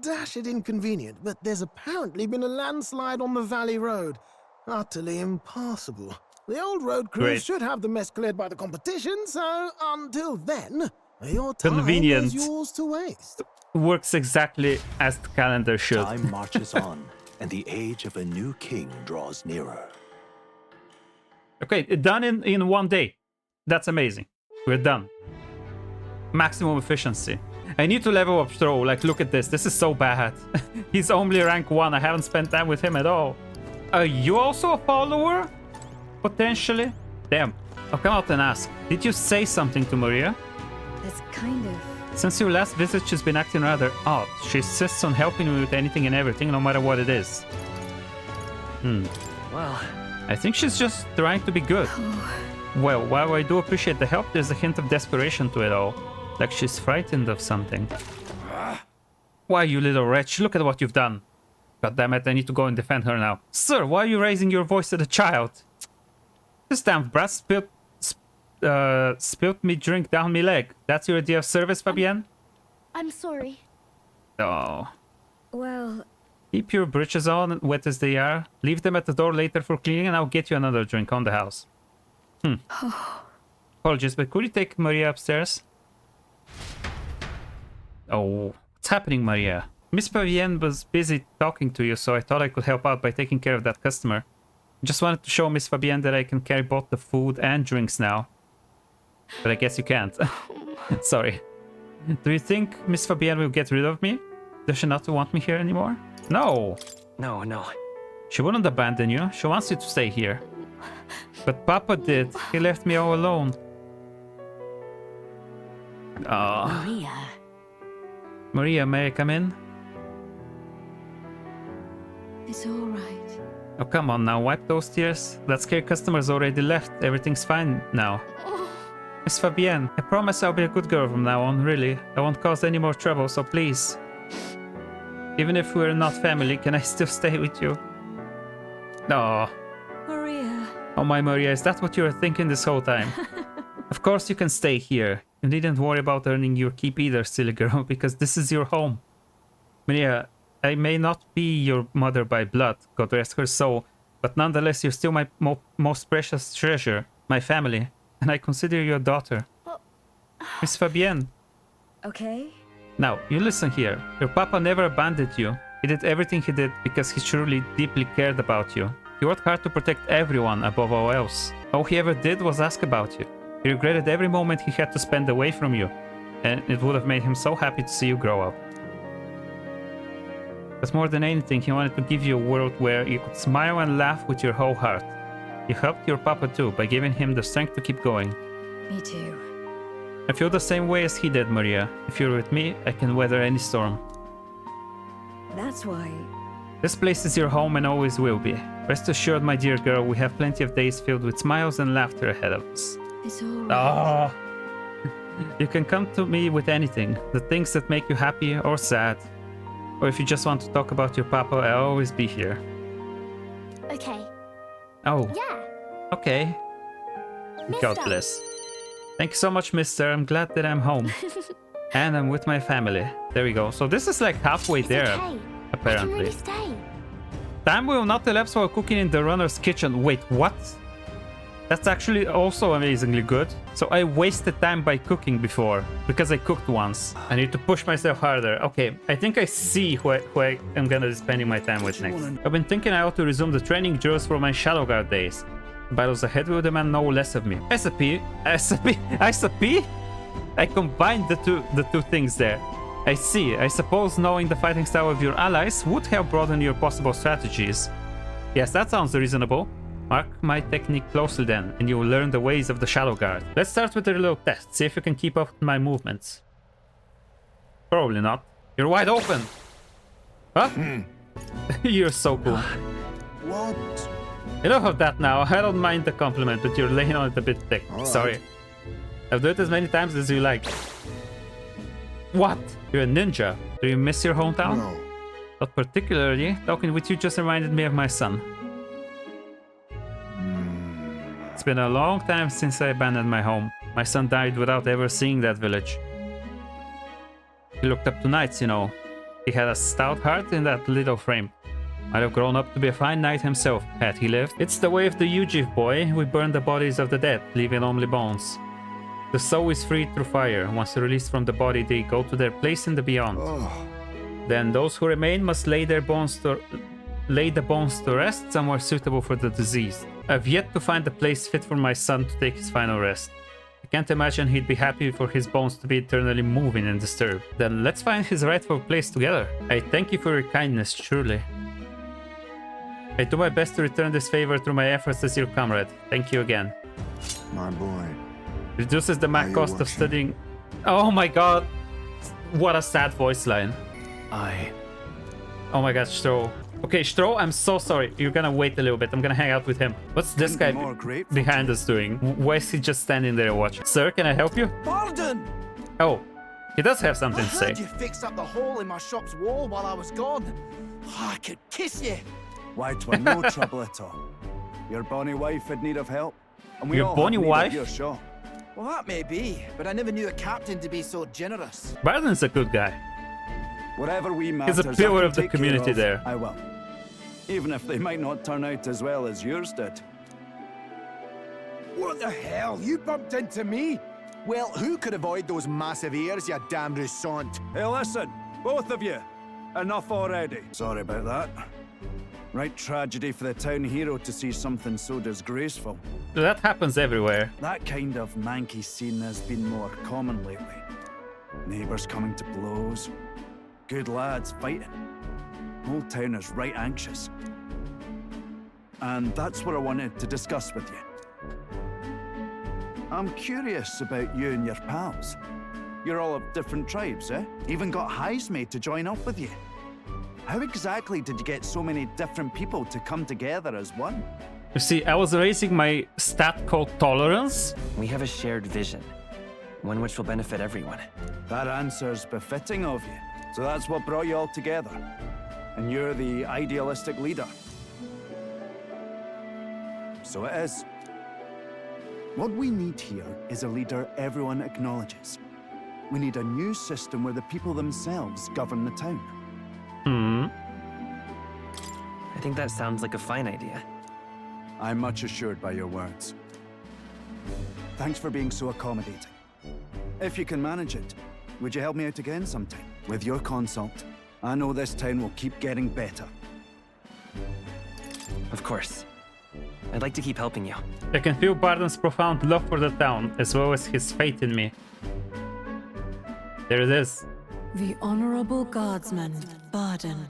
Dashed inconvenient, but there's apparently been a landslide on the Valley Road. Utterly impassable. The old road crews Great. should have the mess cleared by the competition, so until then, your time Convenient. is yours to waste. Works exactly as the calendar should. Time marches on, and the age of a new king draws nearer. Okay, done in one day. That's amazing. We're done. Maximum efficiency. I need to level up Throw. Like, look at this. This is so bad. He's only rank 1. I haven't spent time with him at all. Are you also a follower? Potentially? Damn. I'll come out and ask. Did you say something to Maria? That's kind of... Since your last visit, she's been acting rather odd. She insists on helping me with anything and everything, no matter what it is. Well, I think she's just trying to be good. Well, while I do appreciate the help, there's a hint of desperation to it all. Like she's frightened of something. Why, you little wretch, look at what you've done. God damn it, I need to go and defend her now. Sir, why are you raising your voice at a child? This damn brat spilled me drink down me leg. That's your idea of service, Fabienne? I'm sorry. Oh. Well... Keep your breeches on, wet as they are. Leave them at the door later for cleaning and I'll get you another drink on the house. Apologies, but could you take Maria upstairs? Oh, what's happening, Maria? Miss Fabienne was busy talking to you, so I thought I could help out by taking care of that customer. Just wanted to show Miss Fabienne that I can carry both the food and drinks now. But I guess you can't. Sorry. Do you think Miss Fabienne will get rid of me? Does she not want me here anymore? No. No. She wouldn't abandon you. She wants you to stay here. But Papa did. He left me all alone. Oh. Maria. Maria, may I come in? It's all right. Oh, come on now. Wipe those tears. That scared customer's already left. Everything's fine now. Miss Fabienne, I promise I'll be a good girl from now on, really. I won't cause any more trouble, so please. Even if we're not family, can I still stay with you? Oh. Maria. Oh my Maria, is that what you were thinking this whole time? Of course you can stay here. You needn't worry about earning your keep either, silly girl, because this is your home. Maria, I may not be your mother by blood, God rest her soul, but nonetheless you're still my most precious treasure, my family, and I consider you a daughter. Miss Fabienne. Okay. Now, you listen here. Your papa never abandoned you. He did everything he did because he truly, deeply cared about you. He worked hard to protect everyone above all else. All he ever did was ask about you. He regretted every moment he had to spend away from you, and it would have made him so happy to see you grow up. But more than anything, he wanted to give you a world where you could smile and laugh with your whole heart. You helped your papa too, by giving him the strength to keep going. Me too. I feel the same way as he did, Maria. If you're with me, I can weather any storm. That's why... This place is your home and always will be. Rest assured, my dear girl, we have plenty of days filled with smiles and laughter ahead of us. It's all right. Oh. You can come to me with anything. The things that make you happy or sad. Or if you just want to talk about your papa, I'll always be here. Okay. Oh. Yeah. Okay. God Mister. bless. Thank you so much, mister. I'm glad that I'm home. And I'm with my family. There we go. So this is like halfway there, okay. apparently. I can really stay. Time will not elapse while cooking in the runner's kitchen. Wait, what? That's actually also amazingly good. So I wasted time by cooking before, because I cooked once. I need to push myself harder. Okay, I think I see who I am gonna be spending my time with next. I've been thinking I ought to resume the training drills for my Shadow Guard days. Battles ahead will demand no less of me. SAP? SAP? I combined the two things there. I see. I suppose knowing the fighting style of your allies would help broaden your possible strategies. Yes, that sounds reasonable. Mark my technique closely then, and you will learn the ways of the Shadow Guard. Let's start with a little test. See if you can keep up with my movements. Probably not. You're wide open. Huh? You're so cool. What? Enough of that now. I don't mind the compliment, but you're laying on it a bit thick. All Sorry. right. I'll do it as many times as you like. What? You're a ninja. Do you miss your hometown? No. Not particularly. Talking with you just reminded me of my son. It's been a long time since I abandoned my home. My son died without ever seeing that village. He looked up to knights, you know. He had a stout heart in that little frame. Might have grown up to be a fine knight himself, had he lived. It's the way of the Ujif boy. We burn the bodies of the dead, leaving only bones. The soul is freed through fire. Once released from the body, they go to their place in the beyond. Then those who remain must lay the bones to rest somewhere suitable for the deceased. I've yet to find a place fit for my son to take his final rest. I can't imagine he'd be happy for his bones to be eternally moving and disturbed. Then let's find his rightful place together. I thank you for your kindness, truly. I do my best to return this favor through my efforts as your comrade. Thank you again. My boy. Reduces the max cost of studying. Oh my god. What a sad voice line. Oh my god, Stro. Okay, Stro, I'm so sorry. You're gonna wait a little bit. I'm gonna hang out with him. What's this guy behind us doing? Why is he just standing there watching? Sir, can I help you? Pardon! Oh, he does have something to say. I heard you fixed up the hole in my shop's wall while I was gone. I could kiss you. Why, 'twere no trouble at all. Your bonny wife had need of help, and we Your all bonny have need wife? of your shop. Well, that may be, but I never knew a captain to be so generous. Barden's a good guy. Whatever we He's matters, a pillar I can of the take care community of, there. I will. Even if they might not turn out as well as yours did. What the hell? You bumped into me? Well, who could avoid those massive ears, you damn russant? Hey, listen, both of you. Enough already. Sorry about that. Right tragedy for the town hero to see something so disgraceful. That happens everywhere. That kind of manky scene has been more common lately. Neighbours coming to blows. Good lads fighting. Whole town is right anxious. And that's what I wanted to discuss with you. I'm curious about you and your pals. You're all of different tribes, eh? Even got Heisme to join up with you. How exactly did you get so many different people to come together as one? You see, I was raising my stat called tolerance. We have a shared vision, one which will benefit everyone. That answer's befitting of you. So that's what brought you all together. And you're the idealistic leader. So it is. What we need here is a leader everyone acknowledges. We need a new system where the people themselves govern the town. I think that sounds like a fine idea. I'm much assured by your words. Thanks for being so accommodating. If you can manage it, would you help me out again sometime? With your consult, I know this town will keep getting better. Of course. I'd like to keep helping you. I can feel Barden's profound love for the town, as well as his faith in me. There it is. The Honorable Guardsman, Barden.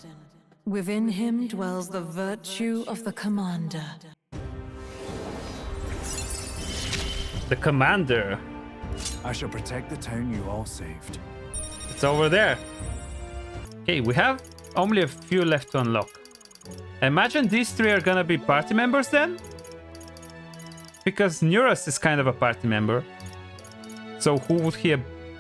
Within him dwells the virtue of the Commander. The Commander. I shall protect the town you all saved. It's over there. Okay, we have only a few left to unlock. I imagine these three are gonna be party members then? Because Neuros is kind of a party member. So who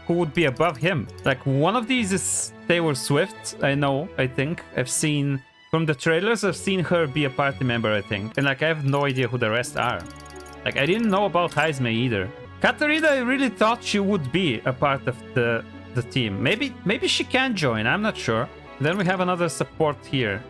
would be above him? Like, one of these is Taylor Swift, I think. I've seen, from the trailers, I've seen her be a party member, I think. And like, I have no idea who the rest are. Like, I didn't know about Heisme either. Katarina, I really thought she would be a part of the team. Maybe she can join, I'm not sure. Then we have another support here.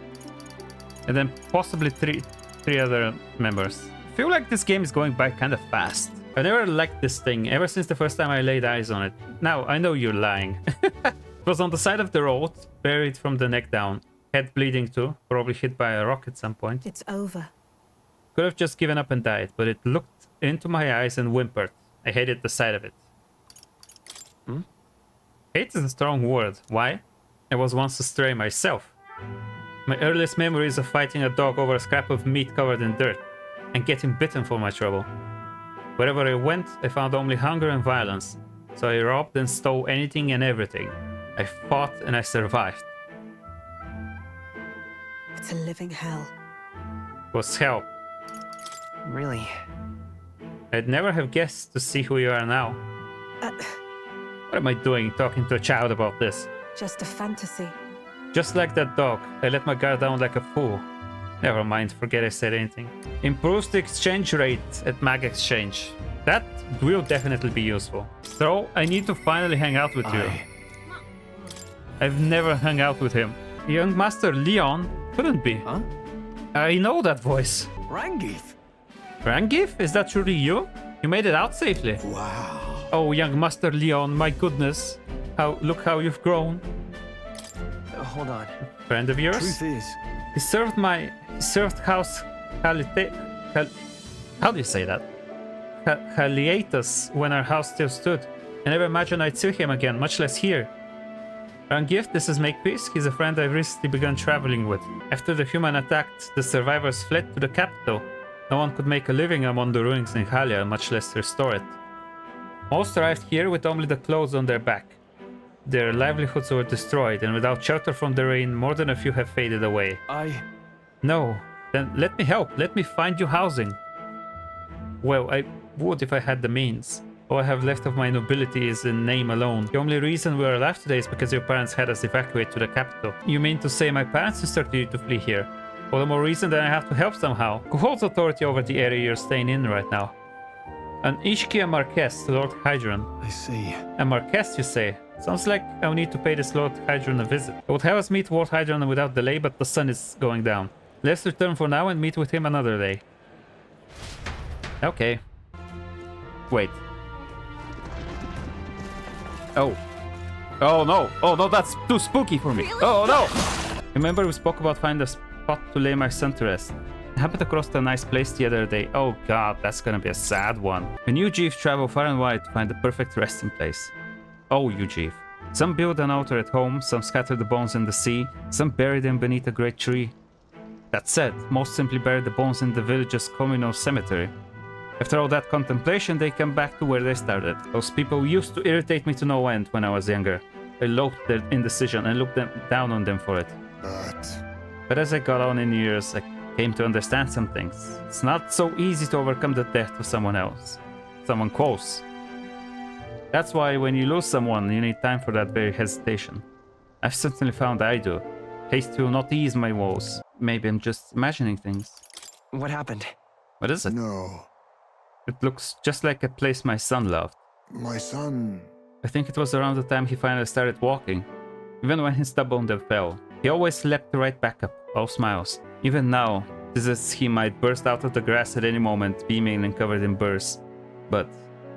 And then possibly three other members. I feel like this game is going by kind of fast. I never liked this thing ever since the first time I laid eyes on it. Now, I know you're lying. It was on the side of the road, buried from the neck down. Head bleeding too, probably hit by a rock at some point. It's over. could have just given up and died, but it looked into my eyes and whimpered. I hated the sight of it. Hate is a strong word. Why? I was once a stray myself. My earliest memories of fighting a dog over a scrap of meat covered in dirt, and getting bitten for my trouble. Wherever I went, I found only hunger and violence, so I robbed and stole anything and everything. I fought and I survived. It's a living hell. It was hell. Really? I'd never have guessed to see who you are now. What am I doing talking to a child about this? Just a fantasy. Just like that dog, I let my guard down like a fool. Never mind, forget I said anything. Improves the exchange rate at Mag Exchange. That will definitely be useful. So, I need to finally hang out with you. I've never hung out with him. Young Master Leon couldn't be. Huh? I know that voice. Rangif? Rangif? Is that truly you? You made it out safely. Wow. Oh, young Master Leon, my goodness. Look how you've grown. Hold on. Friend of yours? Truth is, He served House Halite... How do you say that? Haliatus when our house still stood. I never imagined I'd see him again, much less here. Rangift, this is Makepeace. He's a friend I've recently begun traveling with. After the human attacked, the survivors fled to the capital. No one could make a living among the ruins in Halia, much less restore it. Most arrived here with only the clothes on their back. Their livelihoods were destroyed, and without shelter from the rain, more than a few have faded away. No. Then let me help. Let me find you housing. Well, I would if I had the means. All I have left of my nobility is in name alone. The only reason we are alive today is because your parents had us evacuate to the capital. You mean to say my parents instructed you to flee here? All the more reason that I have to help somehow. Who holds authority over the area you're staying in right now? An Ishkia Marquess, Lord Hydron. I see. A Marquess, you say? Sounds like I'll need to pay this Lord Hydron a visit. I would have us meet Lord Hydron without delay, but the sun is going down. Let's return for now and meet with him another day. Okay. Wait. Oh. Oh no. Oh no, that's too spooky for me. Really? Oh no! Remember we spoke about finding a spot to lay my son to rest. I happened across a nice place the other day. Oh god, that's gonna be a sad one. When you Jeeves travel far and wide to find the perfect resting place. Oh, you Jeeves. Some build an altar at home, some scatter the bones in the sea, some bury them beneath a great tree. That said, most simply bury the bones in the village's communal cemetery. After all that contemplation, they come back to where they started. Those people used to irritate me to no end when I was younger. I loathed their indecision and looked down on them for it. But as I got on in years, I came to understand some things. It's not so easy to overcome the death of someone else. Someone close. That's why when you lose someone, you need time for that very hesitation. I've certainly found I do. Haste will not ease my woes. Maybe I'm just imagining things. What happened? What is it? No. It looks just like a place my son loved. My son... I think it was around the time he finally started walking. Even when he stumbled and fell, he always leapt right back up, all smiles. Even now, it is as he might burst out of the grass at any moment, beaming and covered in burrs. But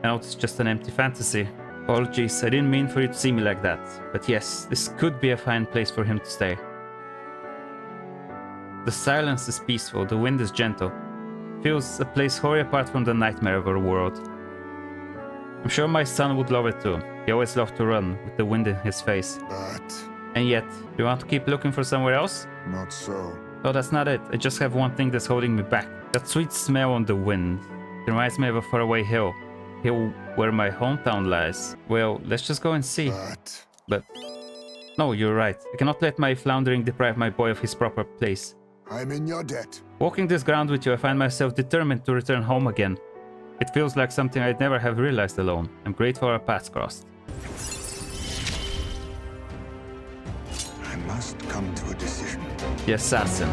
I know it's just an empty fantasy. Apologies, I didn't mean for you to see me like that. But yes, this could be a fine place for him to stay. The silence is peaceful, the wind is gentle. Feels a place wholly apart from the nightmare of our world. I'm sure my son would love it too. He always loved to run, with the wind in his face. But... And yet, do you want to keep looking for somewhere else? Not so. No, that's not it. I just have one thing that's holding me back. That sweet smell on the wind. It reminds me of a faraway hill. Hill where my hometown lies. Well, let's just go and see. But... No, you're right. I cannot let my floundering deprive my boy of his proper place. I'm in your debt. Walking this ground with you, I find myself determined to return home again. It feels like something I'd never have realized alone. I'm grateful our paths crossed. I must come to a decision. The assassin.